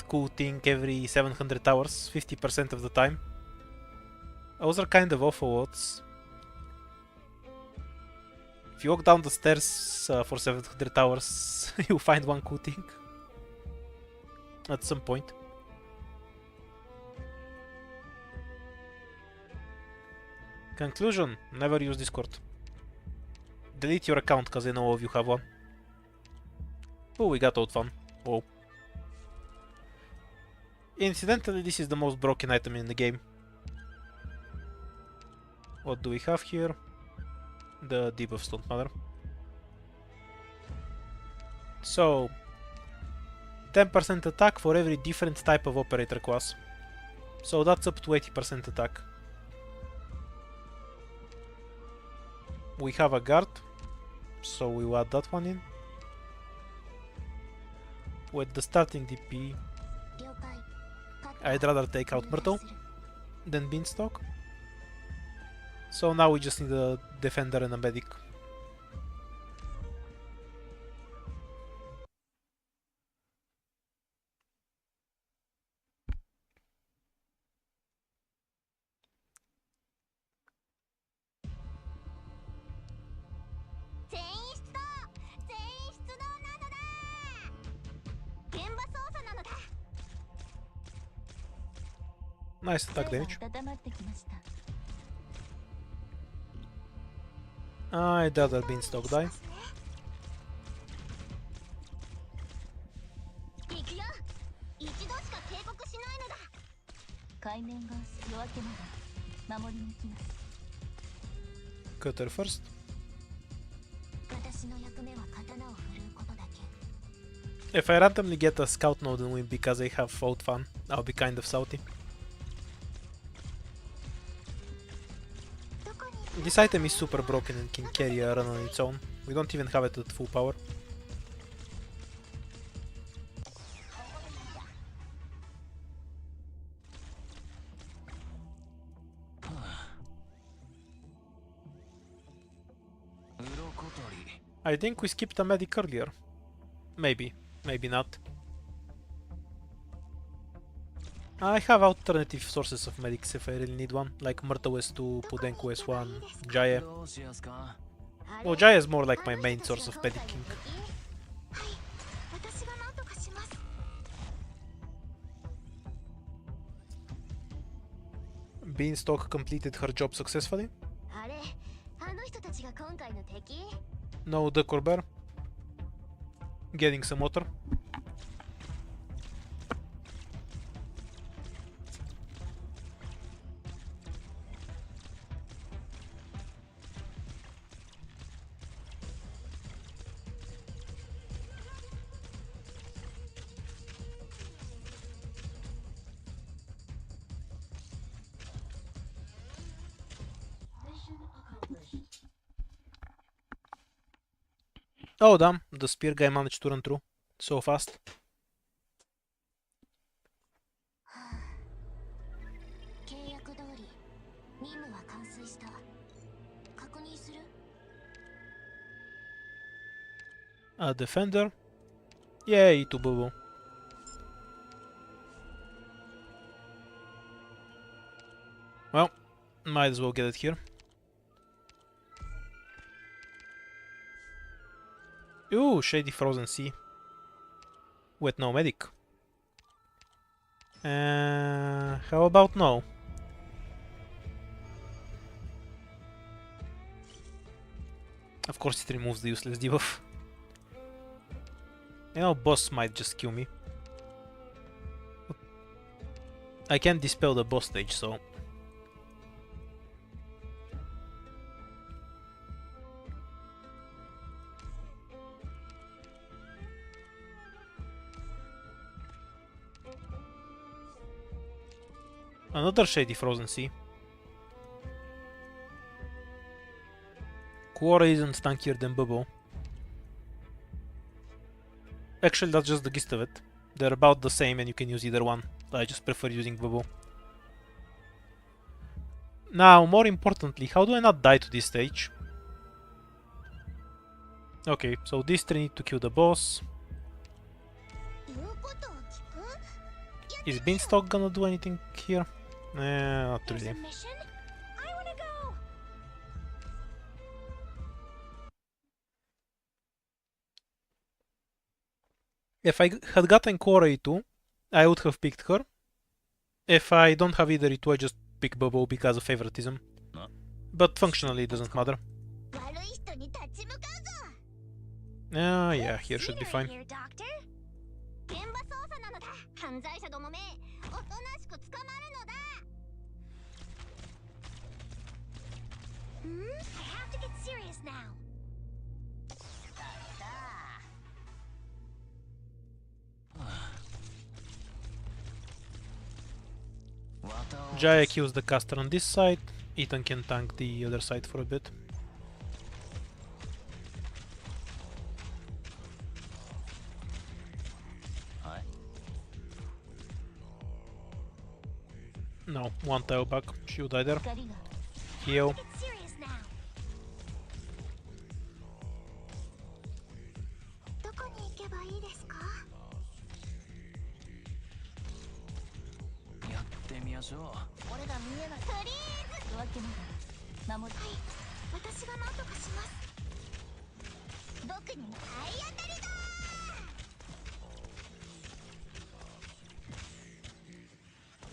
cool thing every 700 hours, 50% of the time? Those are kind of awful odds. If you walk down the stairs for 700 hours, you find one cool thing. At some point. Conclusion: never use Discord. Delete your account, cause I know all of you have one. Oh, we got old fun. Oh. Incidentally, this is the most broken item in the game. What do we have here? The debuffs don't matter. So, 10% attack for every different type of operator class. So that's up to 80% attack. We have a guard, so we'll add that one in. With the starting DP, 了解。 I'd rather take out Myrtle than Beanstalk. So now we just need a defender and a medic. Nice attack damage. 温まってきました。 I'd rather Beanstalk die. 行くよ。一度しか警告しないのだ。海面が夜明けまで守りに来ます。 Cutter first. If I randomly get a scout node and win because I have vote fan, I'll be kind of salty. This item is super broken and can carry a run on its own. We don't even have it at full power. I think we skipped a medic earlier. Maybe, maybe not. I have alternative sources of medics if I really need one, like Murta S2, Pudenko S1, Jaya. Well, Jaya is more like my main source of medicing. Beanstalk completed her job successfully. No Decor Bear. Getting some water. Mission accomplished. Oh damn, the spear guy managed to run through so fast. A defender? Yay, to boo boo. Well, might as well get it here. Ooh, Shady Frozen Sea. Wait, no, medic. How about no? Of course it removes the useless debuff. You know, boss might just kill me. I can't dispel the boss stage, so... Another Shady Frozen Sea. Quora isn't tankier than Bubble. Actually, that's just the gist of it. They're about the same and you can use either one. I just prefer using Bubble. Now, more importantly, how do I not die to this stage? Okay, so these three need to kill the boss. Is Beanstalk gonna do anything here? Not really. If I had gotten Core E2, I would have picked her. If I don't have either E2, I just pick Bobo because of favoritism. But functionally it doesn't matter. Yeah, here should be fine. I have to get serious now. Jaya kills the caster on this side. Ethan can tank the other side for a bit. No, one tile back. She'll die there. Heal.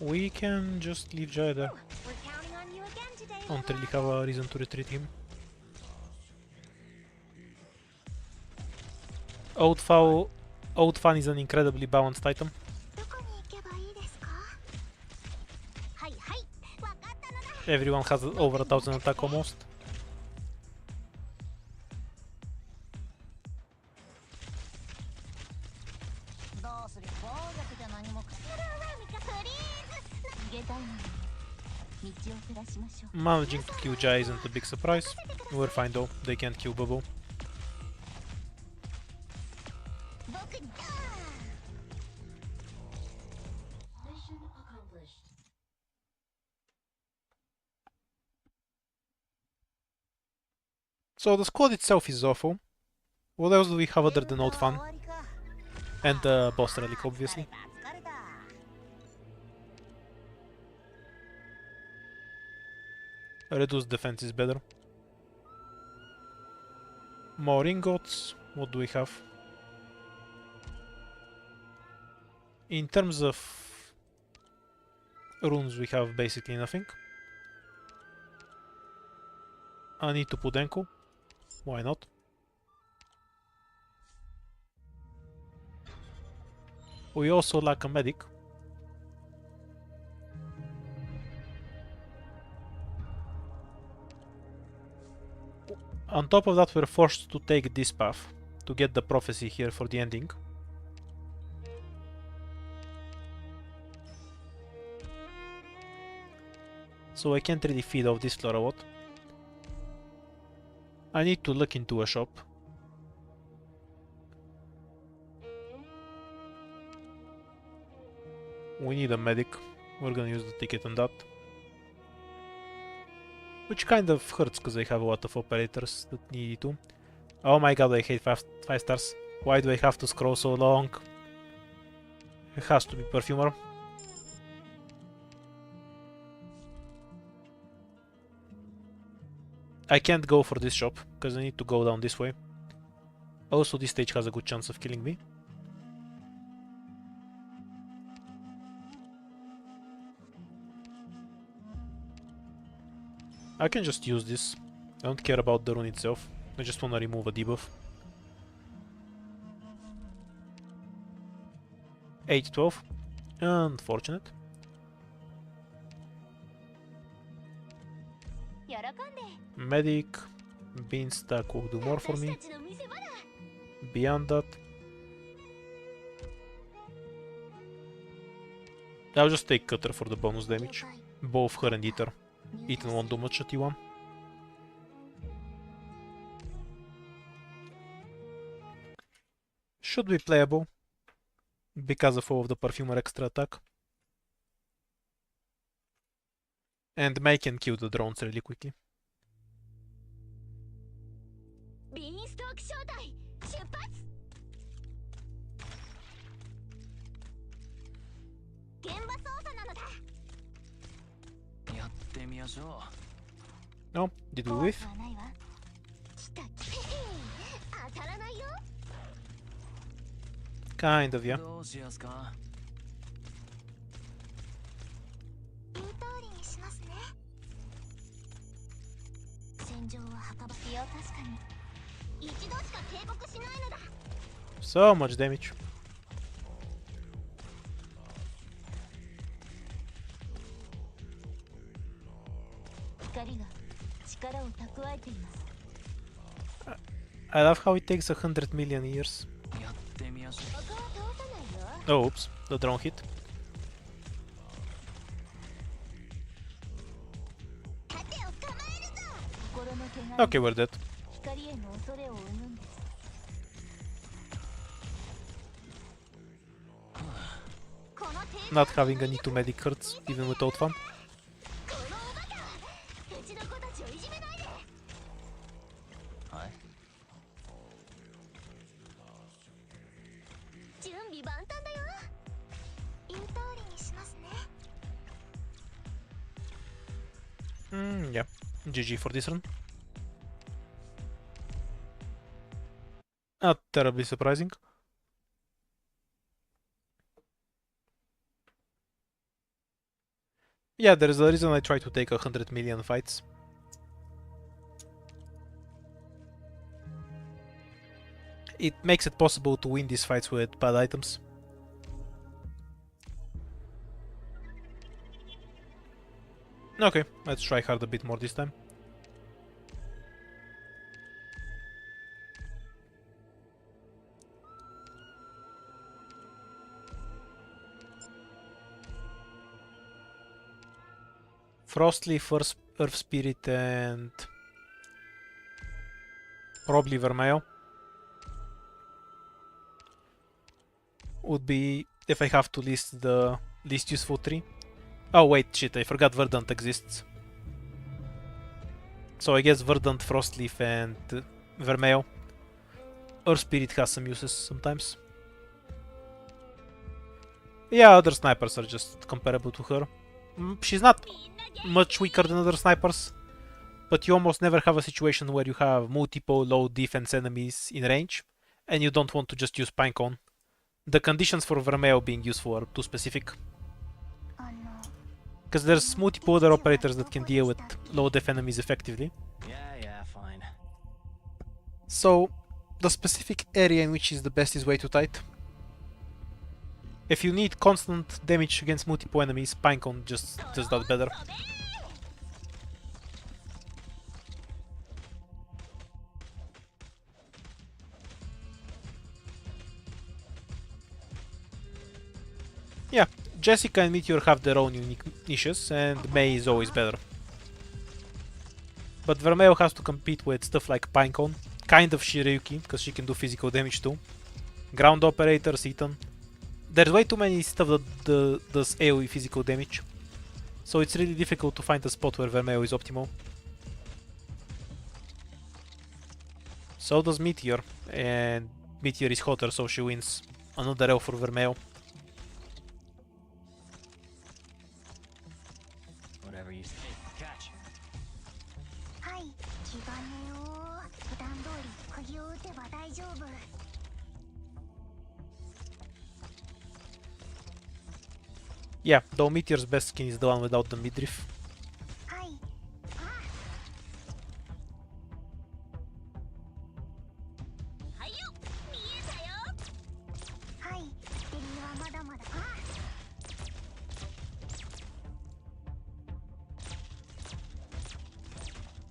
We can just leave Jaya there. Don't really have a reason to retreat him. Old Fan is an incredibly balanced item. Everyone has over 1000 attack almost. Managing to kill Jai isn't a big surprise. We're fine though, they can't kill Bubble. Mission accomplished. So the squad itself is awful. What else do we have other than old fun? And the boss relic, obviously. Reduced defense is better. More ingots. What do we have? In terms of runes, we have basically nothing. I need to put Enko. Why not? We also lack a medic. On top of that, we're forced to take this path to get the prophecy here for the ending. So I can't really feed off this floor a lot. I need to look into a shop. We need a medic. We're gonna use the ticket on that. Which kind of hurts because I have a lot of operators that need it too. Oh my god, I hate 5 stars. Why do I have to scroll so long? It has to be perfumer. I can't go for this shop because I need to go down this way. Also, this stage has a good chance of killing me. I can just use this. I don't care about the rune itself. I just want to remove a debuff. 8-12. Unfortunate. Medic. Beanstalk will do more for me. Beyond that, I'll just take Cutter for the bonus damage. Both her and Ether. Ethan won't do much at T1. Should be playable because of all of the perfumer extra attack. And May can kill the drones really quickly. Oh, did we whiff? Kind of, yeah. So much damage. I love how it takes 100 million years. Oh, oops, the drone hit. Okay, we're dead. Not having a need to medic hurts, even without fun. Yeah, GG for this run. Not terribly surprising. Yeah, there is a reason I try to take 100 million fights. It makes it possible to win these fights with bad items. Okay, let's try hard a bit more this time. Frostleaf, Earth Spirit, and probably Vermeo would be if I have to list the least useful tree. Oh wait, shit, I forgot Verdant exists. So I guess Verdant, Frostleaf, and Vermeo. Earth Spirit has some uses sometimes. Yeah, other snipers are just comparable to her. She's not much weaker than other snipers, but you almost never have a situation where you have multiple low defense enemies in range, and you don't want to just use Pinecone. The conditions for Vermeo being useful are too specific. Because there's multiple other operators that can deal with low def enemies effectively. Yeah, fine. So, the specific area in which is the best is way too tight. If you need constant damage against multiple enemies, Pinecone just does that better. Yeah, Jessica and Meteor have their own unique niches, and Mei is always better. But Vermeo has to compete with stuff like Pinecone, kind of Shirayuki, because she can do physical damage too, ground operators, Eaton. There's way too many stuff that does AoE physical damage, so it's really difficult to find a spot where Vermeo is optimal. So does Meteor, and Meteor is hotter, so she wins. Another L for Vermeo. Whatever you say. Catch. はい、気兼ねを普段通り釘を打てば大丈夫。 Yeah, though Meteor's best skin is the one without the midriff. はい。はいよ、見えたよ。はい、デリはまだまだ。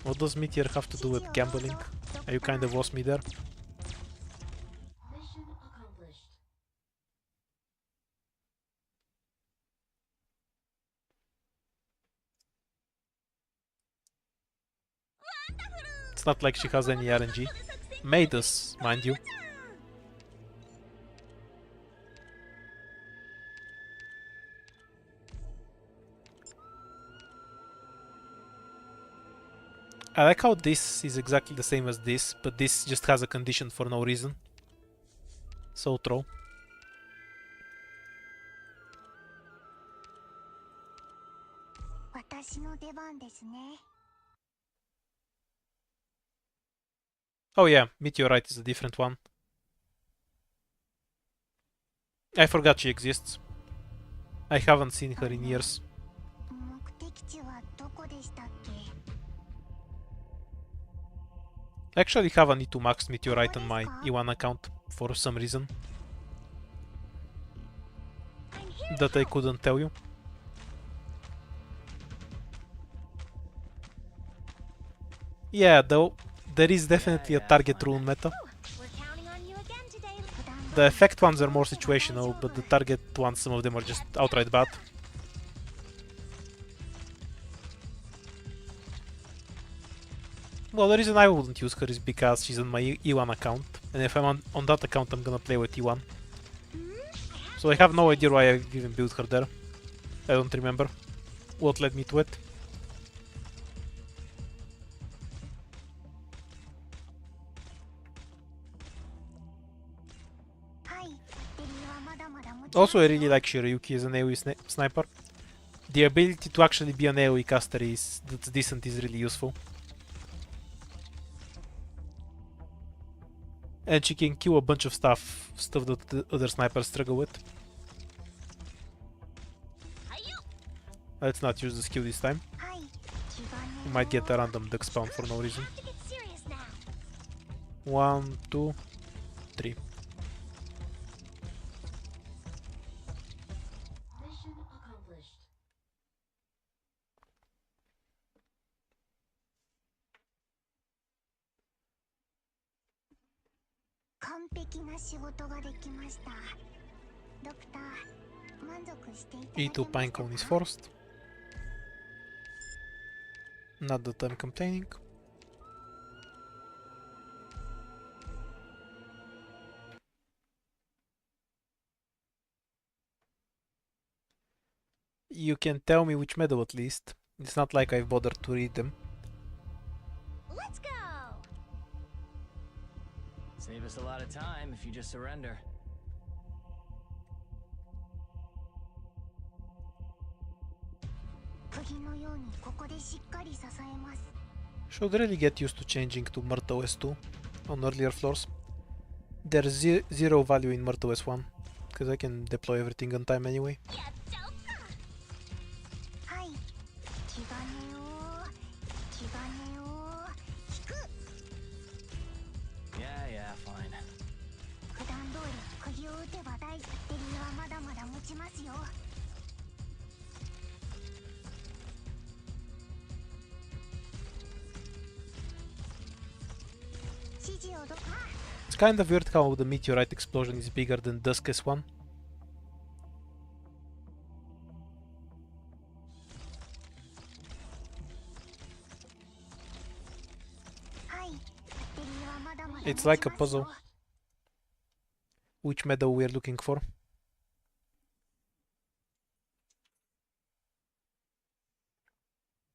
What does Meteor have to do with gambling? Are you kind of lost me there? Mission accomplished. It's not like she has any RNG. May does, mind you. I like how this is exactly the same as this, but this just has a condition for no reason. So throw. Oh yeah, Meteorite is a different one. I forgot she exists. I haven't seen her in years. 目的地はどこでしたっけ？ I actually have a need to max Meteorite on my E1 account for some reason that I couldn't tell you. Yeah, though, there is definitely a target rune meta. We're counting on you again today. The effect ones are more situational, but the target ones, some of them are just outright bad. Well, the reason I wouldn't use her is because she's on my E1 account, and if I'm on that account, I'm gonna play with E1. So I have no idea why I even built her there. I don't remember what led me to it. Also, I really like Shirayuki as an AoE sniper. The ability to actually be an AoE caster that's decent is really useful. And she can kill a bunch of stuff that the other snipers struggle with. Let's not use the skill this time. We might get a random duck spawn for no reason. 1, 2, 3. Mission accomplished. E2 Pinecone is forced. Not that I'm complaining. You can tell me which medal at least. It's not like I've bothered to read them. Let's go! Save us a lot of time if you just surrender. Should really get used to changing to MurtOS 2 on earlier floors. There's zero value in MurtOS 1, because I can deploy everything on time anyway. Yeah, fine. It's kind of weird how the meteorite explosion is bigger than Dusk's one. It's like a puzzle. Which medal we're looking for?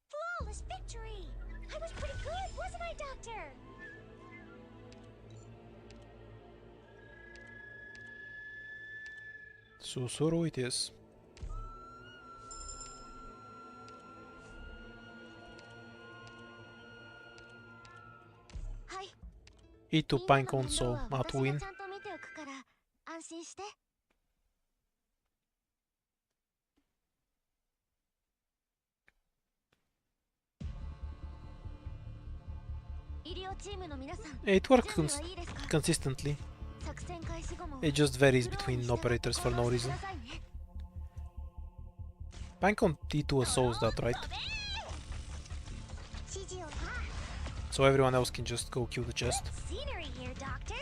Flawless victory! I was pretty good, wasn't I, Doctor? Susuru it is. E2 Pinecone, so not win. It works consistently. It just varies between operators for no reason. Pinecone T2 solves that, right? So everyone else can just go kill the chest. Scenery here, Doctor.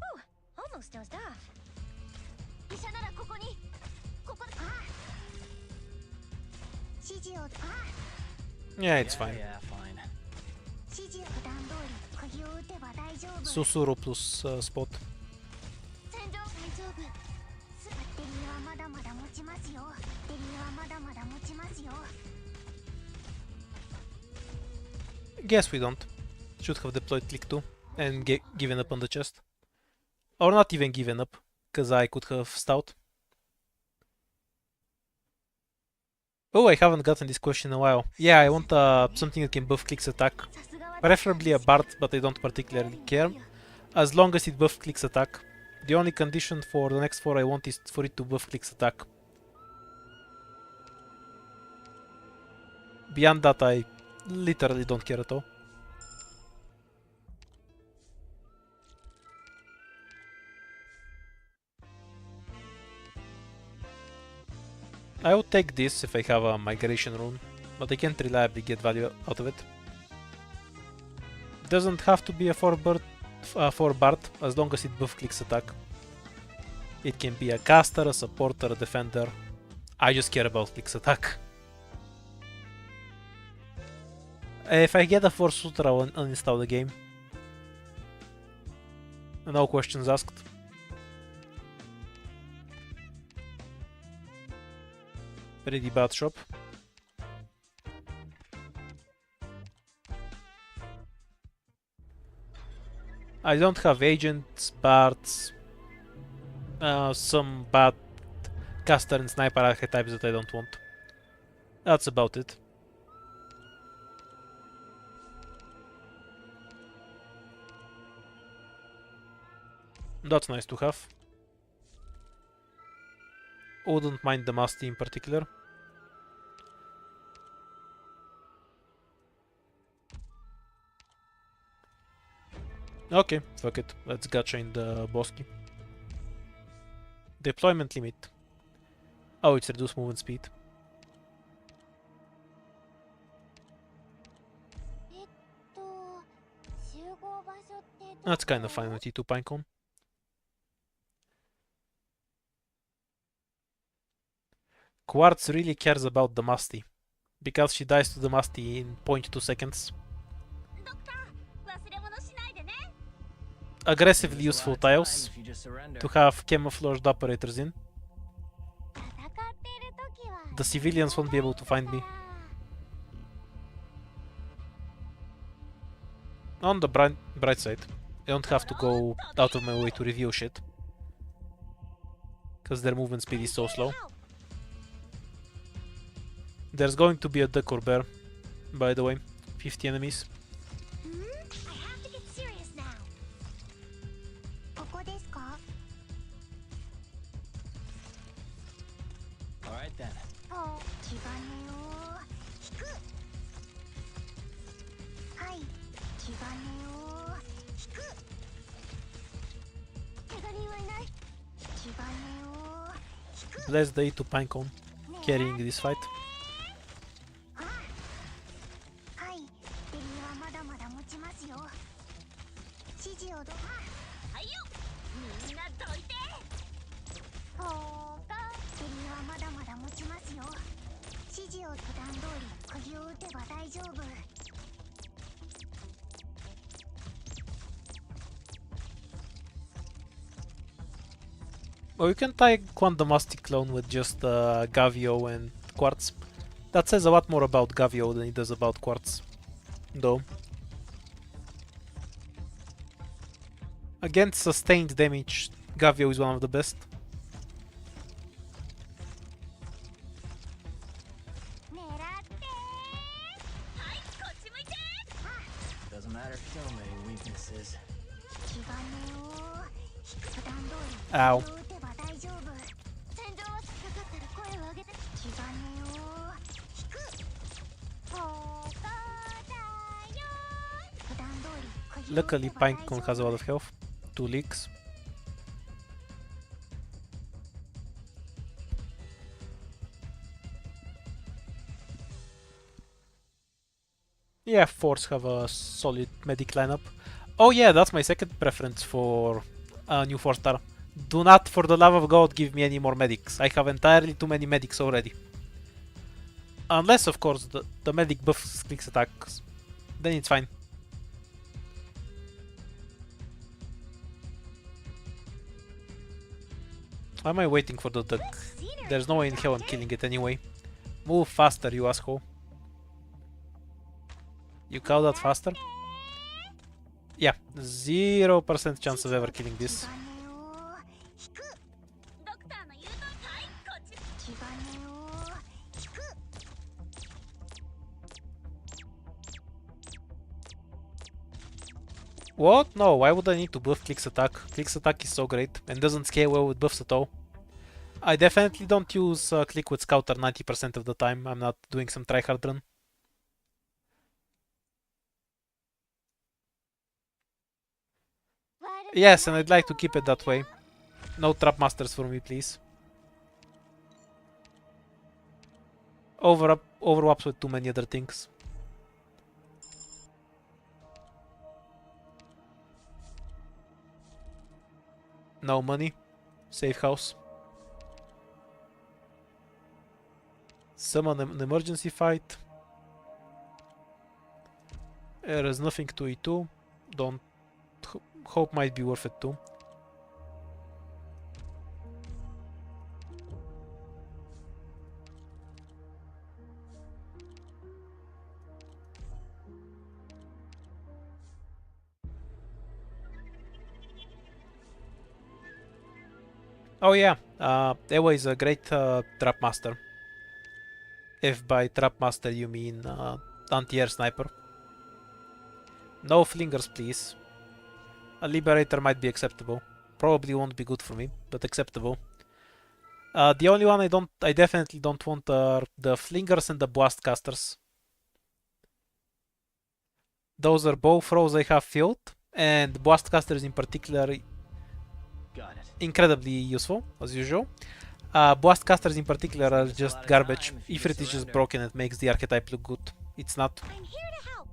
Oh, almost dozed off. Yeah, it's fine. Yeah, fine. Susuru plus spot. Guess we don't. Should have deployed click 2 and given up on the chest. Or not even given up, because I could have stout. Oh, I haven't gotten this question in a while. Yeah, I want something that can buff clicks attack. Preferably a Bard, but I don't particularly care. As long as it buff clicks attack. The only condition for the next 4 I want is for it to buff clicks attack. Beyond that, I literally don't care at all. I would take this if I have a migration rune, but I can't reliably get value out of it. Doesn't have to be a 4 Bard as long as it buff clicks attack. It can be a caster, a supporter, a defender. I just care about clicks attack. If I get a 4 Sutra, I'll uninstall the game. No questions asked. Ready bad shop. I don't have agents, bards, some bad caster and sniper archetypes that I don't want. That's about it. That's nice to have. Wouldn't mind the Musty in particular. Okay, fuck it. Let's gacha in the Bosky. Deployment limit. Oh, it's reduced movement speed. That's kind of fine with T2 Pinecone. Quartz really cares about the Musty, because she dies to the Musty in 0.2 seconds. ドクター忘れ物しないでね。 Aggressively There's a lot useful of time tiles if you just surrender. to have camouflaged operators in. 戦っている時は The civilians won't be able to find me. On the bright side, I don't have to go out of my way to review shit, because their movement speed is so slow. There's going to be a duck or bear, by the way. 50 enemies. I have to get serious now. ここですか？ Alright then. 気兼ねを引く。はい、気兼ねを引く。怪我人はいない。気兼ねを引く。 Bless the E to Pinecone, carrying this fight. はい、デリはまだまだ持ちますよ。指示をはいよ、みんなどいて。ほーか、デリはまだまだ持ちますよ。指示を普段通り釘を打てば大丈夫。 Well, you can tie Quantum Musty clone with just Gavio and Quartz. That says a lot more about Gavio than it does about Quartz, though. Against sustained damage, Gavio is one of the best. 狙って。はい、こっち向いて。 Doesn't matter so many weaknesses. 気兼ねを普段通り Ow. 釘を打てば大丈夫。戦場はかかったら声を上げて。気兼ねを引く。ほーかだよ。普段通り釘を打て Luckily, ば大 Pinecone 丈 has a 夫。 lot of health. 2 leaks. Yeah, Force have a solid medic lineup. Oh yeah, that's my second preference for new 4-star. Do not, for the love of God, give me any more medics. I have entirely too many medics already. Unless, of course, the medic buffs clicks attacks. Then it's fine. Why am I waiting for the duck? There's no way in hell I'm killing it anyway. Move faster, you asshole. You cow that faster? Yeah, 0% chance of ever killing this. ドクターの言う通り、はい、こっち。気兼ねを引く。 What? No, why would I need to buff Click's attack? Click's attack is so great and doesn't scale well with buffs at all. I definitely don't use Click with Scouter 90% of the time. I'm not doing some tryhard run. Yes, and I'd like to keep it that way. No trap masters for me, please. Overlaps with too many other things. No money. Safe house. Summon an emergency fight. There is nothing to E2. Don't hope might be worth it too. Oh yeah, Ewa is a great trap master. If by trap master you mean anti-air sniper. No flingers, please. A liberator might be acceptable. Probably won't be good for me, but acceptable. The only one I definitely don't want are the flingers and the blast casters. Those are both roles I have filled, and blast casters in particular Got it. incredibly useful, as usual. Blast casters in particular are just garbage. Ifrit is just broken and makes the archetype look good. It's not. I'm here to help.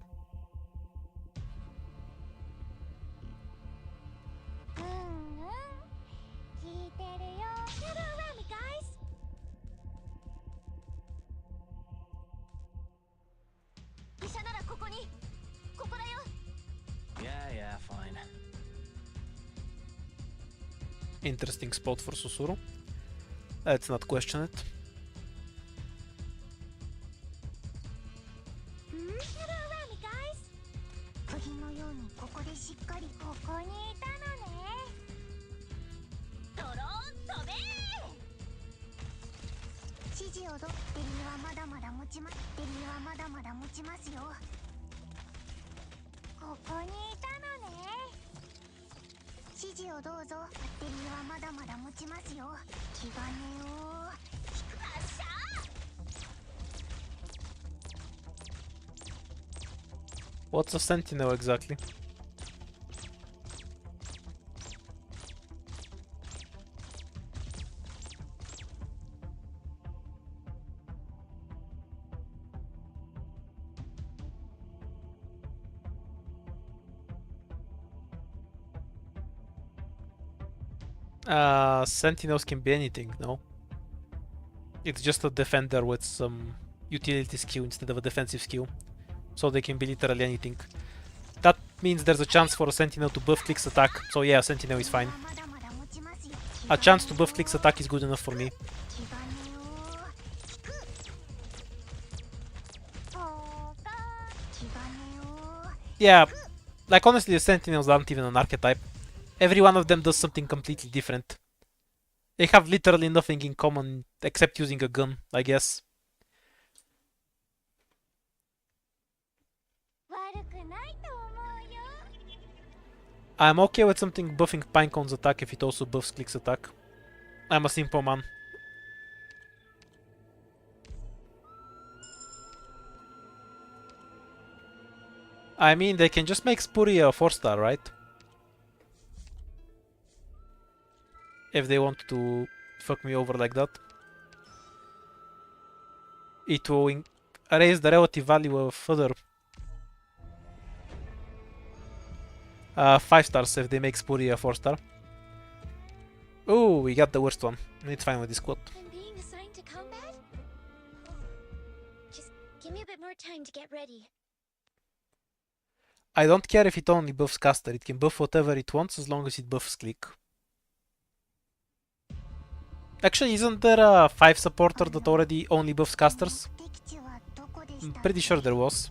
聞いてるよ。Never around me, guys. にここだよ Yeah, fine. Interesting spot for Susuru. Let's not question it. Hello around guys 釘のようにここでしっかりここにいたのねドローン飛べ指示をどデリーはまだまだ持ちまデリーはまだまだ持ちますよここにいたのね指示をどうぞバッテリーはまだまだ持ちますよ気兼ねを引くかっしゃ What's a sentinel exactly? Sentinels can be anything, no? It's just a defender with some utility skill instead of a defensive skill. So they can be literally anything. That means there's a chance for a sentinel to buff clicks attack, so yeah, sentinel is fine. A chance to buff clicks attack is good enough for me. Yeah, like honestly the sentinels aren't even an archetype. Every one of them does something completely different. They have literally nothing in common except using a gun, I guess. I'm okay with something buffing Pinecone's attack if it also buffs Click's attack. I'm a simple man. I mean, they can just make Spuri a 4-star, right? If they want to fuck me over like that. It will raise the relative value of other 5 stars if they make Spuri a 4-star. Oh, we got the worst one. It's fine with this quote. I'm being assigned to combat? Just give me a bit more time to get ready. I don't care if it only buffs caster. It can buff whatever it wants as long as it buffs click. Actually, isn't there a 5 supporter that already only buffs casters? I'm pretty sure there was.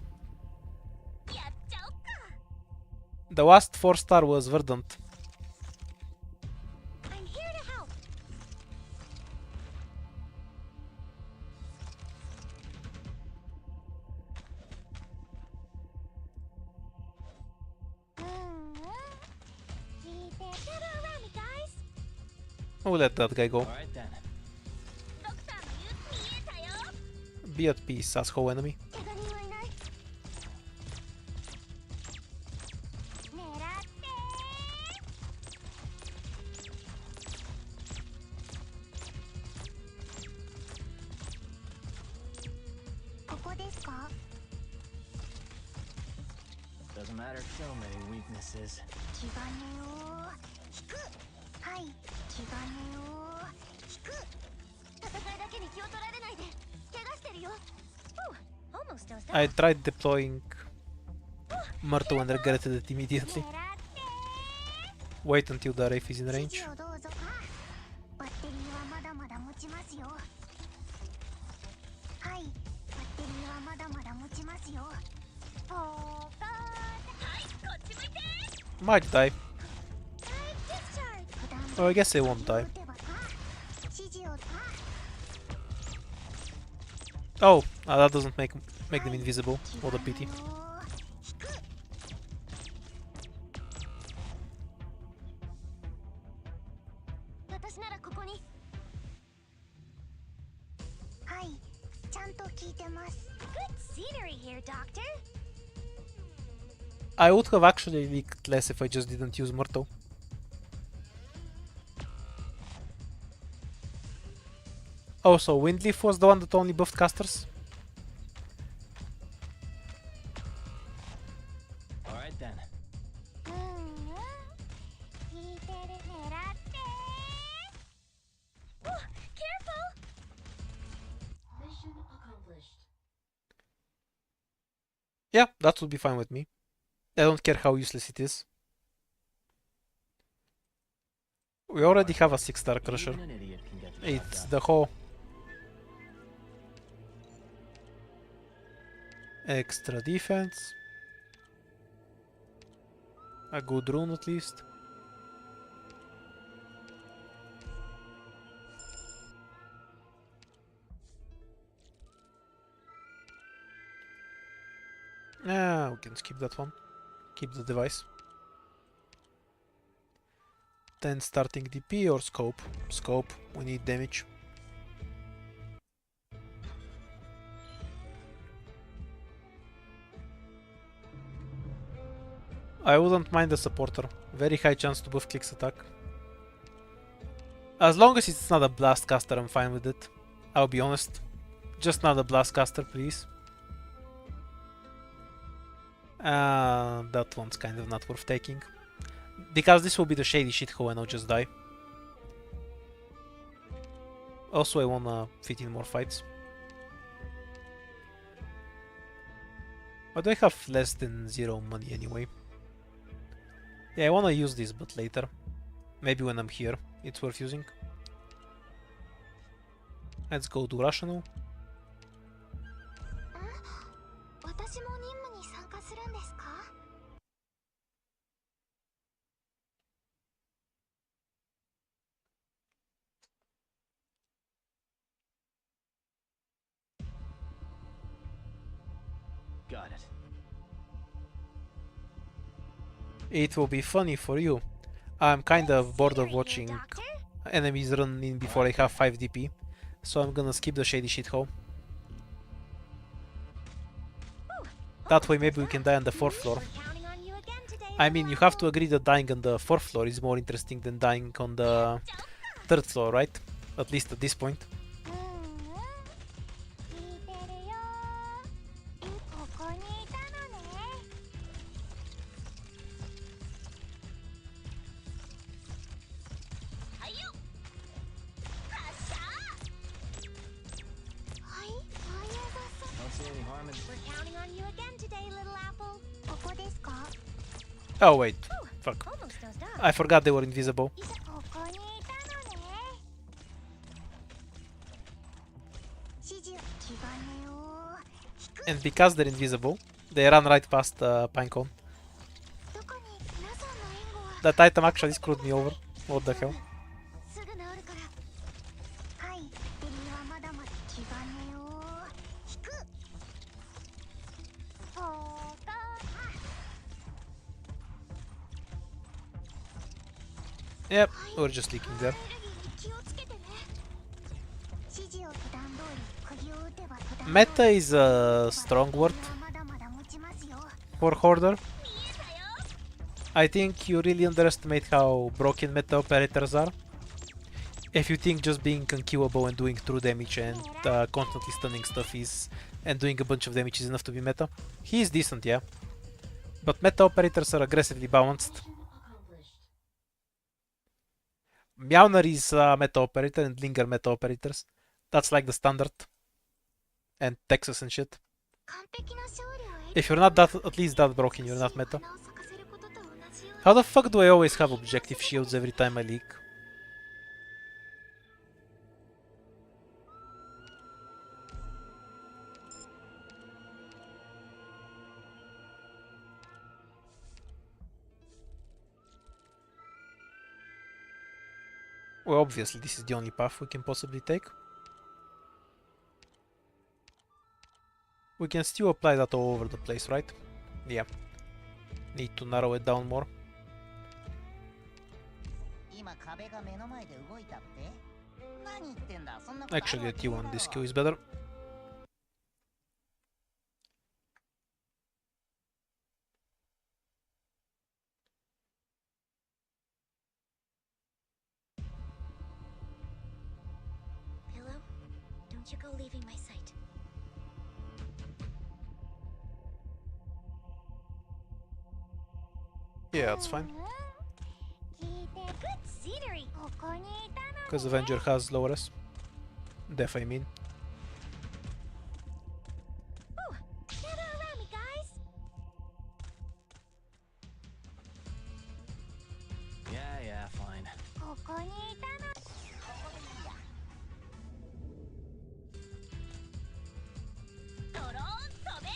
The last 4-star was Verdant. I'm here to help. Gather around me, guys. We'll let that guy go. Alright then. Be at peace, asshole enemy. 手紙はいない。狙ってここですか Doesn't matter so many weaknesses. 気兼ねを引くはい気兼ねを引く戦いだけに気を取られないで怪我してるよ Almost dozed off. I tried deploying Myrtle and regretted it immediately. 狙って Wait until the Wraith is in 指 range. 示をどうぞバッテリーはまだまだ持ちますよはいバッテリーはまだまだ持ちますよポーカーはいこっち向いて Might die. Discharge Oh, I guess they won't die. 指示を Oh, that doesn't make them invisible. What a pity. 私ならここにはいちゃんと聞いてます Good scenery here, Doctor I would have actually leaked less if I just didn't use Myrtle. Oh, so Windleaf was the one that only buffed casters? Alright then. 聞いてる狙って Oh, careful Mission accomplished. Yeah, that would be fine with me. I don't care how useless it is. We already have a 6-star crusher. Even an idiot can get the job It's done. the whole extra defense. A good rune at least. Yeah, we can skip that one. Keep the device. Then starting DP or scope? Scope, we need damage. I wouldn't mind the supporter. Very high chance to buff clicks attack. As long as it's not a blast caster, I'm fine with it. I'll be honest. Just not a blast caster, please. That one's kind of not worth taking. Because this will be the shady shithole and I'll just die. Also, I wanna fit in more fights. But I have less than 0 money anyway. Yeah, I wanna use this, but later. Maybe when I'm here, it's worth using. Let's go to rational. 私も任務に参加するんですか？ Got it. It will be funny for you. I'm kind of bored of watching enemies run in before I have 5 DP. So I'm gonna skip the shady shithole. That way maybe we can die on the 4th floor. I mean, you have to agree that dying on the 4th floor is more interesting than dying on the 3rd floor, right? At least at this point. 聞いてるよ。ここにいたのね。はいよ。発射。はい、ありがとう。 Don't see any harm in We're counting on you again today, little apple. ここですか？ Oh wait, fuck. Almost does that. I forgot they were invisible. ここにいたのね。指示気兼ねを引く。 And because they're invisible, they run right past Pinecone. どこに皆さんの援護は That item actually screwed me over. What the hell? すぐ治るから。はい、デリはまだまだ気兼ねを引く。フォーカー。 Yep, we're just leaking there. エネルギーに気をつけてね。指示を普段通り釘を打てば普段通り Meta is a strong word まだまだ持ちますよ。 for Hoarder. 見えたよ。 I think you really underestimate how broken meta operators are. If you think just being unkillable and doing true damage and constantly stunning stuff is and doing a bunch of damage is enough to be meta, he is decent, yeah. But meta operators are aggressively balanced. Accomplished. Meowner is a meta operator and Linger meta operators. That's like the standard. And Texas and shit. 完璧な勝利を得る If you're not that at least that broken, you're not meta. 花を咲かせることと同じように How the fuck do I always have objective shields every time I leak? Well, obviously this is the only path we can possibly take. We can still apply that all over the place, right? Yeah. Need to narrow it down more. 今壁が目の前で動いたって？何言ってんだ？そんなことある Actually, わ a けねえだ T1 ろ this kill is better. Pillow, don't you go leaving my sight. Yeah, that's fine. 聞いて good scenery. ここにいたのね Because Avenger has lower S. Def, I mean. Ooh, gather around me, guys. ここにいたの。ドローン飛べ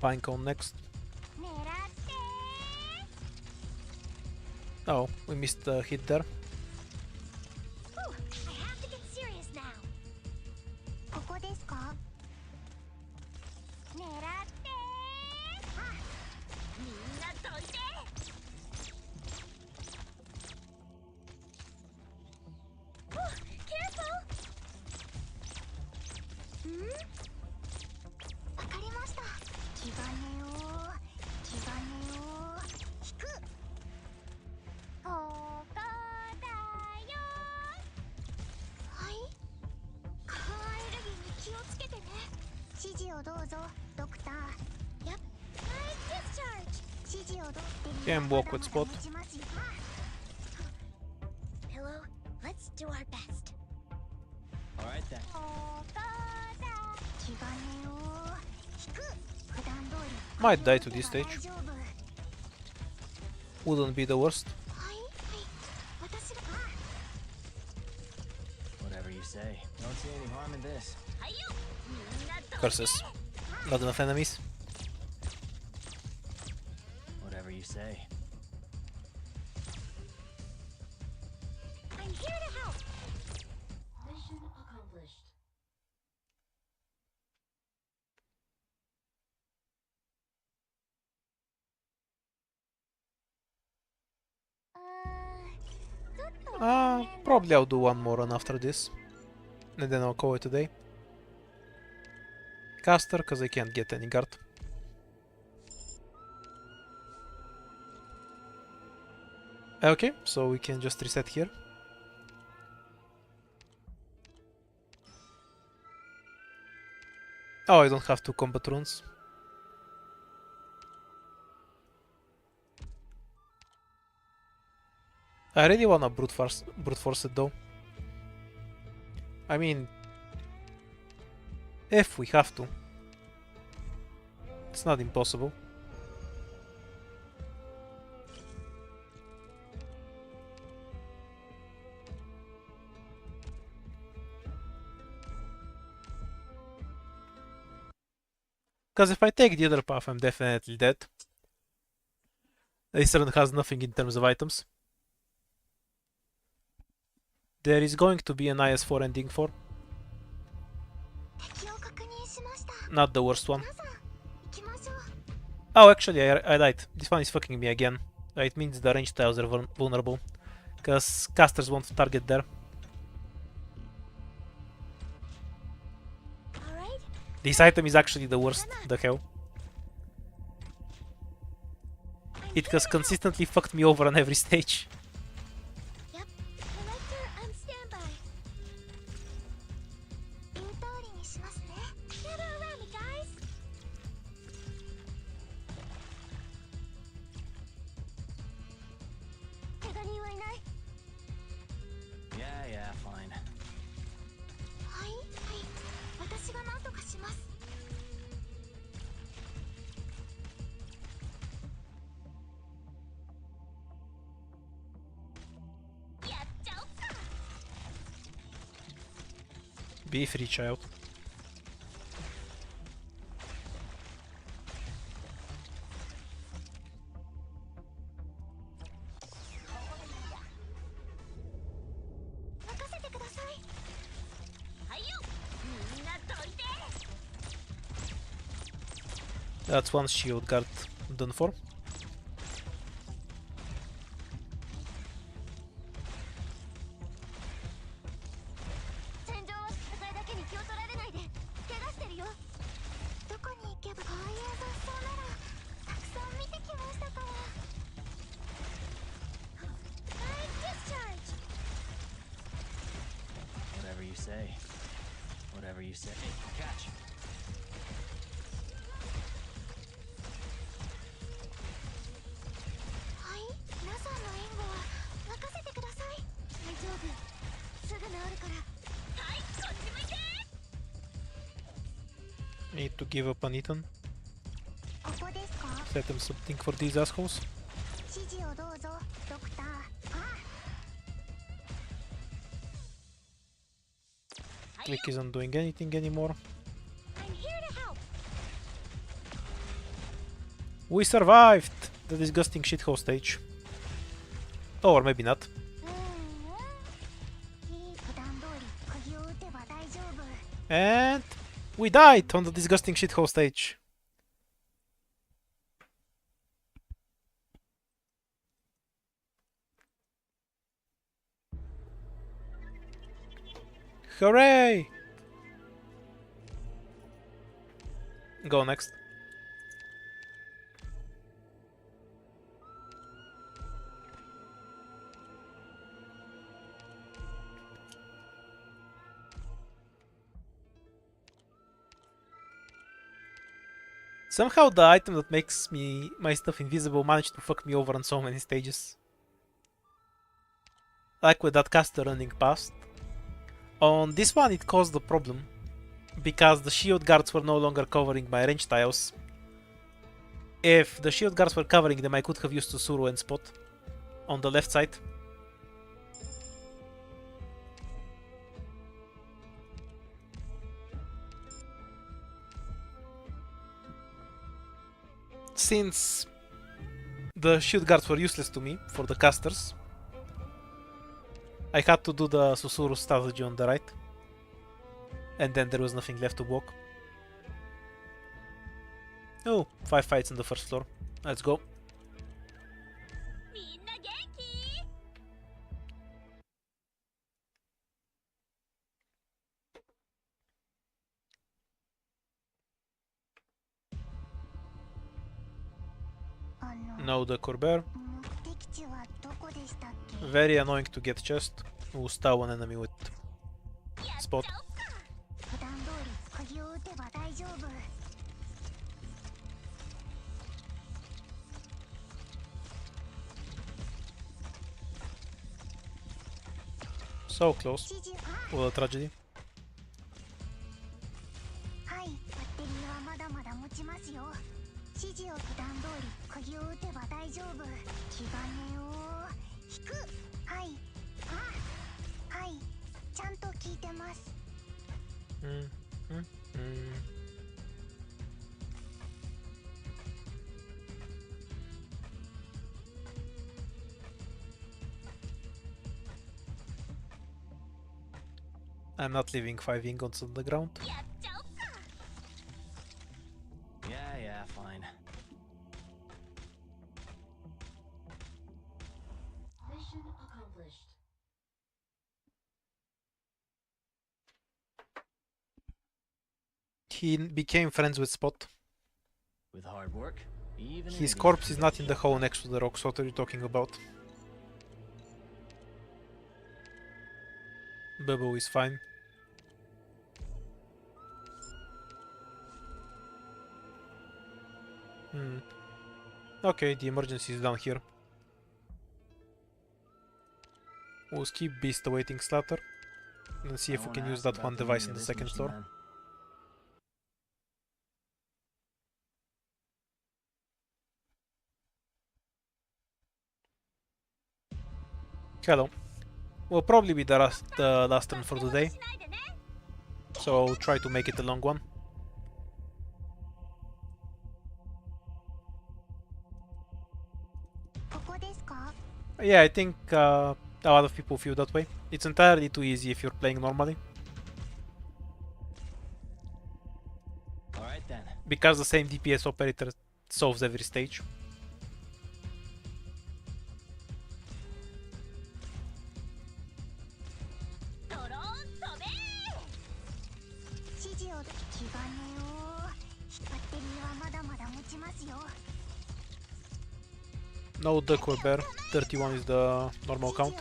ー。 Pinecone next. 狙ってー。 Oh, we missed a hit there. Whew, I have to get serious now. ここですか？狙ってー。あ、みんなどいて。Whew, careful. ん？わかりました。気兼ねを引く。ここだよ。はい。カーアレルギーに気をつけてね。指示をどうぞ、ドクター。やっ。Nice discharge. 指示をどうって。 Can walk with spot. Hello, let's do our best. Alright then. ここだ。気兼ねを引く。普段通り。 Might die to this stage. 大丈夫。 Wouldn't be the worst. はいはい。私が。 Whatever you say. Don't see any harm in this. はいよ。みんなどいて。 Curses. Not enough enemies. Whatever you say. I'm here to help. Mission accomplished. ちょっと。 Probably I'll do one more run after this. And then I'll call it a day. Caster, because I can't get any guard. Okay, so we can just reset here. Oh, I don't have 2 combat runes. I really wanna brute force it though. I mean, if we have to. It's not impossible. Because if I take the other path, I'm definitely dead. This run has nothing in terms of items. There is going to be an IS4 ending 4. 敵を確認しました。 Not the worst one. 皆さん、行きましょう。 Oh, actually, I lied. This one is fucking me again. It means the range tiles are vulnerable. Because casters won't target there. Alright. This item is actually the worst. The hell. It has consistently fucked me over on every stage. Yep. Collector on standby. 言う通りにしますね。Gather around me, guys. 怪我人はいない。 Yeah, fine. はいはい。私が何とかします。 やっちゃおっか。 Be free, child. 任せてください。はいよ。みんなどいて。 That's one shield guard done for. 戦場はそれだけに気を取られないで。怪我してるよ。どこに行けばこういう雑草ならたくさん見てきましたから。Nice discharge. Whatever you say. Whatever you say. Hey, catch. はい、皆さんの援護は任せてください。大丈夫。すぐ治るから。はい、こっち向いて。 Need to give up on Ethan. ここですか？ Set him something for these assholes. 指示をどうぞドクター。Click isn't doing anything anymore. I'm here to help. We survived the disgusting shithole stage. Or maybe not. いい普段通り鍵を打てば大丈夫。 And we died on the disgusting shithole stage. Hooray! Go next. Somehow the item that makes my stuff invisible managed to fuck me over on so many stages. Like with that caster running past. On this one it caused a problem, because the shield guards were no longer covering my range tiles. If the shield guards were covering them, I could have used Susuru and Spot on the left side. Since the shield guards were useless to me for the casters, I had to do the Susuru strategy on the right, and then there was nothing left to block. Oh, 5 fights on the first floor. Let's go. みんな元気？ No decor bear. 目的地はどこでしたっけ？ Very annoying to get chest. We'll star one enemy with Spot. 普段通り鍵を打てば大丈夫。 So close. 指示 What a tragedy. はい、バッテリーはまだまだ持ちますよ。指示を普段通り鍵を打てば大丈夫。気兼ねを引く。はい。はい。ちゃんと聞いてます。 I'm not leaving 5 ingots on the ground. やっちゃおっか。 Yeah, fine. Mission accomplished. He became friends with Spot. With hard work, even His enemies corpse is forget not in the you. hole next to the rocks. What are you talking about? Bubble is fine. Okay, the emergency is down here. We'll skip Beast awaiting Slaughter and see I if we wanna can use ask that about one the device meaning in of the this second mission, floor. man. Hello. Will probably be the last turn for the day, so try to make it a long one. Yeah, I think a lot of people feel that way. It's entirely too easy if you're playing normally, Alright then. because the same DPS operator solves every stage. No decor bear, 31 is the normal count.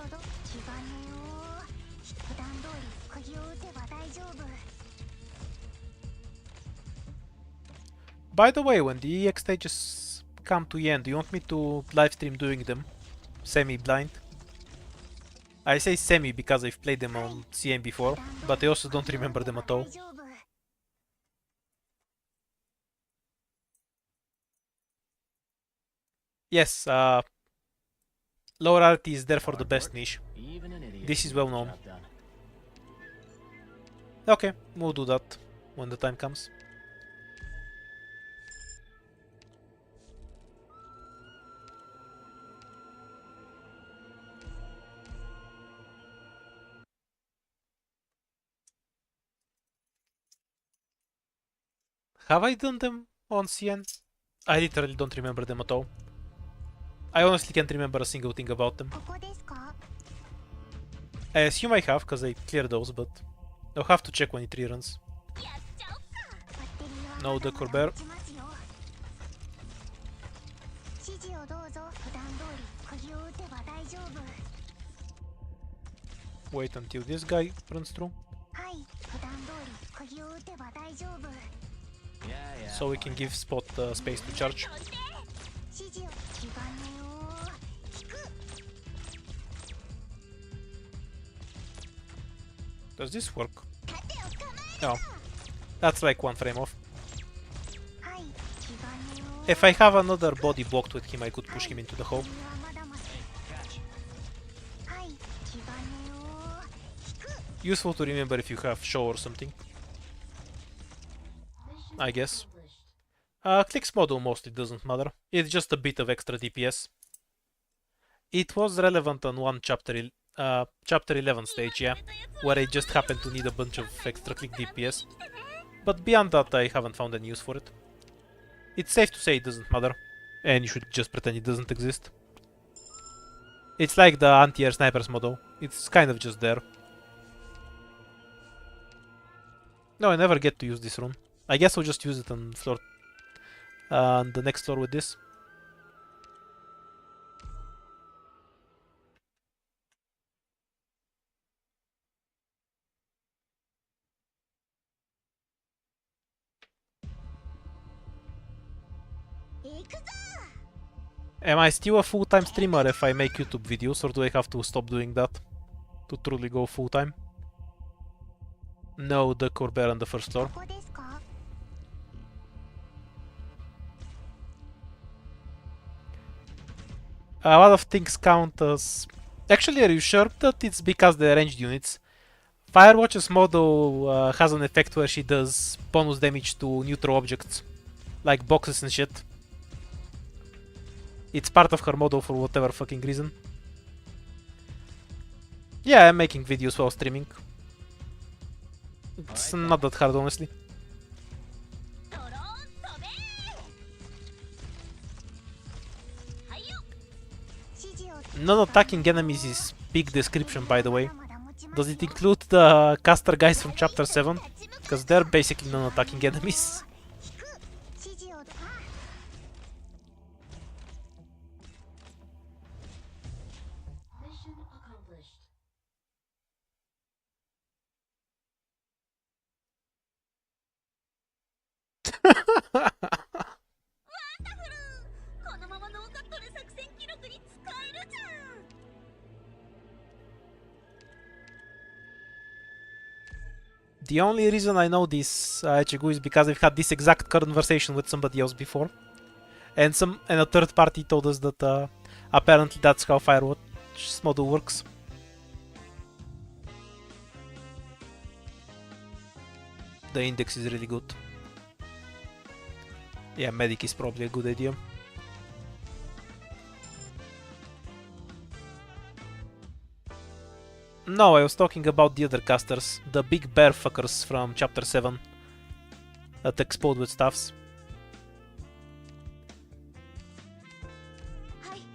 By the way, when the EX stages come to the end, do you want me to livestream doing them? Semi-blind? I say semi because I've played them on CM before, but I also don't remember them at all. Yes, Low rarity is there for the best niche. Even an idiot This is can well get the known. job done. Okay, we'll do that when the time comes. Have I done them on CN? I literally don't remember them at all. I honestly can't remember a single thing about them. ここですか？ I assume I have, because I cleared those, but I'll have to check when it reruns. やっちゃおっか。バッテリーは No, ま the だまだ Corber. 持ちますよ。指示をどうぞ。普段通り釘を打てば大丈夫。 Wait until this guy runs through, はい、普段通り釘を打てば大丈夫。 Yeah, yeah. so we can give Spot space to charge. そして指示を基盤ねを引く。 Does this work? 盾を構える。 No. That's like one frame off. はい、基盤ねを。 If I have another body blocked with him, I could push him into the hole. バッテリーはまだまだ。 はい、基盤ねを引く。 Useful to remember if you have show or something, Mission I guess. accomplished. Clicks model mostly doesn't matter. It's just a bit of extra DPS. It was relevant on one chapter 11 stage, yeah, where I just happened to need a bunch of extra click DPS. But beyond that, I haven't found any use for it. It's safe to say it doesn't matter, and you should just pretend it doesn't exist. It's like the anti-air snipers model. It's kind of just there. No, I never get to use this rune. I guess I'll just use it on floor, on the next floor with this. Am I still a full-time streamer if I make YouTube videos, or do I have to stop doing that to truly go full-time? No, the Corber on the first floor. ここですか？ A lot of things count as... Actually, are you sure that it's because they're ranged units? Firewatch's model has an effect where she does bonus damage to neutral objects, like boxes and shit. It's part of her model for whatever fucking reason. Yeah, I'm making videos while streaming. It's not that hard, honestly. ドローン飛べ。はいよ。指示を。 Non-attacking enemies is big description, by the way. Does it include the caster guys from chapter 7? Because they're basically non-attacking enemies. 指示を。 Mission accomplished. このままノーカットで作戦記録に使えるじゃん。 The only reason I know this, Ichigo, is because I've had this exact conversation with somebody else before. And a third party told us that apparently that's how Firewatch's model works. The index is really good. Yeah, medic is probably a good idea. No, I was talking about the other casters, the big bear fuckers from chapter 7 that explode with staffs.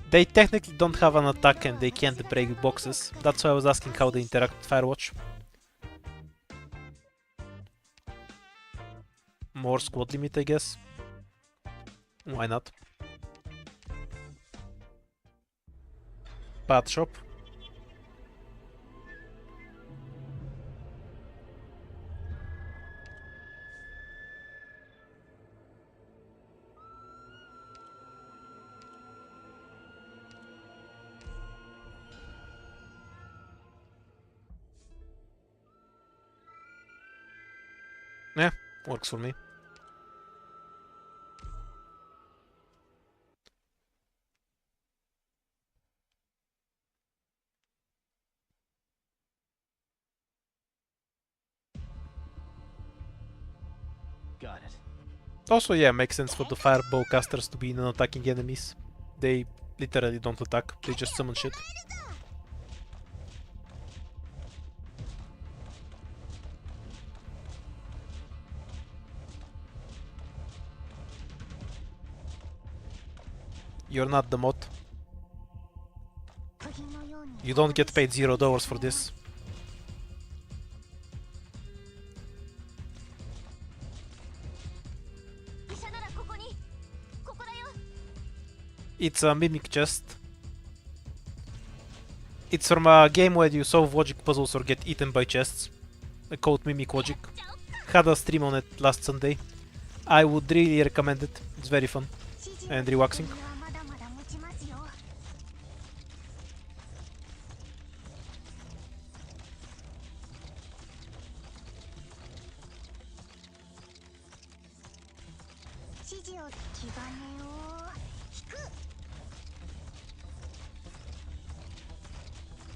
They technically don't have an attack and they can't break boxes. That's why I was asking how they interact with Firewatch. More squad limit, I guess. Why not? Path shop. Yeah, works for me. Also, yeah, makes sense for the fireball casters to be non-attacking enemies. They literally don't attack, they just summon shit. You're not the mod. You don't get paid $0 for this. It's a mimic chest. It's from a game where you solve logic puzzles or get eaten by chests. Called Mimic Logic. Had a stream on it last Sunday. I would really recommend it. It's very fun and relaxing.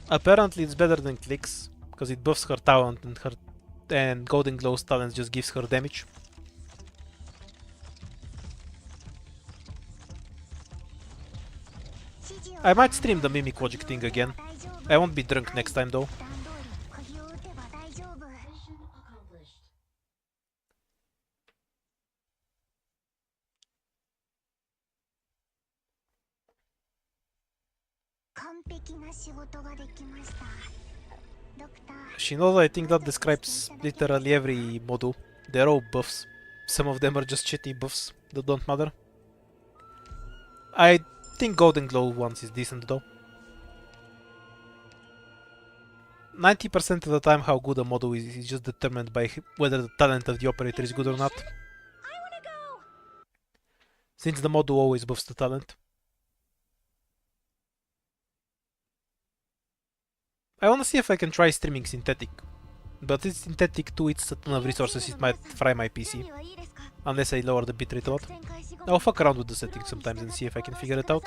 Apparently it's better than Clicks, because it buffs her talent and Golden Glow's talent just gives her damage. I might stream the Mimic Logic thing again. I won't be drunk next time though. Mission accomplished. Shinoda, I think that describes literally every model. They're all buffs. Some of them are just shitty buffs that don't matter. I think Golden Glow ones is decent though. 90% of the time how good a model is just determined by whether the talent of the operator is good or not. Since the model always buffs the talent. I wanna see if I can try streaming synthetic. But it's synthetic too, it's a ton of resources, it might fry my PC. Unless I lower the bitrate a lot. I'll fuck around with the settings sometimes and see if I can figure it out.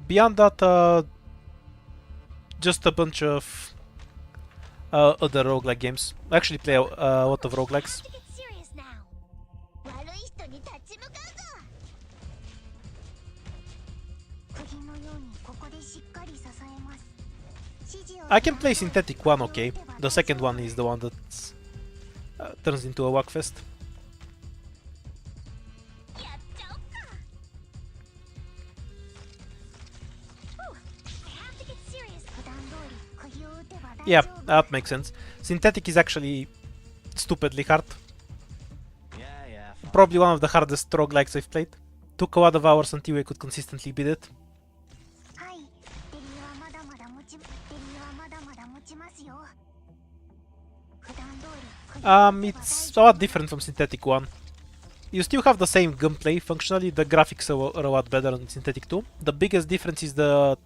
Beyond that, just a bunch of other roguelike games. I actually play a lot of roguelikes. I can play Synthetic 1 okay. The second one is the one that turns into a whackfest. Yeah, that makes sense. Synthetic is actually stupidly hard. Probably one of the hardest roguelikes I've played. Took a lot of hours until I could consistently beat it. It's a lot different from Synthetic 1. You still have the same gunplay. Functionally, the graphics are a lot better on Synthetic 2. The biggest difference is that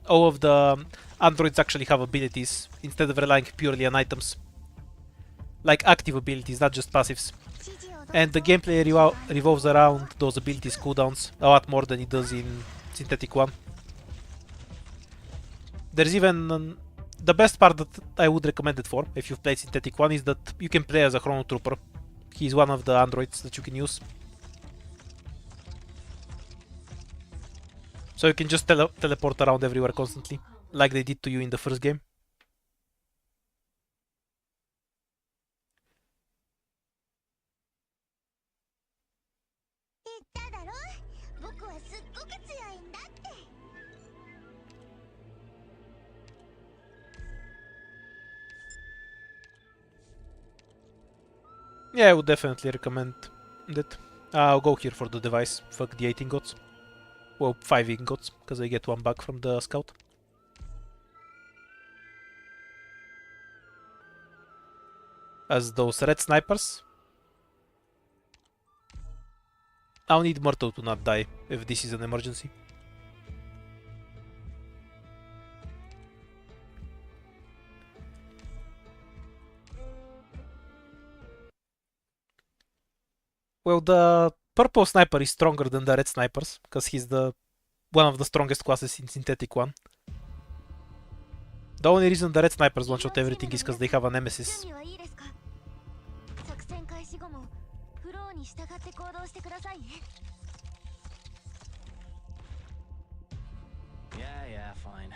all of the androids actually have abilities instead of relying purely on items. Like active abilities, not just passives. And the gameplay revolves around those abilities cooldowns a lot more than it does in Synthetic 1. There's even the best part that I would recommend it for, if you've played Synthetic 1, is that you can play as a Chrono Trooper. He's one of the androids that you can use. So you can just teleport around everywhere constantly, like they did to you in the first game. Yeah, I would definitely recommend that. I'll go here for the device. Fuck the 8 ingots. Well, 5 ingots, because I get one back from the scout. As those red snipers. I'll need Myrtle to not die if this is an emergency. Well, the purple sniper is stronger than the red snipers, because he's one of the strongest classes in Synthetic 1. The only reason the red snipers one-shot everything is because they have a nemesis に従って行動してくださいね。 Yeah, fine.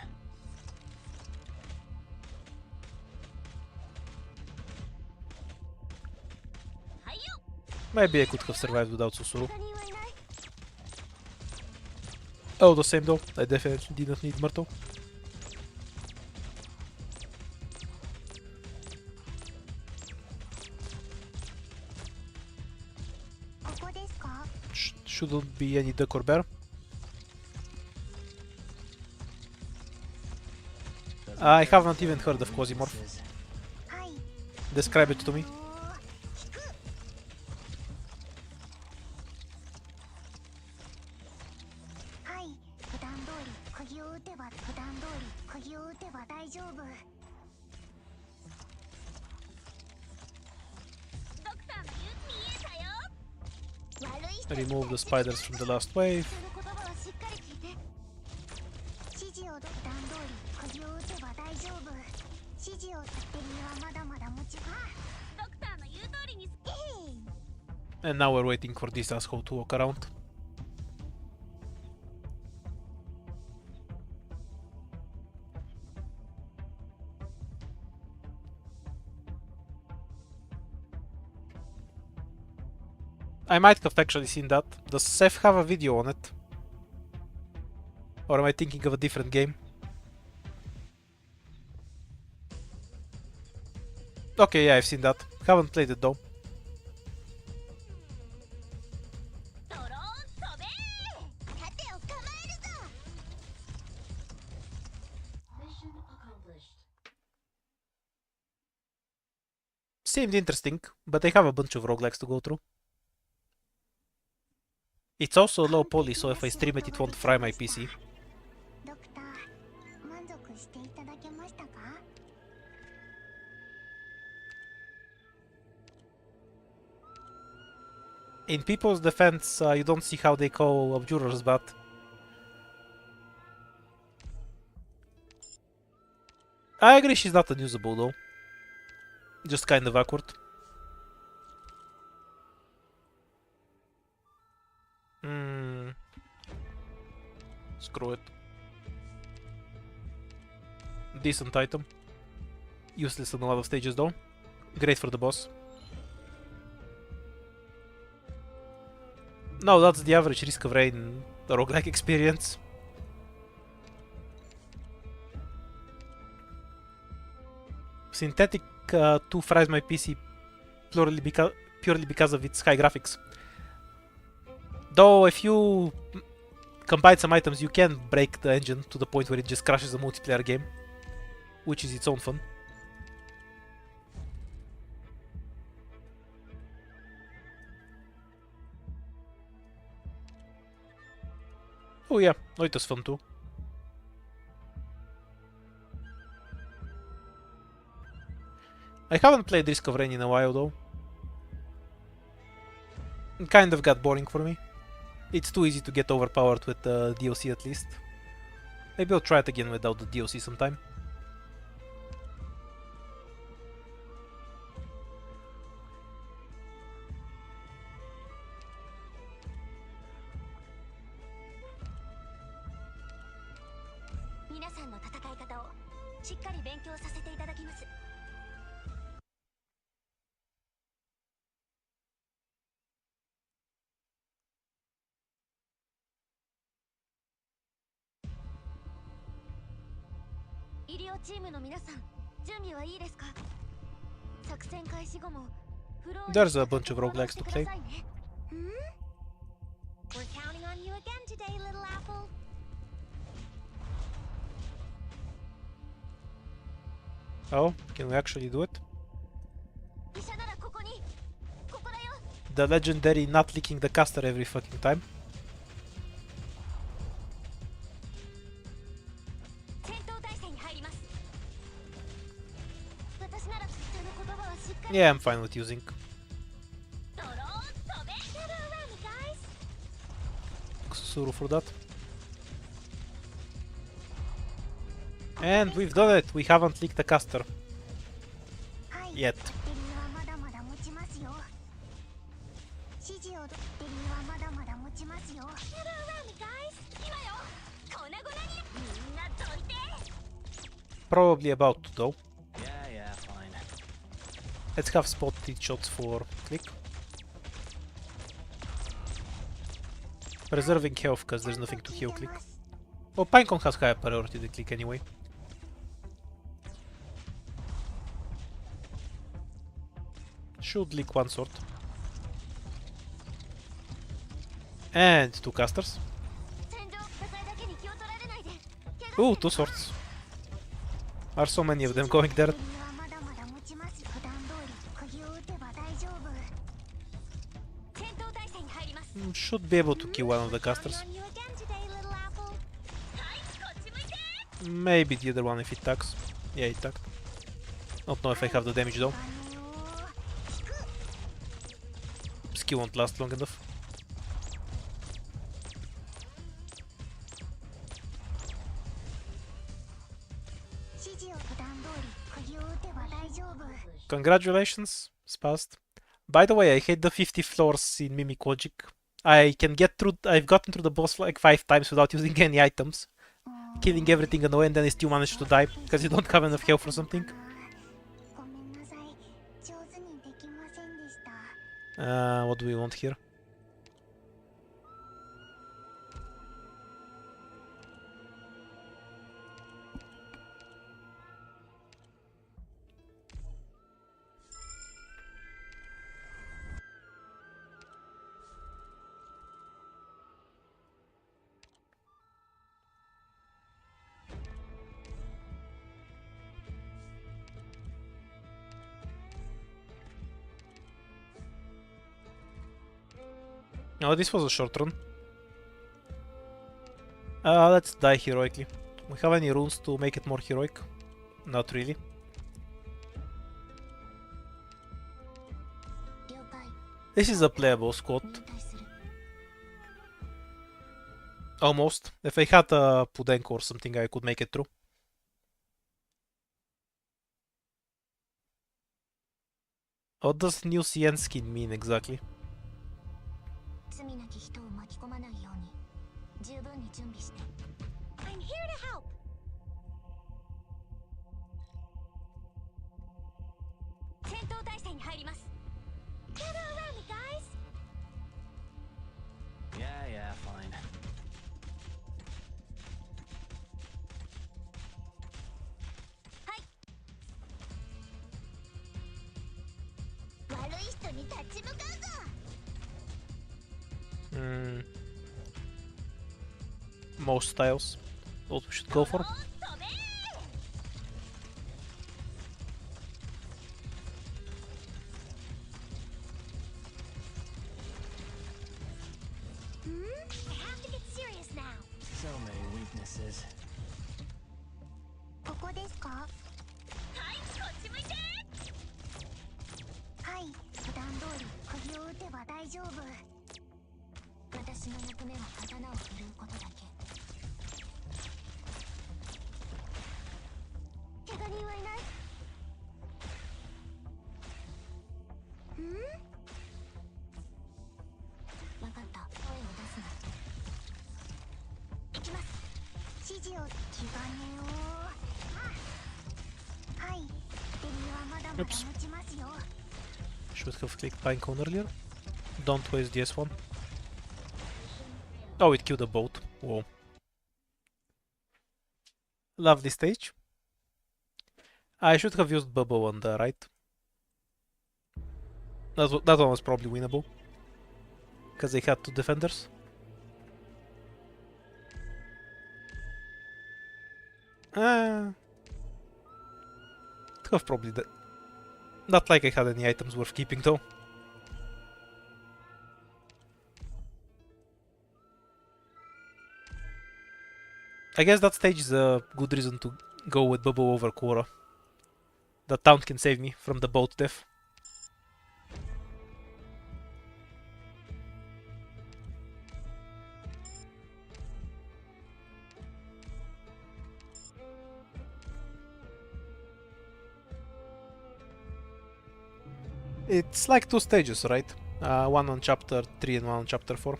Maybe I could have survived without Susuru. Oh, the same though. I definitely did not need Myrtle. Shouldn't be any duck or bear. I haven't even heard of Quasimorph. Describe it to me. Remove the spiders from the last wave. And now we're waiting for this asshole to walk around. I might have actually seen that. Does Seth have a video on it? Or am I thinking of a different game? Okay, yeah, I've seen that. Haven't played it though. Mission accomplished. Seemed interesting, but I have a bunch of roguelikes to go through. It's also low poly, so if I stream it, it won't fry my PC. In people's defense, you don't see how they call abjurers, but I agree she's not unusable though. Just kind of awkward. Screw it. Decent item. Useless on a lot of stages though. Great for the boss. No, that's the average Risk of Rain roguelike experience. Synthetic 2 fries my PC purely because of its high graphics. Though if you combine some items, you can break the engine to the point where it just crashes a multiplayer game, which is its own fun. Oh yeah, no, it was fun too. I haven't played Risk of Rain in a while though. It kind of got boring for me. It's too easy to get overpowered with the DLC at least. Maybe I'll try it again without the DLC sometime. There's a bunch of roguelikes to play. We're counting on you again today, little apple. Oh, can we actually do it? The legendary not licking the caster every fucking time. Yeah, I'm fine with using Susuru for that. And we've done it! We haven't leaked the caster. Yet. ジオ、デリーはまだまだ持ちますよ。Gather around me, guys. 今よ。粉々にみんなどいて。 Probably about to though. Yeah, fine. Let's have spotted shots for click. Preserving health because there's nothing to heal click. Oh, Pinecone has higher priority than click anyway. Should leak one sword. And two casters. 戦場、それだけに気を取られないで。 Ooh, two swords. Are so many of them going there? デリーはまだまだ持ちます。普段通り釘を打てば大丈夫。戦闘態勢に入ります。 Should be able to kill one of the casters. On you again today, little apple. はい、こっち向いて。 Maybe the other one if it tags. Yeah, it tagged. Don't know if I have the damage though. 引く。 Skill won't last long enough. 指示を普段通り釘を打てば大丈夫。 Congratulations, Spast. By the way, I hate the 50 floors in Mimic Logic. I can get through. I've gotten through the boss like 5 times without using any items, killing everything on the way, and then I still manage to die because you don't have enough health or something. ごめんなさい。上手にできませんでした。 What do we want here? Oh, this was a short run. Let's die heroically. We have any runes to make it more heroic? Not really. 了解。 This is a playable squad. 入隊する。 Almost. If I had a Pudenko or something, I could make it through. What does new CN skin mean exactly? 罪なき人を巻き込まないように十分に準備して。I'm here to help. 戦闘態勢に入ります。Gather around me, guys. Yeah, fine. 悪い人に立ち向かうぞ。 Most styles. What we should go for? 飛べー。I have to get serious now. So many weaknesses. ここですか？はい、こっち向いて。はい、普段通り釘を打てば大丈夫。私の役目は刀を振るうことだけ。怪我人はいない？わかった。声を出すな。行きます。指示を気兼ねを。はい。デリーはまだまだ Oops. 持ちますよ。 Should have clicked Pinecone earlier. Don't waste the S1. Oh, it killed a boat. Whoa. Love this stage. I should have used Bubble on the right. That one was probably winnable. Because they had two defenders. Could have probably... Not like I had any items worth keeping though. I guess that stage is a good reason to go with Bubble over Quora. The town can save me from the boat death. It's like two stages, right? One on chapter 3 and one on chapter 4.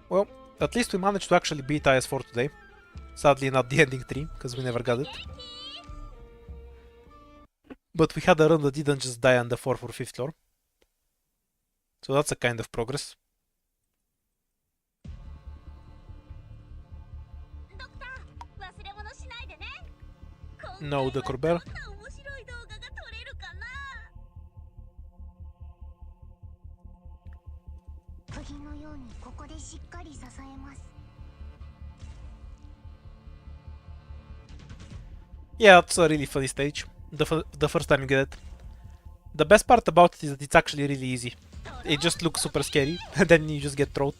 Well, at least we managed to actually beat IS4 today. Sadly not the ending 3, because we never got it. But we had a run that didn't just die on the 4th or 5th floor. So that's a kind of progress. No, the Corber. 釘のようにここでしっかり支えます。 Yeah, it's a really funny stage. The first time you get it. The best part about it is that it's actually really easy. It just looks super scary, and then you just get thrown.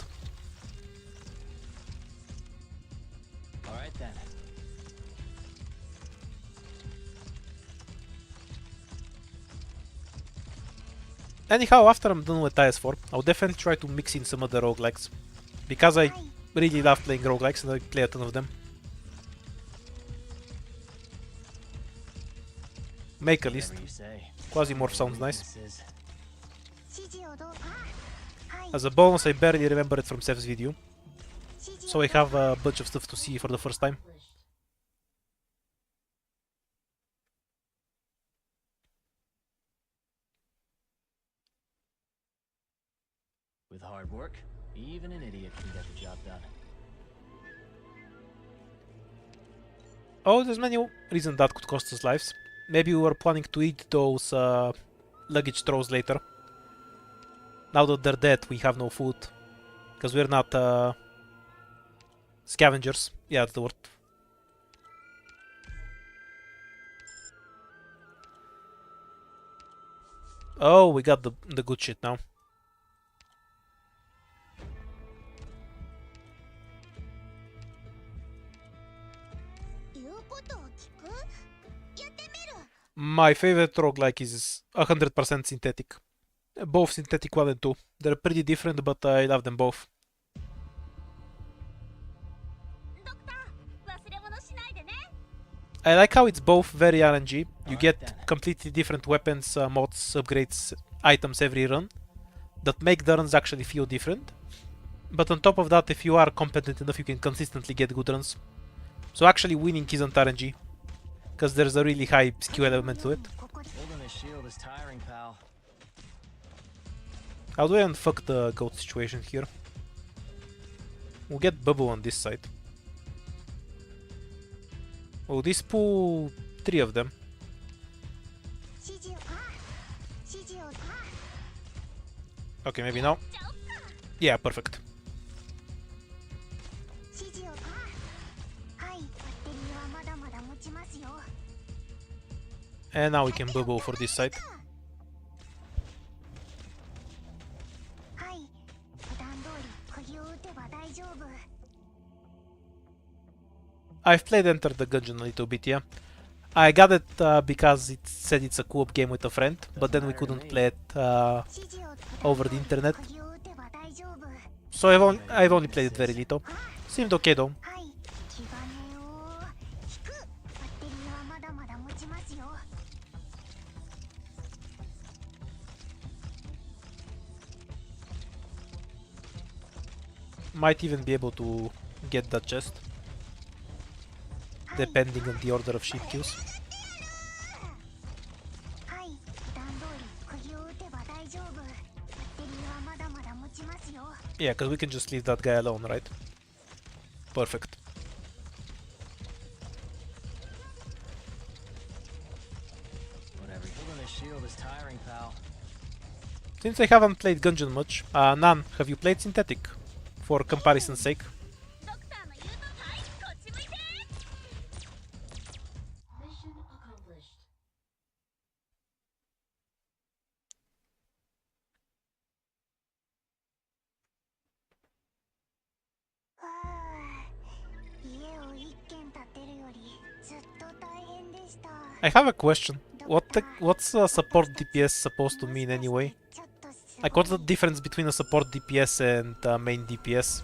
Alright then. Anyhow, after I'm done with IS4, I'll definitely try to mix in some other roguelikes. Because I really love playing roguelikes and I play a ton of them. Make a list. Whatever you say. Quasimorph sounds nice. Weaknesses. 指示をどうか。はい。 As a bonus, I barely remember it from Sev's video, 指示 so I have a bunch of stuff to see for the first time. With hard work, even an idiot can get the job done. Oh, there's many reasons that could cost us lives. Maybe we were planning to eat those luggage throws later. Now that they're dead, we have no food. Because we're not scavengers. Yeah, that's the word. Oh, we got the good shit now. My favorite roguelike is 100% synthetic. Both synthetic 1 and 2. They're pretty different, but I love them both. I like how it's both very RNG. You get completely different weapons, mods, upgrades, items every run that make the runs actually feel different. But on top of that, if you are competent enough, you can consistently get good runs. So actually winning isn't RNG, because there's a really high skill element to it. Holding a shield is tiring, pal. How do I unfuck the goat situation here? We'll get bubble on this side. Will this pull 3 of them? Okay, maybe now. Yeah, perfect. And now we can bubble for this side. I've played Enter the Gungeon a little bit, yeah. I got it because it said it's a co-op game with a friend, but then we couldn't play it over the internet. So I've only played it very little. Seemed okay though. Might even be able to get that chest, depending on the order of sheep kills. Yeah, because we can just leave that guy alone, right? Perfect. Whatever. Holding a shield is tiring, pal. Since I haven't played Gungeon much, Nan, have you played Synthetic? For comparison's sake. Mission accomplished. I have a question. What's a support DPS supposed to mean anyway? Like, what's the difference between a support DPS and a main DPS?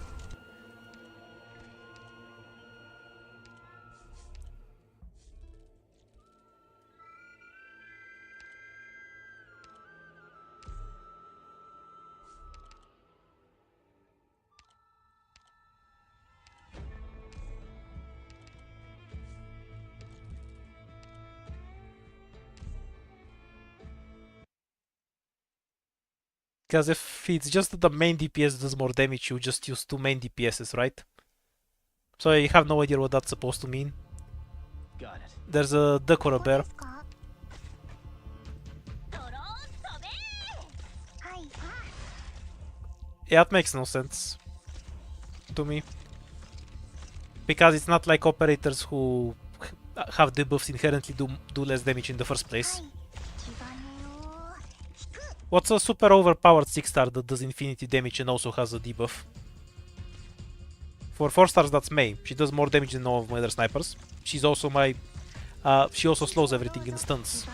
Because if it's just that the main DPS does more damage, you just use two main DPSs, right? So I have no idea what that's supposed to mean. Got it. There's a duck or a ここ bear. ですか？ドローン飛べー！はい。 Yeah, it makes no sense to me. Because it's not like operators who have debuffs inherently do less damage in the first は place. い。気兼ねを引く。 What's a super overpowered 6-star that does infinity damage and also has a debuff? For 4 stars, that's Mei. She does more damage than all of my other snipers. She's also my... she also slows everything in stuns.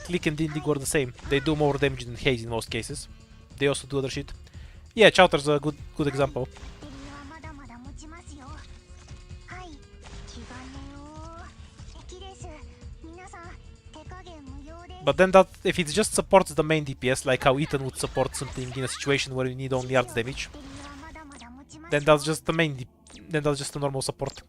気兼ねを引く。 Click and Indigo are the same. They do more damage than Haze in most cases. They also do other shit. Yeah, Chowder's a good example. ベリーはまだまだ持ちますよ。はい。気兼ねを。敵です。皆さん、手加減無用です。 But then that, if it just supports the main DPS, like how Ethan would support something in a situation where you need only arts damage, ベリーはまだまだ持ちます then よ。 that's just the main then that's just a normal support.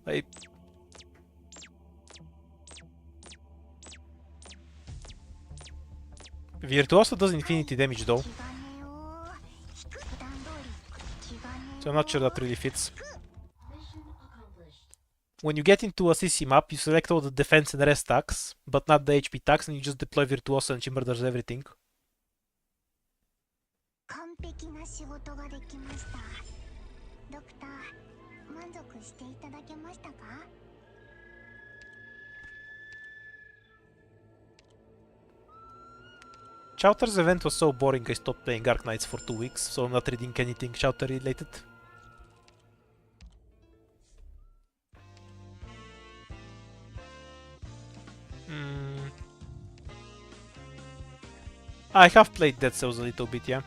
Virtuoso does infinity damage though, 気兼ねを引く。普段通り。気兼ね so I'm not sure that really fits. Mission accomplished. When you get into a CC map, you select all the defense and rest tags, but not the HP tags, and you just deploy Virtuoso and she murders everything. 完璧な仕事ができました。ドクター、満足していただけましたか？ Chowder's event was so boring I stopped playing Arc Knights for 2 weeks, so I'm not reading anything Chowder related. I have played Dead Cells a little bit, yeah.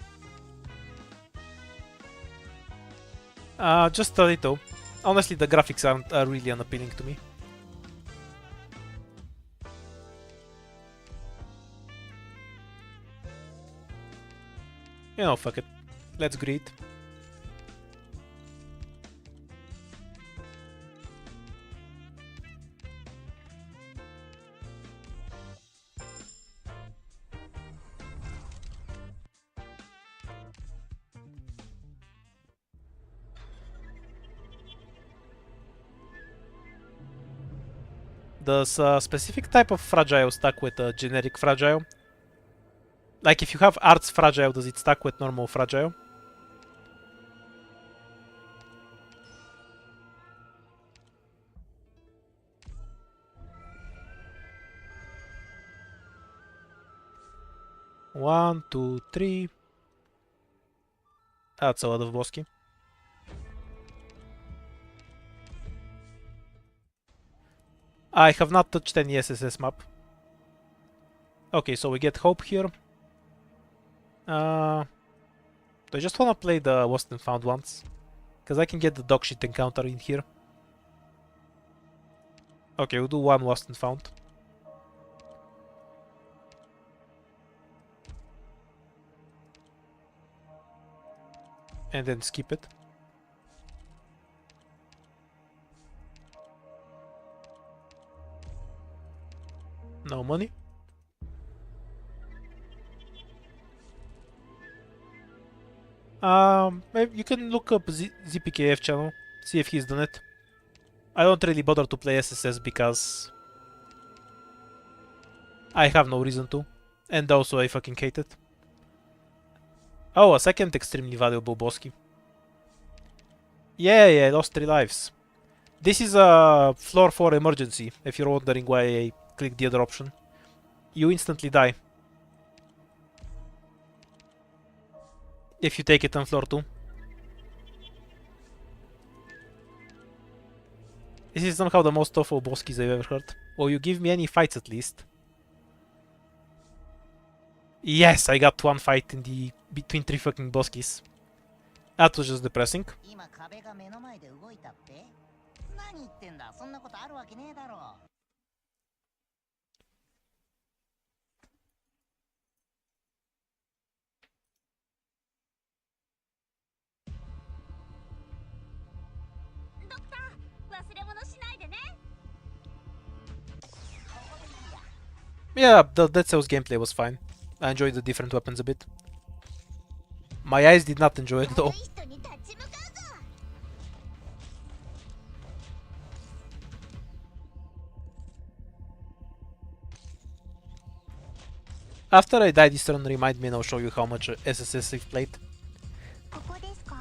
Just a little. Honestly, the graphics aren't really unappealing to me. You know, fuck it. Let's greet. Does a specific type of fragile stack with a generic fragile? Like if you have arts fragile, does it stack with normal fragile? One, two, three. That's a lot of Bosky. I have not touched any SSS map. Okay, so we get Hope here. I just wanna play the Lost and Found once. Because I can get the dog shit encounter in here. Okay, we'll do one Lost and Found. And then skip it. No money. Maybe you can look up ZPKF channel, see if he's done it. I don't really bother to play SSS because I have no reason to, and also I fucking hate it. Oh, a second extremely valuable Bosky. Yeah, I lost 3 lives. This is a floor 4 emergency, if you're wondering why I clicked the other option. You instantly die if you take it on floor 2. This is somehow the most awful Boskies I've ever heard. Will you give me any fights at least? Yes, I got one fight in the between 3 fucking Boskies. That was just depressing. 今壁が目の前で動いたって？何言ってんだ、そんなことあるわけねえだろ。ドクター、忘れ物しないでね。 Yeah, the Dead Cells gameplay was fine. I enjoyed the different weapons a bit. My eyes did not enjoy it though. 悪い人に立ち向かうぞ。 After I die this turn, remind me and I'll show you how much SSS I've played. ここですか？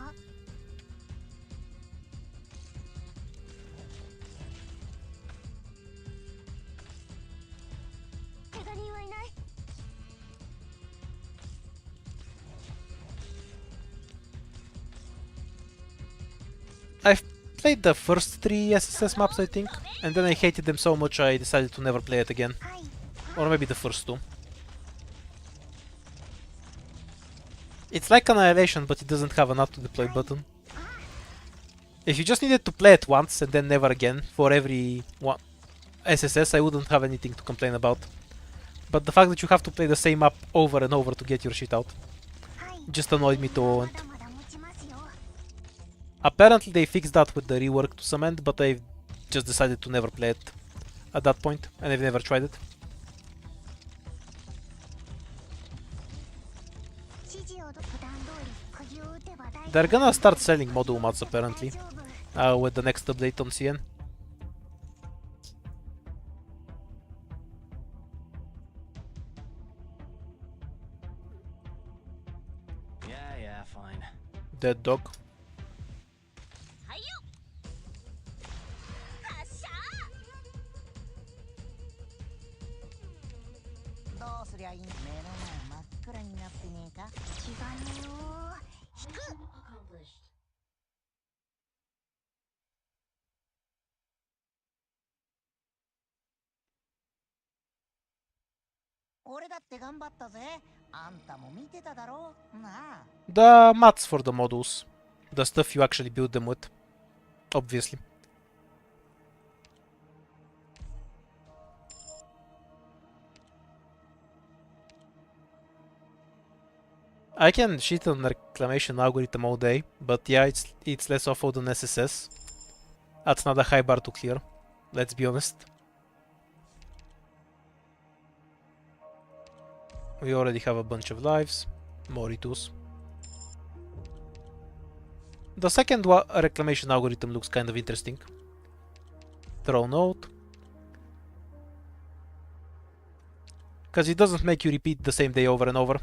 怪我人はいない。 I've played the first 3 SSS maps, I think, and then I hated them so much I decided to never play it again. はい。 Or maybe the first 2. It's like Annihilation, but it doesn't have an auto deploy button. If you just needed to play it once and then never again for every one SSS, I wouldn't have anything to complain about. But the fact that you have to play the same map over and over to get your shit out はい。 just annoyed me to no ま end. だまだ持ちますよ。 Apparently they fixed that with the rework to some end, but I just decided to never play it at that point, and I've never tried it. 指示を普段通り釘を打てば大丈夫。 They're gonna start selling module mods apparently 大丈夫。 with the next update on CN. Yeah, fine. Dead dog. はいよ。発射。どうすりゃいい？目の前真っ暗になってねえか？気兼ねを引く。 Mission accomplished. 俺だって頑張ったぜ。あんたも見てただろうなあ。 The mats for the modules. The stuff you actually build them with. Obviously. I can cheat on the reclamation algorithm all day, but yeah, it's less awful than SSS. That's not a high bar to clear, let's be honest. We already have a bunch of lives, more E2s. The second reclamation algorithm looks kind of interesting. Throw note. Because it doesn't make you repeat the same day over and over.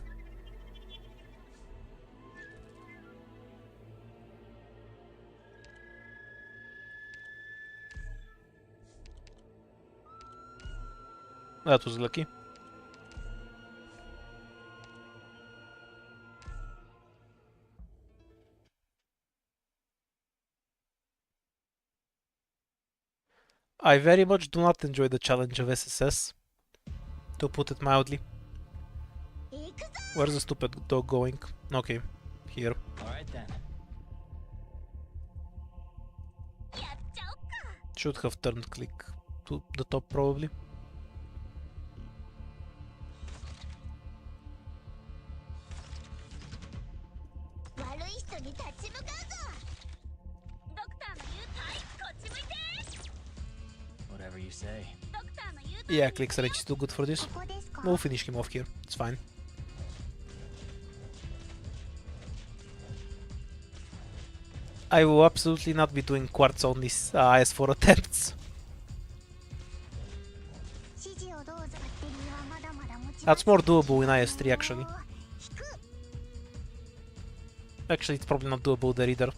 That was lucky. I very much do not enjoy the challenge of SSS, to put it mildly. 行くぞ。 Where's the stupid dog going? Okay, here. Alright then. やっちゃおっか。 Should have turned click to the top probably. 悪い人に立ち向かうぞ。ドクターの言うたい、こっち向いて。 Whatever you say. ドクターの言うたい。 Yeah, click range is too good for this. ここですか？ We'll finish him off here, it's fine. I will absolutely not be doing quartz on this IS4 attempts. 指示をどうぞ。バッテリーはまだまだ持ち That's more doable in IS3 actually. 引く。 Actually, it's probably not doable there either.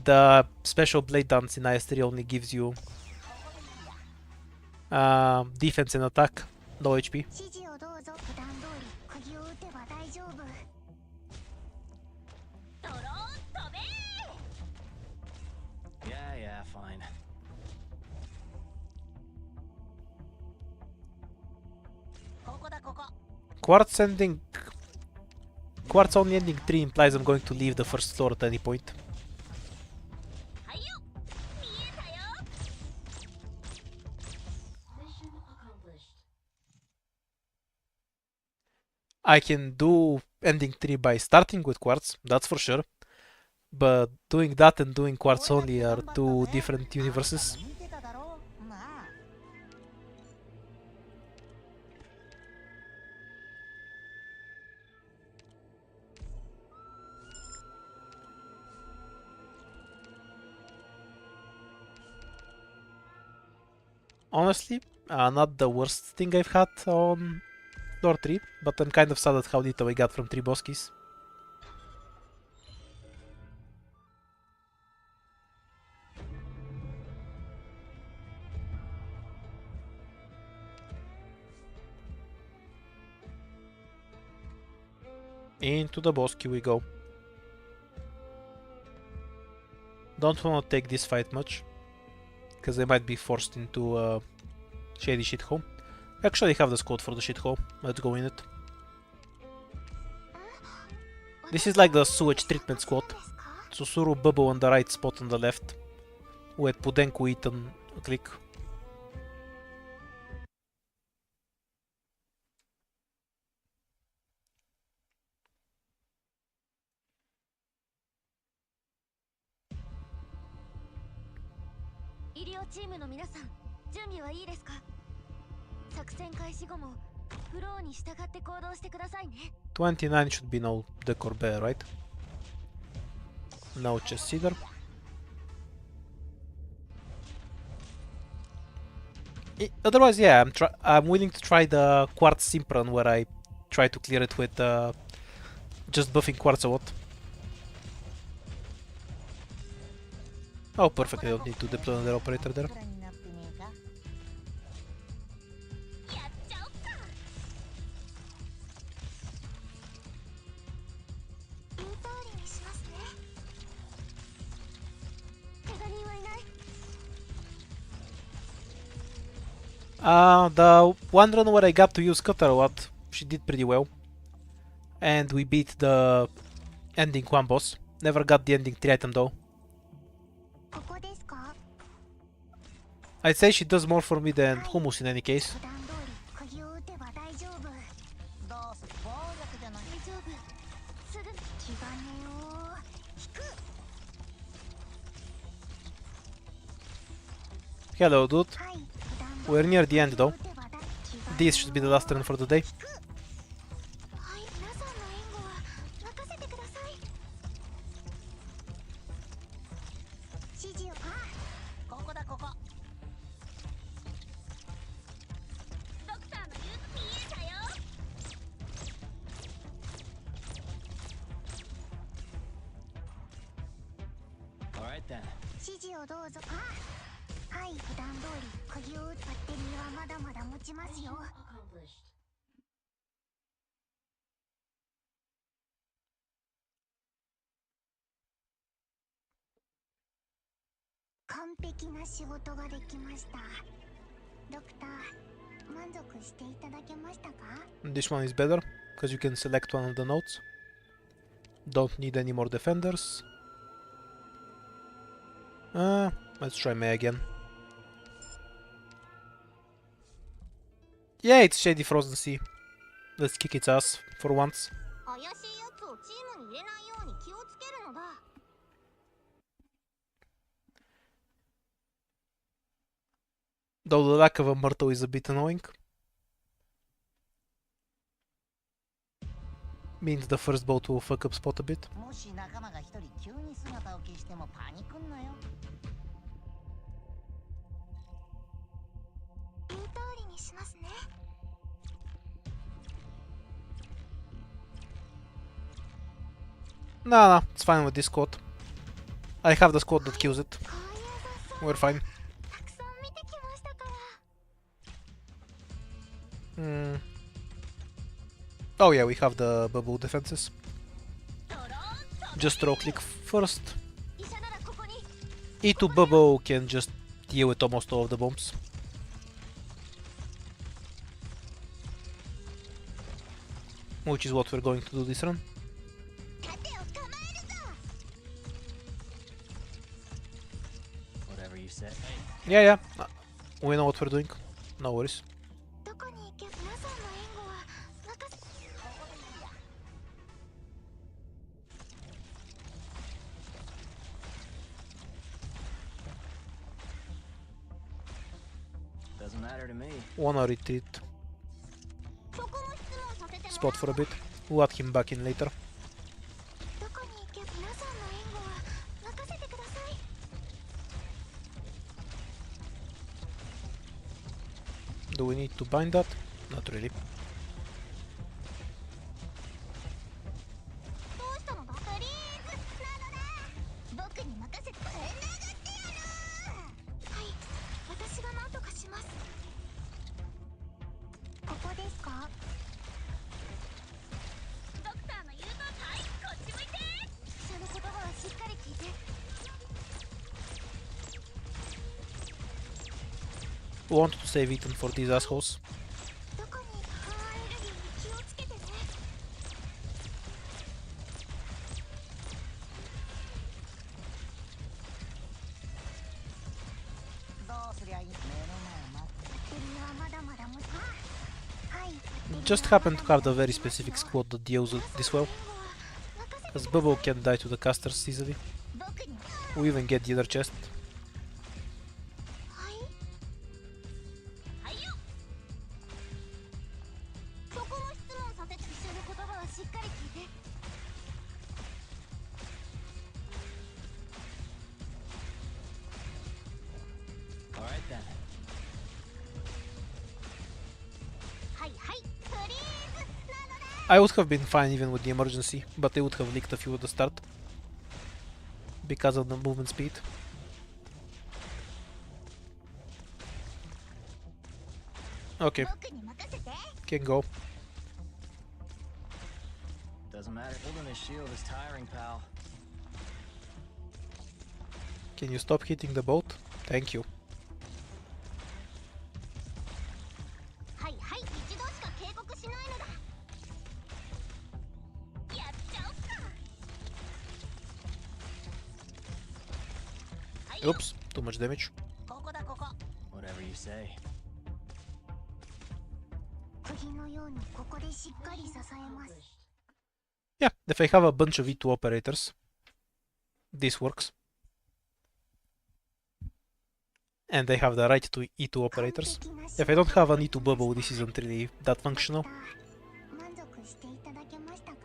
The special blade dance in IS3 only gives you defense and attack, no HP. 指示をどうぞ。普段通り釘を打てば大丈夫。ドローン飛べ。 Yeah, fine. ここだここ。 Quartz ending. Quartz only ending 3 implies I'm going to leave the first floor at any point. はいよ。見えたよ。 Mission accomplished. I can do ending 3 by starting with Quartz, that's for sure. But doing that and doing Quartz only are two different universes. 見てただろうなあ。 こ honestly, not the worst thing I've had on floor 3, but I'm kind of sad at how little I got from 3 boss keys. Into the boss key we go. Don't wanna take this fight much, because I might be forced into a shady shithole. Actually have the squad for the shithole, let's go in it. This is like the sewage treatment squad. Susuru Bubble on the right spot on the left. With Pudenku Ethan click. Go. フローに従って行動してくださいね。 29 should be no decor bear, right? No chest cedar. Otherwise, yeah, I'm willing to try the Quartz Simpron where I try to clear it with just buffing Quartz a lot. Oh, perfect, I don't need to deploy another operator there. The one run where I got to use Cutter a lot, she did pretty well. And we beat the ending 1 boss. Never got the ending 3 item though. I'd say she does more for me than Hummus in any case. Hello, dude. We're near the end though. This should be the last turn for the day. Alright then. 指示をどうぞ。はい、普段通り釘を打つバッテリーはまだまだ持ちますよ。 Accomplished. 完璧な仕事ができました。ドクター、満足していただけましたか？ This one is better, because you can select one of the nodes. Don't need any more defenders. Let's try May again. Yeah, it's Shady Frozen Sea. Let's kick its ass for once. 怪しいやつをチームに入れないように気をつけるのだ。 Though the lack of a myrtle is a bit annoying. Means the first boat will fuck up spot a bit. もし仲間が一人急に姿を消してもパニクんなよ。 言う通りにしますね。 Nah, it's fine with this squad. I have the squad that kills it. こういう雑草 We're fine. たくさん見てきましたから。 Oh yeah, we have the bubble defenses. Just throw click first. 医者ならここに。 E2 bubble can just deal with almost all of the bombs. Which is what we're going to do this run. 盾を構えるぞ。 Whatever you say. Yeah, yeah. We know what we're doing. No worries. どこに行けば皆さんの援護は任せ。 Doesn't matter to me. Wanna retreat. そこも質問させてもらう。 Spot for a bit. We'll add him back in later. どこに行けば皆さんの援護は任せてください。Do we need to bind that? Not really. どうしたのだプリーズなのだ僕に任せて殴ってやるはい私が何とかしますここですかドクターの言うとおりこっち向いてその言葉はしっかり聞いて Want to save Ethan for these assholes. どこにアレルギーに気をつけてねどうすりゃいい目の前待ってバッテリーはまだまだもはい Just happen to have a very specific squad that deals with this well. As Bubble can die to the casters easily. 僕に We even get the other chest. はいはいよそこも質問させてする言葉はしっかり聞いて Alright then. はいはいプリーズなのだ I would have been fine even with the emergency, but they would have leaked a few at the start. Because of the movement speed. Okay, 僕に任せて can go. Doesn't matter. Holding a shield is tiring, pal. Can you stop hitting the boat? Thank you. はいはい一度しか警告しないのだやっちゃおっかはいよ Oops, too much damage. ここだここ Whatever you say. 釘のようにここでしっかり支えます Yeah, if I have a bunch of E2 operators, this works. And they have the right to E2 operators. If I don't have an E2 bubble, this isn't really that functional. 満足していただけましたか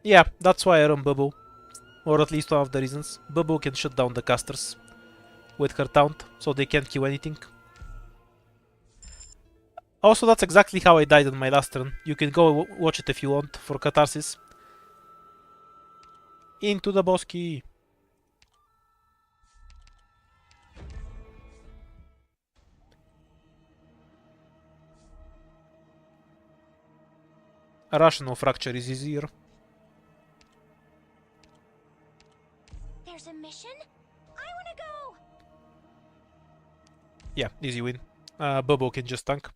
Yeah, that's why I run Bubble. Or at least one of the reasons. Bubble can shut down the casters with her taunt, so they can't kill anything. Also, that's exactly how I died in my last run. You can go watch it if you want, for catharsis. Into the bosky. A rational fracture is easier. There's a mission? I wanna go! Yeah, easy win. Bubble can just tank.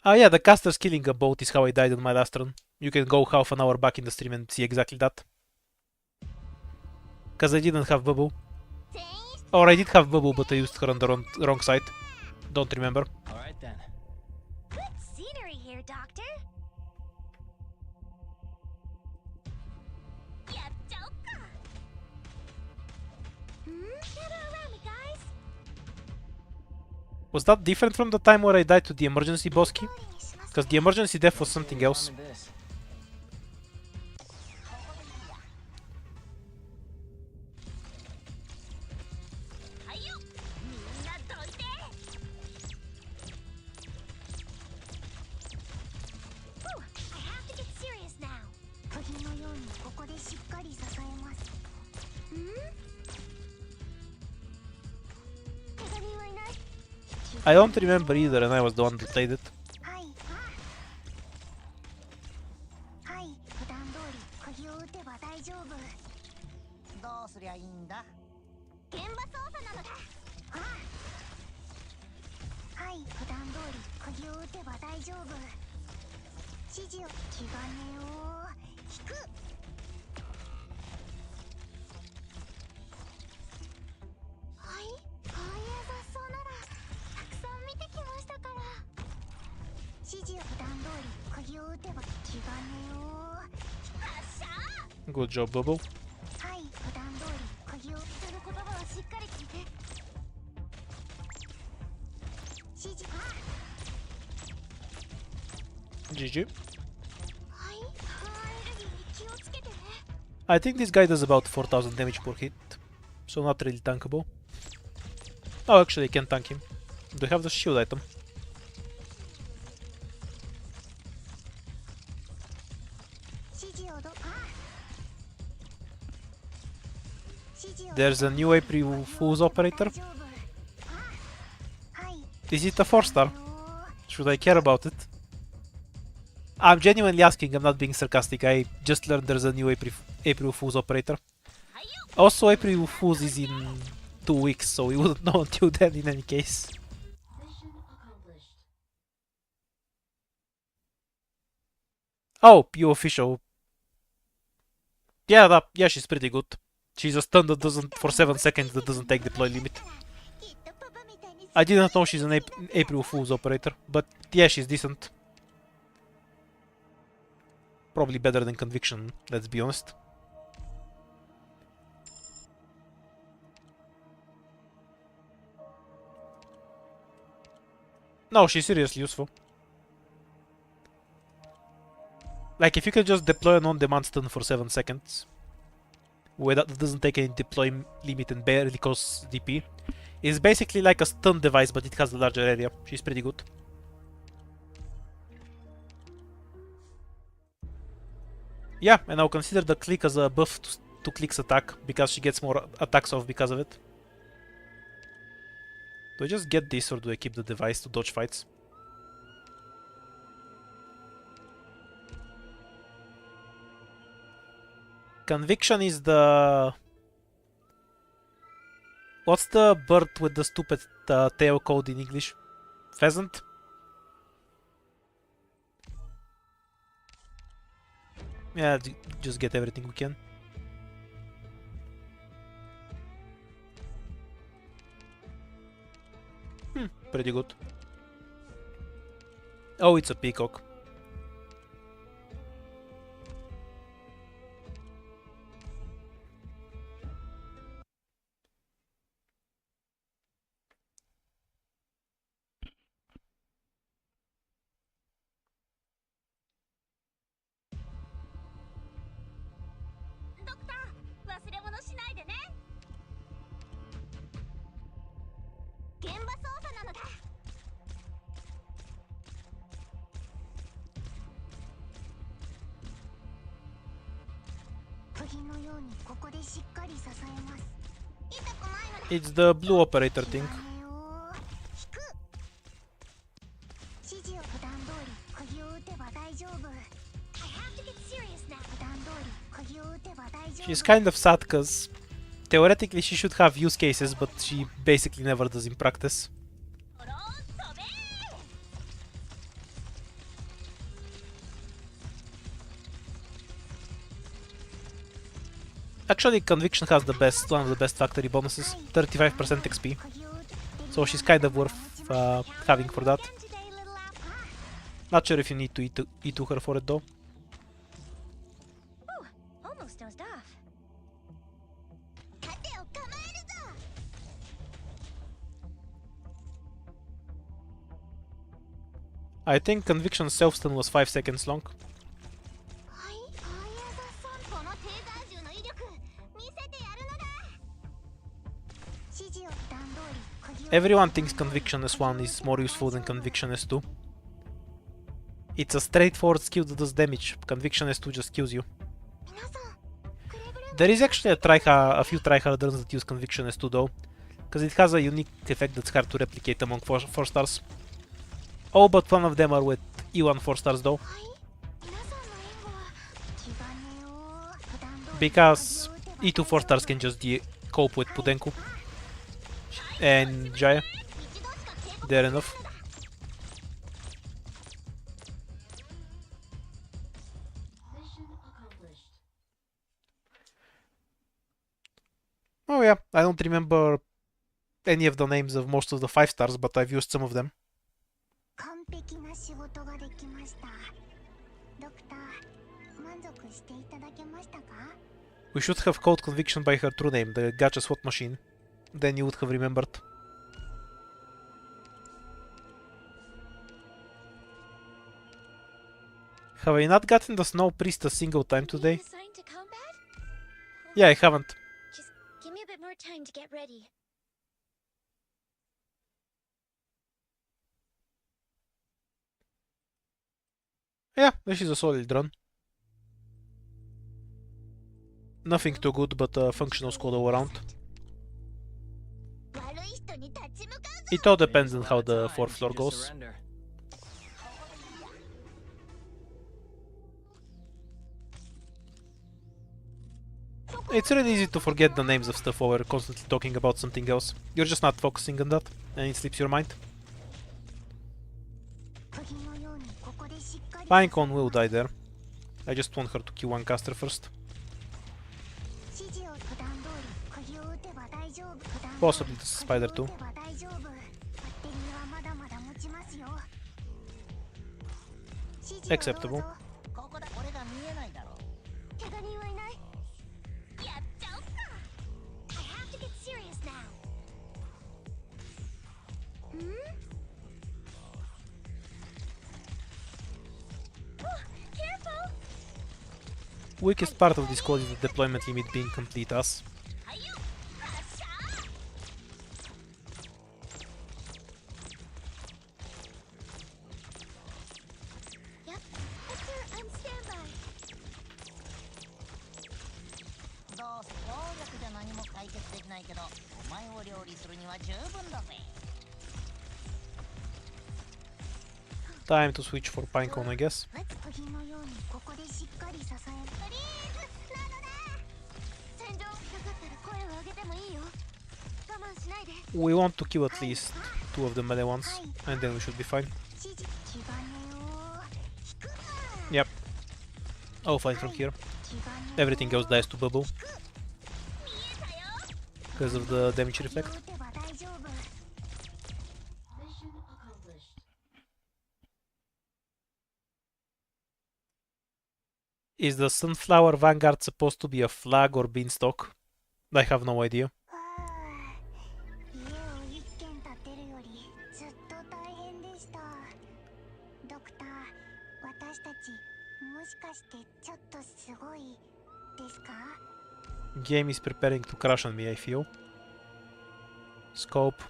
Yeah, the casters killing a boat is how I died in my last run. You can go half an hour back in the stream and see exactly that. Cause I didn't have Bubble. Or I did have Bubble, but I used her on the wrong side. Don't remember. Alright then. Good scenery here, Doctor. Yeah, Joker. Gather around me, guys. Was that different from the time where I died to the emergency boss key? Because the emergency death was something else. Remember this. I have to get serious now. 釘のようにここでしっかり支えます。怪我人はいない I don't remember either, and I was the one that played it. はいはい普段通り釘を打てば大丈夫どうすりゃいいんだ現場操作なのだはい普段通り釘を打てば大丈夫指示を気兼ねを引くはいこういう雑草ならたくさん見てきましたから指示を普段通り釘を打てば気兼ねを発射 Good job, Bubble. はい普段通り釘をする言葉はしっかり聞いて指示GG. はいアレルギーに気をつけてね I think this guy does about 4000 damage per hit. so not really tankable. Oh, actually I can tank him. Do I have the shield item? There's a new April Fool's operator. Is it a 4-star? Should I care about it? I'm genuinely asking, I'm not being sarcastic. I just learned there's a new April Fool's operator. Also, April Fool's is in 2 weeks, so we wouldn't know until then in any case. Mission accomplished. Oh, you official. Yeah, yeah, she's pretty good. She's a stun that doesn't, for 7 seconds, that doesn't take deploy limit. I didn't know she's an April Fool's operator, but yeah, she's decent. Probably better than Conviction, let's be honest. No, she's seriously useful. Like, if you can just deploy an on-demand stun for 7 seconds, that doesn't take any deploy limit and barely costs DP, it's basically like a stun device, but it has a larger area. She's pretty good. Yeah, and I'll consider the click as a buff to Click's attack, because she gets more attacks off because of it. Do I just get this, or do I keep the device to dodge fights? Conviction is the... What's the bird with the stupid tail called in English? Pheasant? Yeah, just get everything we can. Pretty good. Oh, it's a peacock. It's the blue operator thing. She's kind of sad because theoretically she should have use cases, but she basically never does in practice. Actually, Conviction has the best, one of the best factory bonuses, 35% XP. So she's kind of worth having for that. Not sure if you need to E2 her for it though. Almost dozed off. I think Conviction's self-stun was 5 seconds long. Everyone thinks Conviction S1 is more useful than Conviction S2. It's a straightforward skill that does damage. Conviction S2 just kills you. There is actually a few tryhard runs that use Conviction S2 though, because it has a unique effect that's hard to replicate among 4 stars. Oh, but one of them are with E1 4 stars though. Because E2 4 stars can just cope with Pudenku and Jaya. They're enough. Mission accomplished. Oh yeah, I don't remember any of the names of most of the 5 stars, but I've used some of them. We should have called Conviction by her true name, the Gacha SWAT machine. Then you would have remembered. Have I not gotten the Snow Priest a single time today? Yeah, I haven't. Just give me a bit more time to get ready. Yeah, this is a solid run. Nothing too good, but a functional squad all around. It all depends on how the fourth floor goes. It's really easy to forget the names of stuff while we're constantly talking about something else. You're just not focusing on that, and it slips your mind. Pinecone will die there. I just want her to kill one caster first. Possibly the spider too. Acceptable. Weakest part of this code is the deployment limit being complete as. Time to switch for Pinecone, I guess. We want to kill at least 2 of the melee ones, and then we should be fine. Yep. I'll fight from here. Everything else dies to bubble because of the damage reflect. Mission accomplished. Is the Sunflower Vanguard supposed to be a flag or beanstalk? I have no idea. Game is preparing to crash on me, I feel. Scope.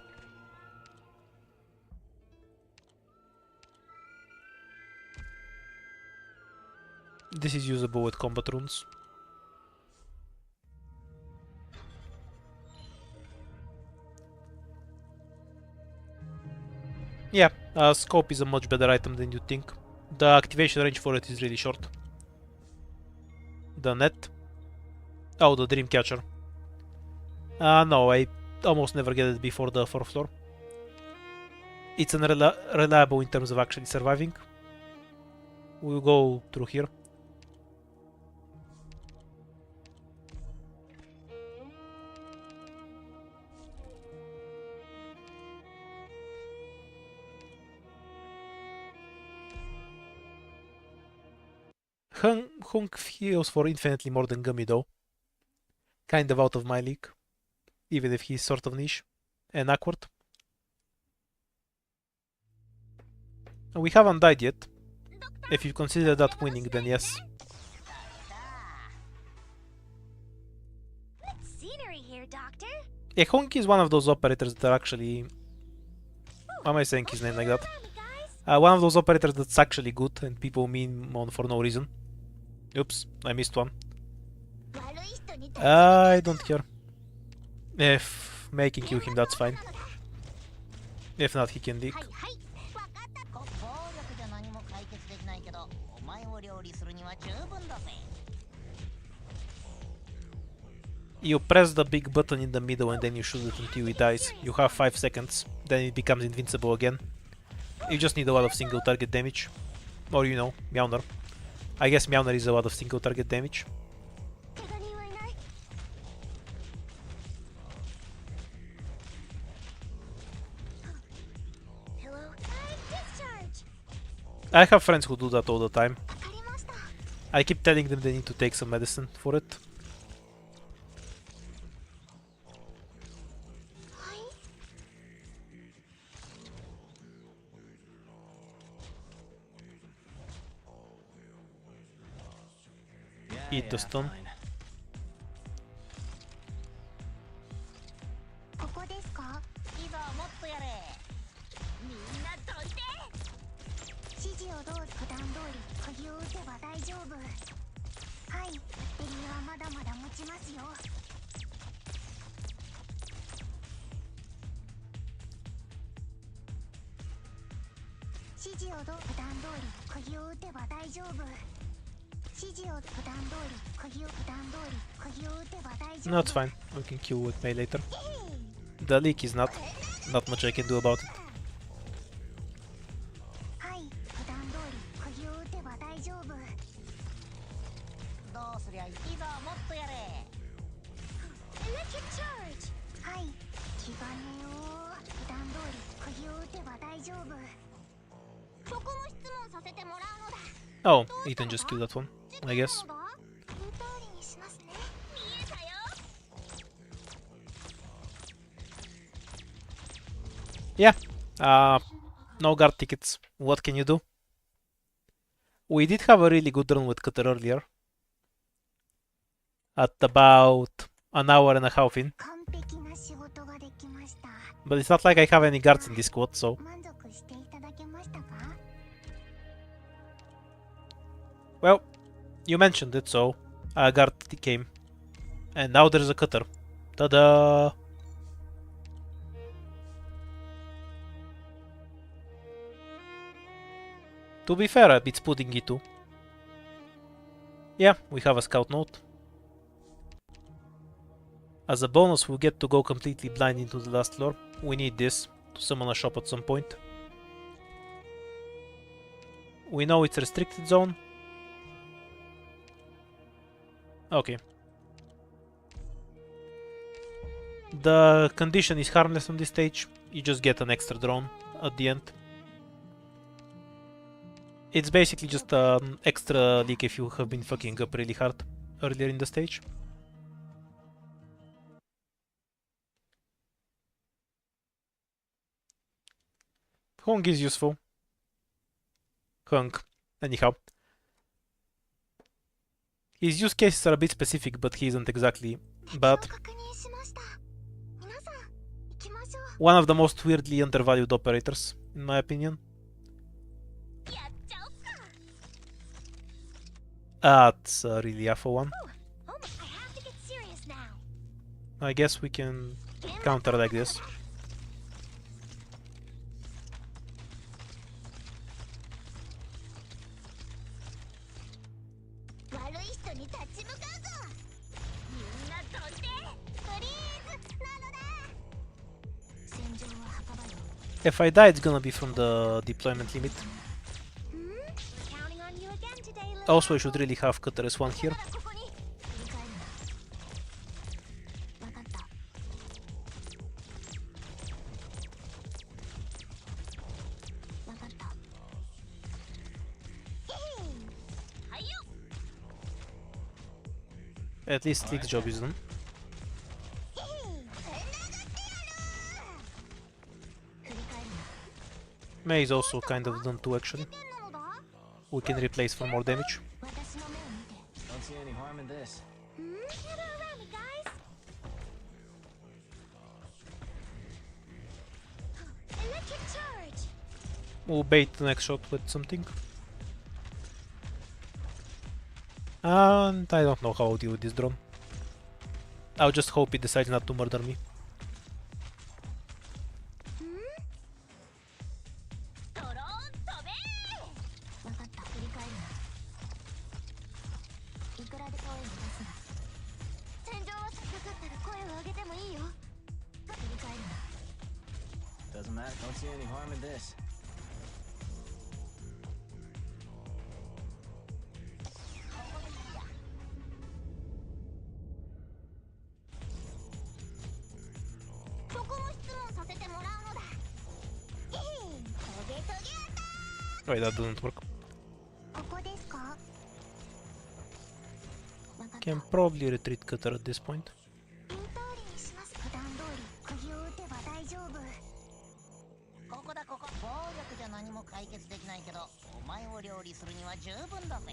This is usable with combat runes. Yeah, scope is a much better item than you think. The activation range for it is really short. The net. Oh, the Dreamcatcher. No, I almost never get it before the 4th floor. It's unreliable in terms of actually surviving. We'll go through here. Hunk heals for infinitely more than Gummy though. Kind of out of my league. Even if he's sort of niche and awkward. We haven't died yet. If you consider that winning, then yes. Scenery here, Doctor. Yeah, Hunk is one of those operators that are actually... Why am I saying his name like that? One of those operators that's actually good and people meme on for no reason. Oops, I missed one. I don't care. If May can kill him, that's fine. If not, he can leak. You press the big button in the middle and then you shoot it until it dies. You have 5 seconds, then it becomes invincible again. You just need a lot of single target damage. Or you know, Meowner. I guess Meowner is a lot of single target damage. I have friends who do that all the time. I keep telling them they need to take some medicine for it. Eat the stun. Fine. 釘を打てば大丈夫。はい、バッテリーはまだまだ持ちますよ。指示を普段通り釘を打てば大丈夫。指示を普段通り釘を打てば大丈夫。 No, it's fine. We can kill with May later. The leak is not much I can do about it. はい、普段通り釘を打てば大丈夫。どうすりゃいいぞ、もっとやれ。Electric charge。はい、気兼ねを普段通り釘を打てば大丈夫。そこも質問させてもらうのだ。 Oh, Ethan just killed that one, I guess. 言う通りにしますね。見えたよ。 Yeah. No guard tickets. What can you do? We did have a really good run with Cutter earlier. At about an hour and a half in. 完璧な仕事ができました。 But it's not like I have any guards in this squad, so... 満足していただけましたか？ Well, you mentioned it, so a guard came. And now there's a cutter. Ta-da! To be fair, it's putting E2. Yeah, we have a scout note. As a bonus, we get to go completely blind into the last floor. We need this to summon a shop at some point. We know it's restricted zone. Okay. The condition is harmless on this stage. You just get an extra drone at the end. It's basically just an extra leak if you have been fucking up really hard earlier in the stage. Hung is useful. Hung. Anyhow. His use cases are a bit specific, but he isn't exactly bad. 確認しました。皆さん、行きましょう。 One of the most weirdly undervalued operators, in my opinion. やっちゃおっか。 That's a really awful one. Oh, I have to get serious now. I guess we can counter like this. If I die, it's gonna be from the deployment limit. Also, I should really have Cutter S1 here. At least Leak's job is done. May is also kind of done too, actually. We can replace for more damage. Don't see any harm in this. We'll bait the next shot with something. And I don't know how I'll deal with this drone. I'll just hope it decides not to murder me. Doesn't matter. Don't see any harm in this. Wait, that doesn't work. Can probably retreat Cutter at this point. ここだここ。暴力じゃ何も解決できないけど、お前を料理するには十分だぜ。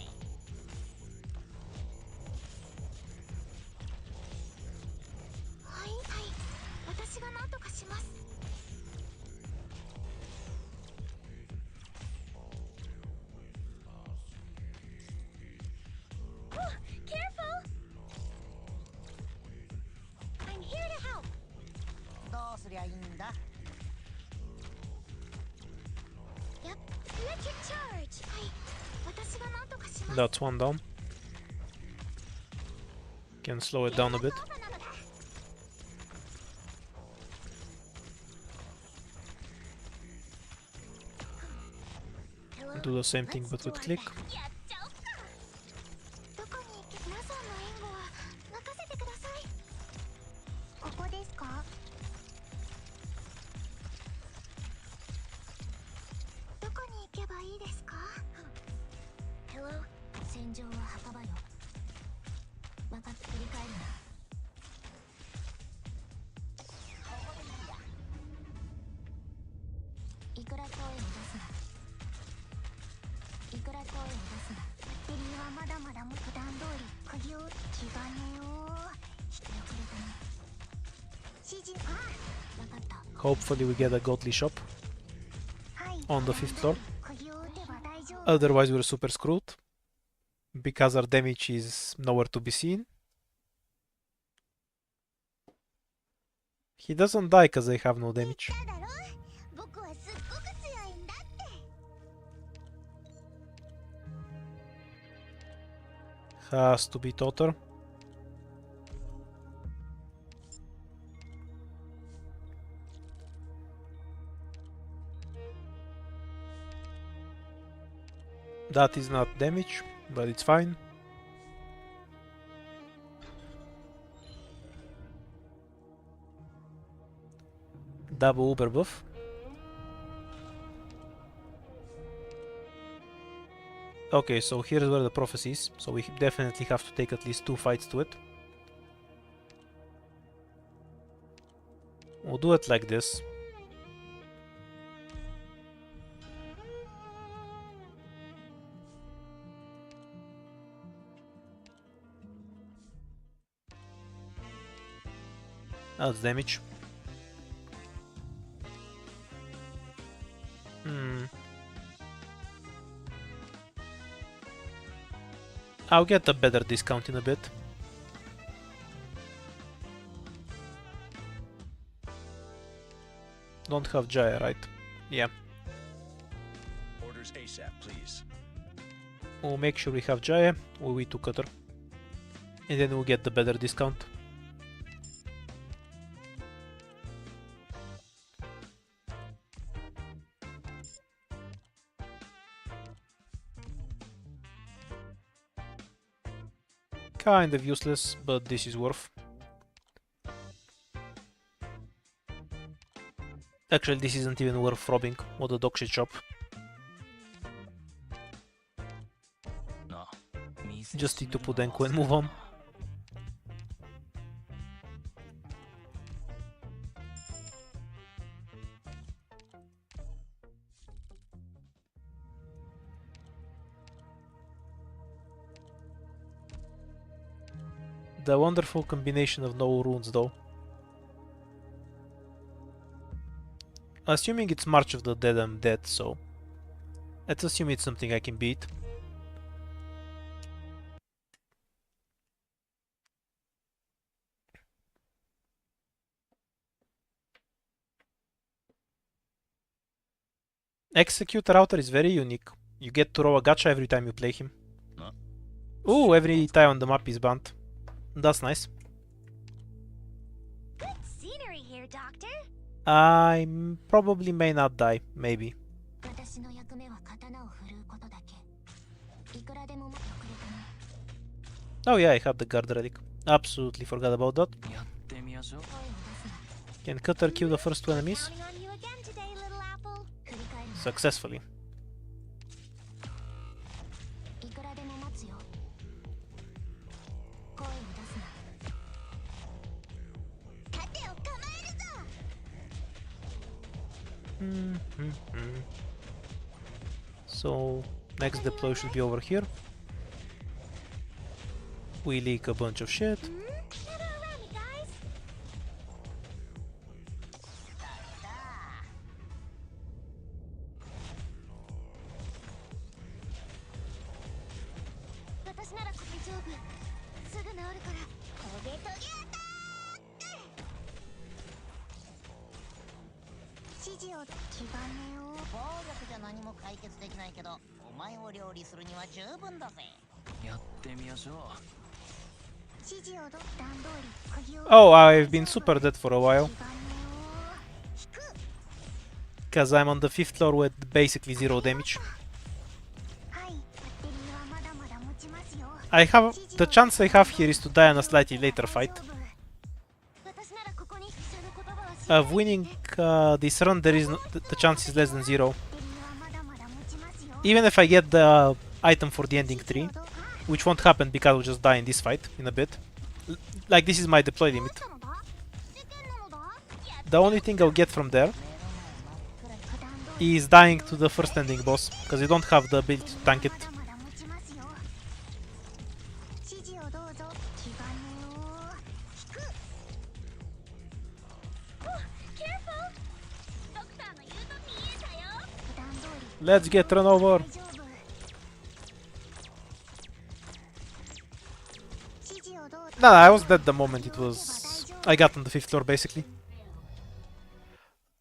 はいはい、私が何とかします。ゃいいんだ。やっ、Let it charge. はい、私がなんとかします。 That's one down. Can slow it down a bit. Do the same thing but with click. やっちゃおっか。どこに行け、皆さんの援護は任せてください。ここですか？どこに行けばいいですか？ Hello? 戦場は墓場よ。分かって振り返るな。いくら声を出すな。いくら声を出すな。バッテリーはまだまだ普段通り釘を気兼ねを引き遅れたね。指示、ああ、分かった。 Hopefully we get a godly shop はい、 on the 5th floor. 釘を打てば大丈夫。 Otherwise we're super screwed. Because our damage is nowhere to be seen. He doesn't die because they have no damage. だろ、僕はすっごく強いんだって。 Has to be Totter. That is not damage, but it's fine. Double Uber buff. Okay, so here's where the prophecy is. So we definitely have to take at least 2 fights to it. We'll do it like this. That's damage. I'll get a better discount in a bit. Don't have Jaya, right? Yeah. Orders ASAP, please. We'll make sure we have Jaya, or we 2 cutter. And then we'll get the better discount. Kind of useless, but this is worth. Actually, this isn't even worth robbing. What a dog shit shop. Just need to put Enko and move on. The wonderful combination of no runes though. Assuming it's March of the Dead, I'm dead, so let's assume it's something I can beat. Executor Outer is very unique. You get to roll a gacha every time you play him. Ooh, every tie on the map is banned. That's nice. Good scenery here, Doctor. I probably may not die, maybe. 私の役目は刀を振るうことだけ。いくらでも遅れたね。 Oh yeah, I have the guard relic. Absolutely forgot about that. やってみましょう。 Can Cutter kill the first 2 enemies? Counting on you again today, little apple. 振り返るな。 Successfully. いくらでも待つよ。声を出すな。盾を構えるぞ。 So, next deploy should be over here. We leak a bunch of shit. Gather around me, guys. 私なら大丈夫。すぐ治るから。トゲトゲアタック。暴力じゃ何も解決できないけど、お前を料理するには十分だぜ。やってみましょう。 Oh, I've been super dead for a while. Because I'm on the 5th floor with basically 0 damage. I have... The chance I have here is to die on a slightly later fight. Of winning this run, there is the chance is less than 0. Even if I get the item for the ending 3, which won't happen because I'll just die in this fight in a bit. Like, this is my deploy limit. The only thing I'll get from there is dying to the first ending boss, because you don't have the ability to tank it. Let's get run over! Nah, I was dead the moment it was... I got on the 5th floor, basically.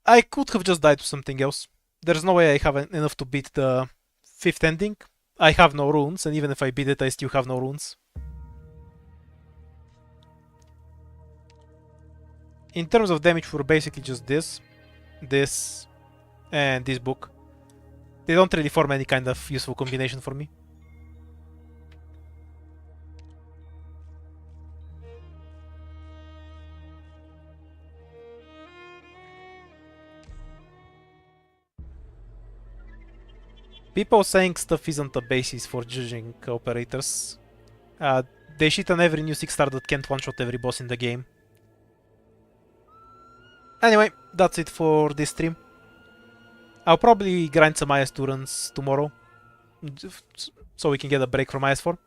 I could have just died to something else. There's no way I have enough to beat the 5th ending. I have no runes, and even if I beat it, I still have no runes. In terms of damage, we're basically just this, and this book. They don't really form any kind of useful combination for me. People saying stuff isn't a basis for judging operators. They shit on every new 6-star that can't one-shot every boss in the game. Anyway, that's it for this stream. I'll probably grind some IS2 runs tomorrow, so we can get a break from IS4.